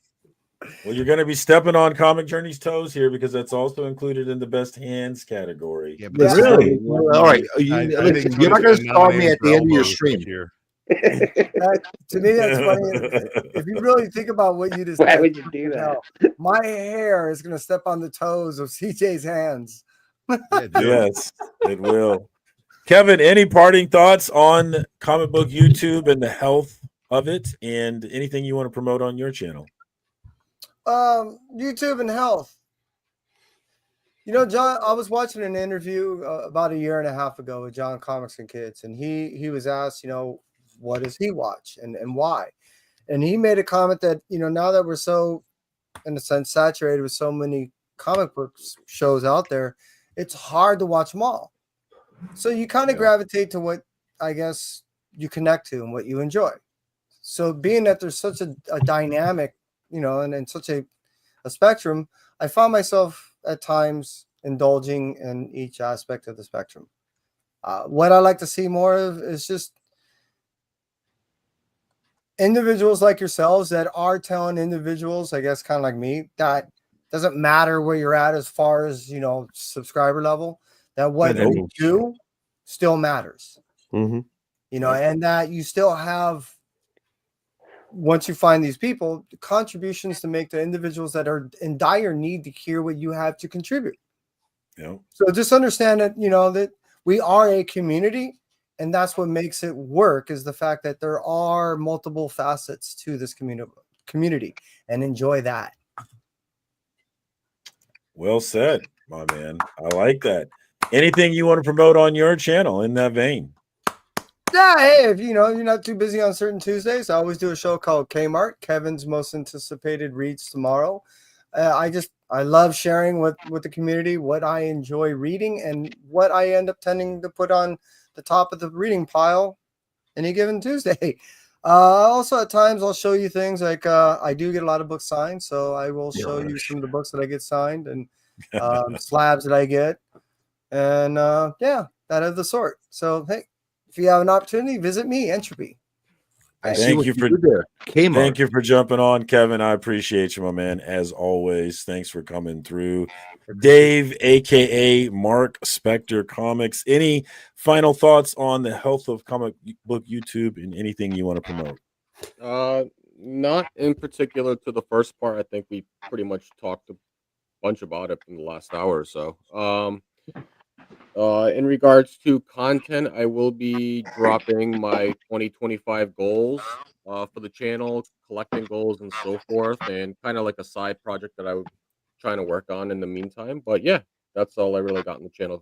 Speaker 2: Well, you're going to be stepping on Comic Journey's toes here because that's also included in the best hands category.
Speaker 5: Yeah,
Speaker 8: Yeah.
Speaker 3: Really? All right.
Speaker 5: I think
Speaker 3: Listen, you're not going to start me at the end of your stream.
Speaker 8: To me, that's funny. If you really think about what you just
Speaker 14: Why
Speaker 8: said,
Speaker 14: would you do that?
Speaker 8: my hair is going to step on the toes of CJ's hands.
Speaker 2: Yes, it will. Kevin, any parting thoughts on comic book YouTube and the health of it, and anything you want to promote on your channel?
Speaker 8: YouTube and health. You know, John, I was watching an interview about 1.5 years ago with John Comics and Kids, and he was asked, what does he watch and why? And he made a comment that, now that we're so, in a sense, saturated with so many comic book shows out there, it's hard to watch them all. So you kind of gravitate to what, I guess, you connect to and what you enjoy. So being that there's such a dynamic, and such a spectrum, I found myself at times indulging in each aspect of the spectrum. What I like to see more of is just individuals like yourselves that are telling individuals, I guess, kind of like me, that doesn't matter where you're at as far as, subscriber level, that what you do still matters.
Speaker 6: Mm-hmm.
Speaker 8: And that you still have, once you find these people, contributions to make to individuals that are in dire need to hear what you have to contribute.
Speaker 2: Yeah.
Speaker 8: So just understand that, that we are a community, and that's what makes it work, is the fact that there are multiple facets to this community, and enjoy that.
Speaker 2: Well said, my man. I like that. Anything you want to promote on your channel in that vein?
Speaker 8: Yeah, hey, if you're not too busy on certain Tuesdays, I always do a show called Kmart, Kevin's most anticipated reads tomorrow. I love sharing with the community what I enjoy reading and what I end up tending to put on the top of the reading pile any given Tuesday. Also, at times I'll show you things like I do get a lot of books signed, so I will show you some of the books that I get signed and slabs that I get, and that of the sort. So hey, if you have an opportunity, visit me, Entropy.
Speaker 2: Thank you for
Speaker 3: there.
Speaker 2: Thank you for jumping on, Kevin. I appreciate you, my man. As always, thanks for coming through. Dave, aka Mark Spector Comics. Any final thoughts on the health of comic book YouTube and anything you want to promote?
Speaker 6: Not in particular to the first part. I think we pretty much talked a bunch about it in the last hour or so. In regards to content, I will be dropping my 2025 goals for the channel, collecting goals and so forth, and kind of like a side project that I was trying to work on in the meantime. But yeah, that's all I really got in the channel.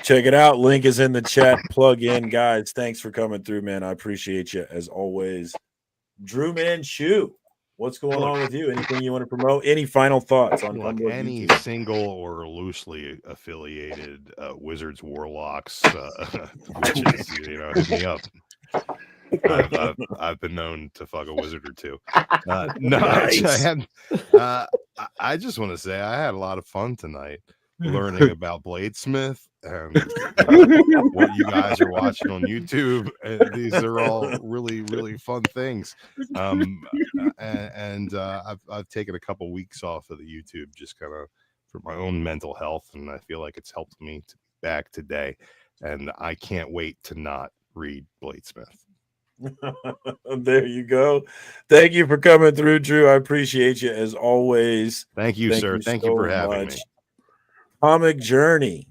Speaker 2: Check it out. Link is in the chat. Plug in, guys. Thanks for coming through, man. I appreciate you as always. Drew Manchu, what's going on with you? Anything you want to promote? Any final thoughts on
Speaker 5: any
Speaker 2: YouTube?
Speaker 5: single or loosely affiliated wizards, warlocks, witches? Hit me up. I've been known to fuck a wizard or two. No,
Speaker 2: Nice.
Speaker 5: I just want to say I had a lot of fun tonight learning about Bladesmith and what you guys are watching on YouTube. These are all really, really fun things. I've taken a couple weeks off of the YouTube just kind of for my own mental health, and I feel like it's helped me back today. And I can't wait to not read Bladesmith.
Speaker 2: There you go. Thank you for coming through, Drew. I appreciate you as always.
Speaker 5: Thank you, sir. Thank you for having me.
Speaker 2: Comic Journey.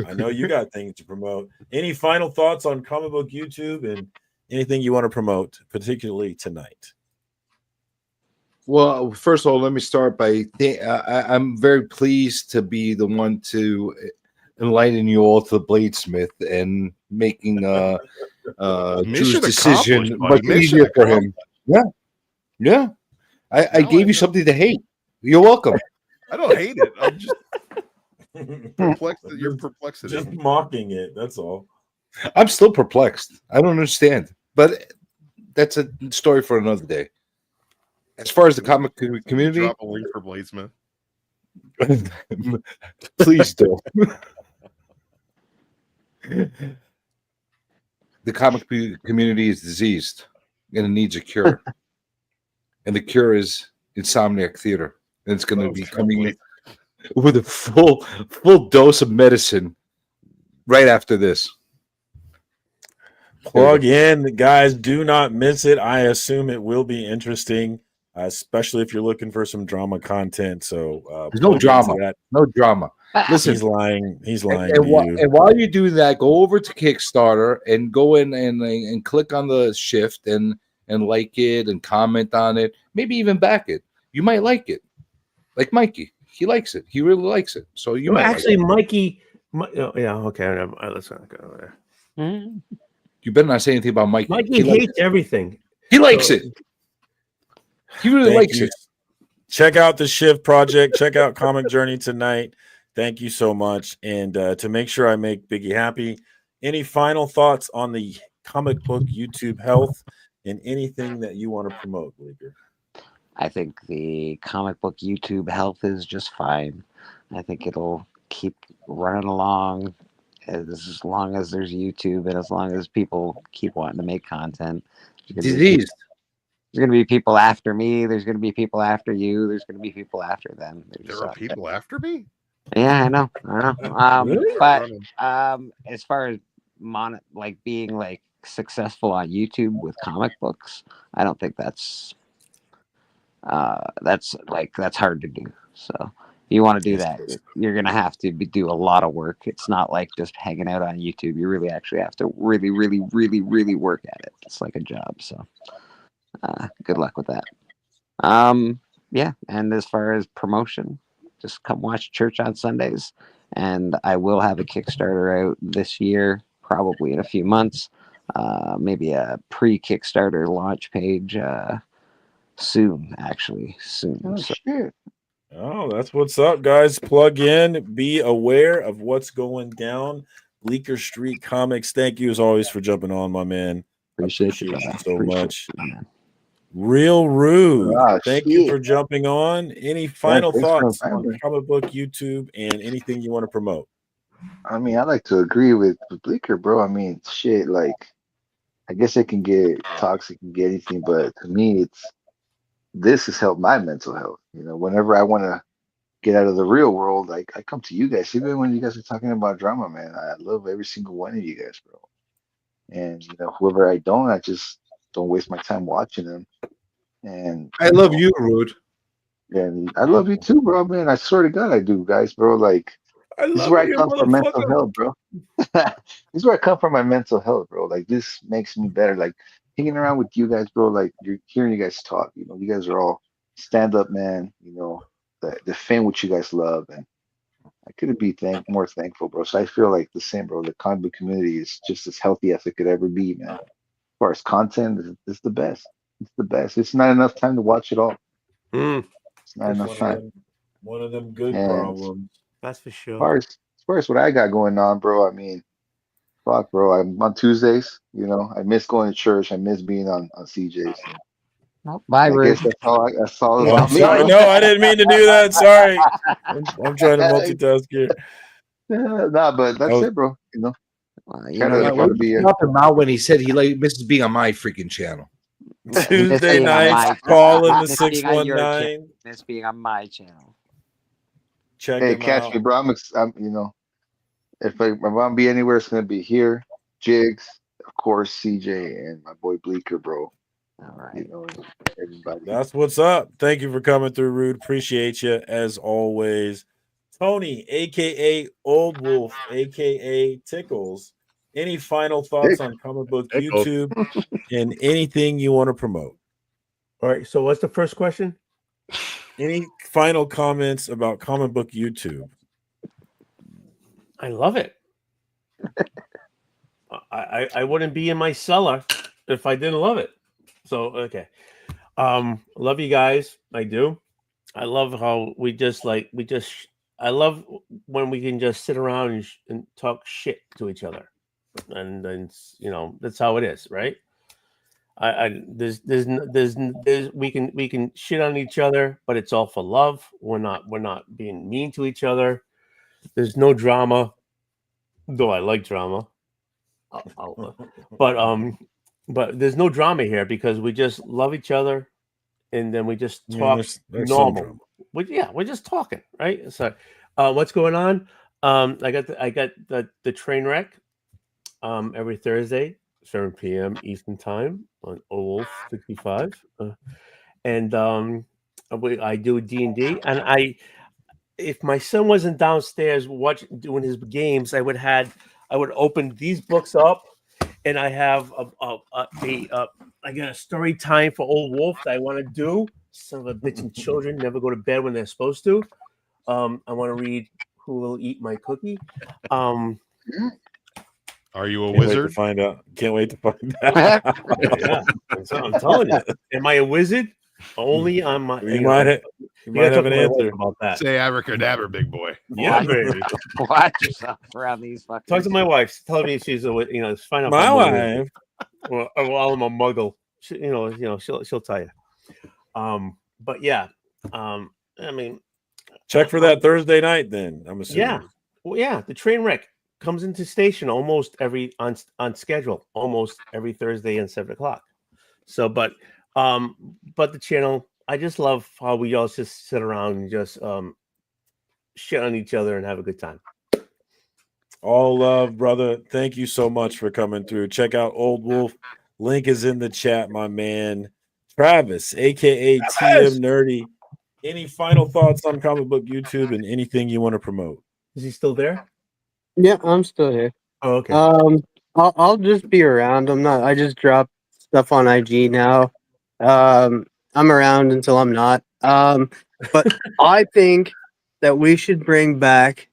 Speaker 2: I know you got things to promote. Any final thoughts on comic book YouTube and anything you want to promote, particularly tonight?
Speaker 3: Well, first of all, let me start by I'm very pleased to be the one to enlighten you all to the Bladesmith and making Drew's decision much easier for him. Yeah. I gave you something to hate. You're welcome.
Speaker 5: I don't hate it. I'm just perplexed at your perplexity.
Speaker 2: Just mocking it. That's all.
Speaker 3: I'm still perplexed. I don't understand, but that's a story for another day. As far as the comic community,
Speaker 5: drop a link for Bladesmith.
Speaker 3: Please do. The comic community is diseased and it needs a cure. And the cure is Insomniac Theater. And it's going to be coming with a full dose of medicine right after this.
Speaker 2: Plug in, guys. Do not miss it. I assume it will be interesting, especially if you're looking for some drama content. So
Speaker 3: there's no drama. No drama. Listen,
Speaker 2: he's lying. He's lying.
Speaker 3: And while you do that, go over to Kickstarter and go in and click on the shift and like it and comment on it. Maybe even back it. You might like it. Like Mikey, he likes it. He really likes it. So you might
Speaker 15: actually,
Speaker 3: like
Speaker 15: yeah, okay. Let's not go there.
Speaker 3: You better not say anything about Mikey.
Speaker 15: Mikey hates everything.
Speaker 3: He likes it. He really likes it.
Speaker 2: Check out the Shift Project. Check out Comic Journey tonight. Thank you so much. And to make sure I make Biggie happy, any final thoughts on the comic book YouTube health and anything that you want to promote, Bleeker?
Speaker 14: I think the comic book YouTube health is just fine. I think it'll keep running along as long as there's YouTube and as long as people keep wanting to make content. There's going to be people after me. There's going to be people after you. There's going to be people after them.
Speaker 5: There are people after me?
Speaker 14: Yeah, I know.
Speaker 5: Really?
Speaker 14: But as far as being successful on YouTube with comic books, I don't think that's hard to do. So if you want to do that, you're gonna have to do a lot of work. It's not like just hanging out on YouTube. You really actually have to really work at it. It's like a job. So good luck with that. Yeah, and as far as promotion, just come watch church on Sundays, and I will have a Kickstarter out this year, probably in a few months. Maybe a pre-Kickstarter launch page soon.
Speaker 13: Oh,
Speaker 14: So,
Speaker 13: shit.
Speaker 2: Oh, that's what's up, guys. Plug in. Be aware of what's going down. Bleecker Street Comics. Thank you as always for jumping on, my man.
Speaker 14: Appreciate you
Speaker 2: so much. Real Rude. Thank you
Speaker 13: shit.
Speaker 2: for jumping on. Any final
Speaker 13: thanks for
Speaker 2: thoughts
Speaker 13: inviting
Speaker 2: on
Speaker 13: me.
Speaker 2: comic book YouTube and anything you want to promote?
Speaker 13: I mean, I like to agree with Bleeker, bro. I mean, shit, like, I guess it can get toxic and get anything, but to me, this has helped my mental health. Whenever I want to get out of the real world, I come to you guys. Even when you guys are talking about drama, man, I love every single one of you guys, bro. And whoever I don't, I just don't waste my time watching them. And
Speaker 3: I love you, Rude.
Speaker 13: And I love you too, bro, man. I swear to God, I do, guys, bro. Like,
Speaker 3: I
Speaker 13: this is
Speaker 3: love
Speaker 13: where I
Speaker 3: you,
Speaker 13: come from mental
Speaker 3: motherfucker.
Speaker 13: health, bro. This is where I come from my mental health, bro. Like, this makes me better. Like, hanging around with you guys, bro. Like, you're hearing you guys talk. You guys are all stand up, man. The defend what you guys love, and I couldn't be more thankful, bro. So I feel like the same, bro. The comic book community is just as healthy as it could ever be, man. As far as content, it's the best. It's the best. It's not enough time to watch it all. It's not enough time.
Speaker 2: One of them good
Speaker 13: And
Speaker 2: problems.
Speaker 16: That's for
Speaker 13: As
Speaker 16: sure.
Speaker 13: far as what I got going on, bro, I mean, fuck, bro. I'm on Tuesdays. I miss going to church. I miss being on CJ's.
Speaker 14: Bye,
Speaker 13: I
Speaker 14: Rude.
Speaker 13: guess that's all
Speaker 2: Oh, I'm
Speaker 13: about me,
Speaker 2: sorry.
Speaker 13: bro.
Speaker 2: No, I didn't mean to do that. Sorry. I'm trying to multitask here.
Speaker 13: Nah, but that's it, bro. Gotta be
Speaker 3: Stop him out when he said he misses being on my freaking channel.
Speaker 2: Tuesday nights, call in the
Speaker 14: Miss being on your channel.
Speaker 2: 619.
Speaker 14: Miss being on my channel.
Speaker 2: Check
Speaker 13: Hey,
Speaker 2: him
Speaker 13: catch
Speaker 2: out.
Speaker 13: me, bro. If I'm gonna be anywhere, it's gonna be here. Jigs, of course, CJ, and my boy Bleeker, bro.
Speaker 14: All right.
Speaker 13: Everybody.
Speaker 2: That's what's up. Thank you for coming through, Rude. Appreciate you as always. Tony, aka Old Wolf, aka Tickles. Any final thoughts on comic book YouTube and anything you want to promote?
Speaker 15: All right. So what's the first question?
Speaker 2: Any final comments about comic book YouTube?
Speaker 15: I love it. I wouldn't be in my cellar if I didn't love it. So okay. Love you guys. I do. I love how I love when we can just sit around and talk shit to each other. And then that's how it is, right? There's we can shit on each other, but it's all for love. We're not being mean to each other. There's no drama, though I like drama. But there's no drama here because we just love each other, and then we just talk
Speaker 2: there's some drama.
Speaker 15: normal. We're just talking, right? So, what's going on? I got the train wreck every Thursday, 7 p.m. Eastern time on Wolf 65, and I do D&D, and if my son wasn't downstairs doing his games, I would open these books up, and I have I got a story time for Old Wolf that I want to do. Son of a bitch and children never go to bed when they're supposed to. I want to read Who Will Eat My Cookie.
Speaker 5: Are you a
Speaker 2: Can't
Speaker 5: wizard?
Speaker 2: Wait to find out. Can't wait to find out.
Speaker 15: Yeah, I'm telling you. Am I a wizard? Only on my.
Speaker 2: You might have an answer
Speaker 15: about that.
Speaker 5: Say abracadabra, big boy.
Speaker 15: Yeah, baby.
Speaker 14: Watch yourself around these fuckers.
Speaker 15: Talk to my wife. Tell me if she's find out.
Speaker 2: My wife.
Speaker 15: Well, I'm a muggle. She'll tell you. But yeah. I mean,
Speaker 2: check for that Thursday night. Then I'm assuming.
Speaker 15: Yeah. Well, yeah. The train wreck comes into station almost on schedule, almost every Thursday at 7:00. So, but the channel, I just love how we all just sit around and just shit on each other and have a good time.
Speaker 2: All love, brother. Thank you so much for coming through. Check out Old Wolf. Link is in the chat, my man. Travis, aka TM Nerdy. Any final thoughts on comic book YouTube and anything you want to promote?
Speaker 15: Is he still there?
Speaker 10: Yeah, I'm still here.
Speaker 15: Oh, okay.
Speaker 10: I'll just be around. I just drop stuff on IG now. I'm around until I'm not. But I think that we should bring back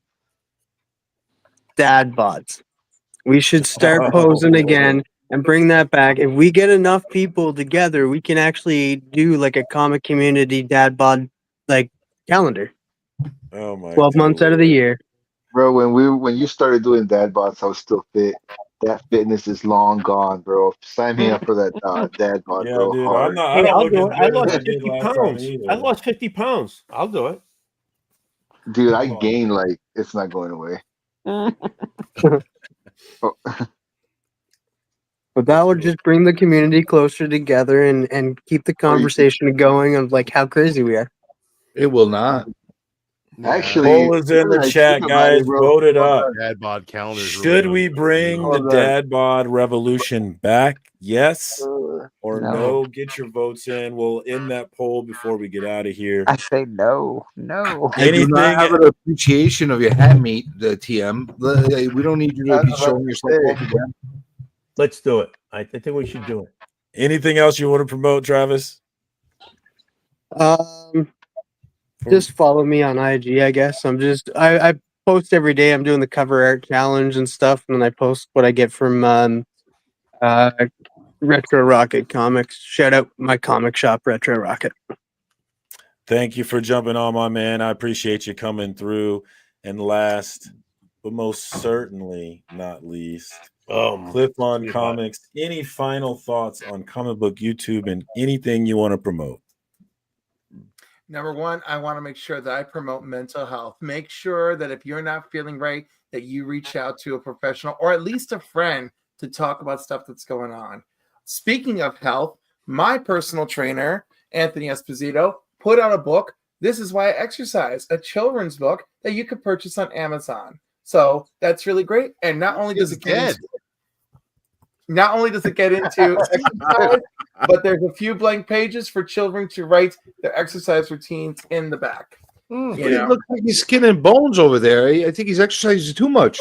Speaker 10: dad bods. We should start posing again and bring that back. If we get enough people together, we can actually do like a comic community dad bod like calendar.
Speaker 2: Oh my!
Speaker 10: 12 months out of the year.
Speaker 13: Bro, when you started doing dad bots, I was still fit. That fitness is long gone, bro. Sign me up for that dad bod,
Speaker 2: Yeah,
Speaker 13: bro.
Speaker 2: dude,
Speaker 13: Hard.
Speaker 2: I'm not. I
Speaker 15: Hey,
Speaker 2: don't
Speaker 15: I'll
Speaker 2: look
Speaker 15: do
Speaker 2: as
Speaker 15: it. I
Speaker 2: good as
Speaker 15: lost
Speaker 2: I did
Speaker 15: 50
Speaker 2: last time
Speaker 15: pounds.
Speaker 2: either.
Speaker 15: I lost 50 pounds. I'll do it.
Speaker 13: Dude, I gained like it's not going away. Oh.
Speaker 10: But that would just bring the community closer together and keep the conversation going of like how crazy we are.
Speaker 3: It will not.
Speaker 13: Actually,
Speaker 2: Poll is in the
Speaker 13: I
Speaker 2: chat,
Speaker 13: think about
Speaker 2: guys.
Speaker 13: it, bro.
Speaker 2: Vote it up.
Speaker 5: Dad bod calendars.
Speaker 2: Should we bring the dad bod revolution back? Yes or no? Get your votes in. We'll end that poll before we get out of here.
Speaker 14: I say no. No.
Speaker 3: I do not have an appreciation of your hat meat, the TM. We don't need you to be showing yourself off again.
Speaker 15: Let's do it. I think we should do it.
Speaker 2: Anything else you want to promote, Travis?
Speaker 10: Just follow me on IG, I guess. I post every day. I'm doing the cover art challenge and stuff, and then I post what I get from Retro Rocket Comics. Shout out my comic shop, Retro Rocket.
Speaker 2: Thank you for jumping on, my man. I appreciate you coming through. And last, but most certainly not least, Cliff on Comics. Any final thoughts on comic book YouTube and anything you want to promote?
Speaker 1: Number one, I want to make sure that I promote mental health. Make sure that if you're not feeling right, that you reach out to a professional or at least a friend to talk about stuff that's going on. Speaking of health, my personal trainer, Anthony Esposito, put out a book, This Is Why I Exercise, a children's book that you could purchase on Amazon. So that's really great. And not only does it get into exercise, but there's a few blank pages for children to write their exercise routines in the back.
Speaker 3: It looks like he's skin and bones over there. I think he's exercising too much.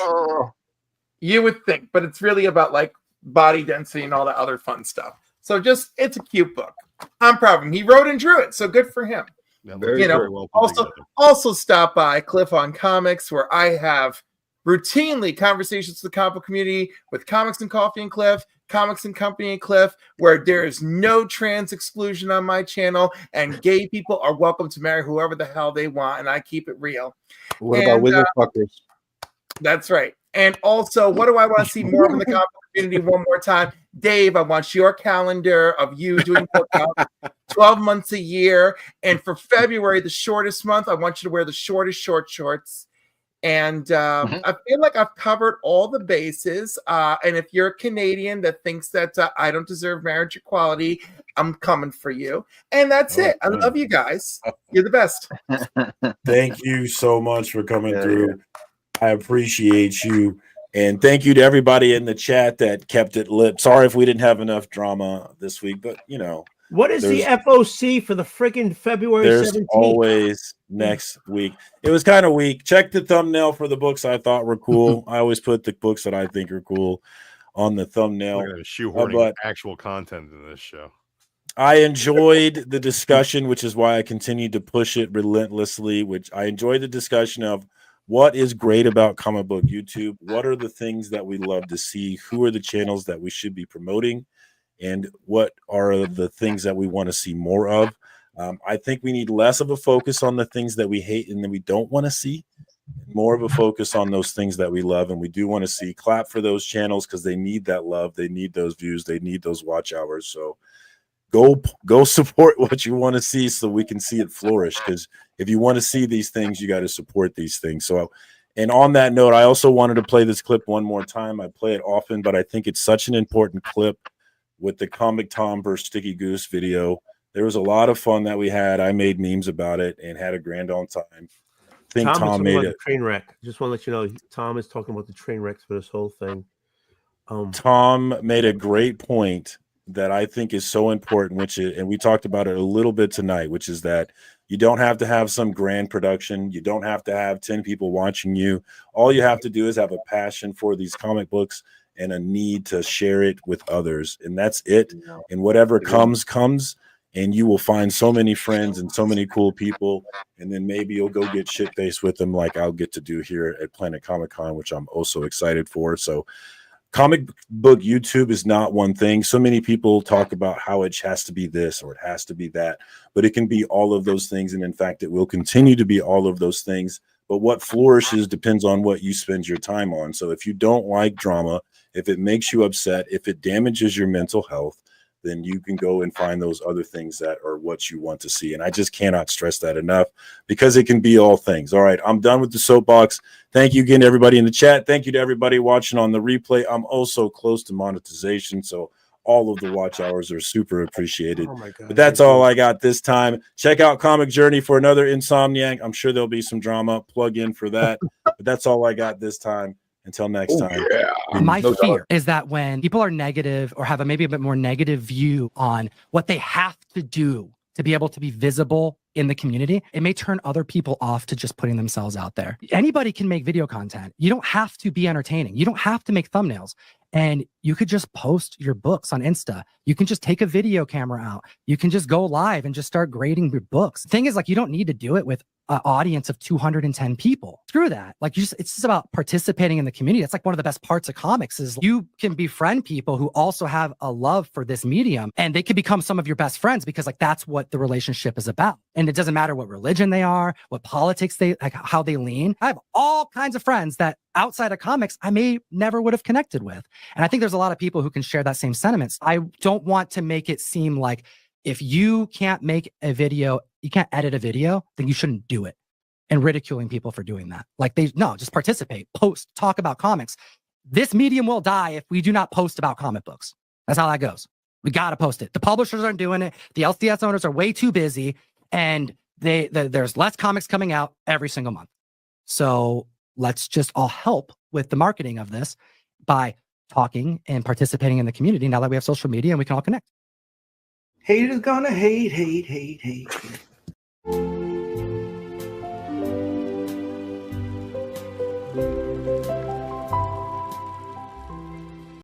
Speaker 1: You would think, but it's really about like body density and all that other fun stuff. So it's a cute book. I'm proud of him. He wrote and drew it, so good for him.
Speaker 5: Very well
Speaker 1: also stop by Cliff on Comics, where I have routinely conversations with the comic book community with Comics and Coffee and Cliff, Comics and Company and Cliff, where there is no trans exclusion on my channel, and gay people are welcome to marry whoever the hell they want, and I keep it real.
Speaker 3: What about widow fuckers?
Speaker 1: That's right. And also, what do I want to see more of in the comic community one more time? Dave, I want your calendar of you doing workouts 12 months a year. And for February, the shortest month, I want you to wear the shortest short shorts. And I feel like I've covered all the bases. And if you're a Canadian that thinks that I don't deserve marriage equality, I'm coming for you. And that's it. I love you guys. You're the best.
Speaker 2: Thank you so much for coming through. I appreciate you. And thank you to everybody in the chat that kept it lit. Sorry if we didn't have enough drama this week, but
Speaker 15: what is the FOC for the freaking February 17th?
Speaker 2: There's always next week. It was kind of weak. Check the thumbnail for the books I thought were cool. I always put the books that I think are cool on the thumbnail.
Speaker 5: We're going to shoehorning actual content in this show.
Speaker 2: I enjoyed the discussion, which is why I continued to push it relentlessly, which I enjoyed the discussion of what is great about comic book YouTube? What are the things that we love to see? Who are the channels that we should be promoting? And what are the things that we want to see more of? I think we need less of a focus on the things that we hate and that we don't want to see, more of a focus on those things that we love. And we do want to see. Clap for those channels because they need that love. They need those views. They need those watch hours. So go support what you want to see so we can see it flourish. Because if you want to see these things, you got to support these things. So, and on that note, I also wanted to play this clip one more time. I play it often, but I think it's such an important clip with the Comic Tom versus Sticky Goose video. There was a lot of fun that we had. I made memes about it and had a grand old time. I think Tom made it.
Speaker 15: Train wreck. Just want to let you know, Tom is talking about the train wrecks for this whole thing.
Speaker 2: Tom made a great point that I think is so important, and we talked about it a little bit tonight, which is that you don't have to have some grand production. You don't have to have 10 people watching you. All you have to do is have a passion for these comic books and a need to share it with others. And that's it. And whatever comes, and you will find so many friends and so many cool people. And then maybe you'll go get shit-faced with them like I'll get to do here at Planet Comic Con, which I'm also excited for. So comic book YouTube is not one thing. So many people talk about how it has to be this or it has to be that, but it can be all of those things. And in fact, it will continue to be all of those things. But what flourishes depends on what you spend your time on. So if you don't like drama, if it makes you upset, if it damages your mental health, then you can go and find those other things that are what you want to see. And I just cannot stress that enough, because it can be all things. All right, I'm done with the soapbox. Thank you again to everybody in the chat. Thank you to everybody watching on the replay. I'm also close to monetization, so all of the watch hours are super appreciated.
Speaker 8: Oh my God,
Speaker 2: but that's all I got this time. Check out Comic Journey for another Insomniac. I'm sure there'll be some drama. Plug in for that. But that's all I got this time. Until next time.
Speaker 17: My fear is that when people are negative or have maybe a bit more negative view on what they have to do to be able to be visible in the community, it may turn other people off to just putting themselves out there. Anybody can make video content. You don't have to be entertaining. You don't have to make thumbnails. And you could just post your books on Insta. You can just take a video camera out. You can just go live and just start grading your books. The thing is, like, you don't need to do it with an audience of 210 people. Screw that. Like, it's just about participating in the community. That's like one of the best parts of comics is you can befriend people who also have a love for this medium, and they can become some of your best friends, because like that's what the relationship is about. And it doesn't matter what religion they are, what politics they like, how they lean. I have all kinds of friends that outside of comics I may never would have connected with. And I think there's a lot of people who can share that same sentiments. I don't want to make it seem like if you can't make a video, you can't edit a video, then you shouldn't do it. And ridiculing people for doing that. Like, just participate, post, talk about comics. This medium will die if we do not post about comic books. That's how that goes. We got to post it. The publishers aren't doing it. The LCS owners are way too busy, and there's less comics coming out every single month. So let's just all help with the marketing of this by talking and participating in the community now that we have social media and we can all connect.
Speaker 15: Haters gonna hate, hate, hate, hate.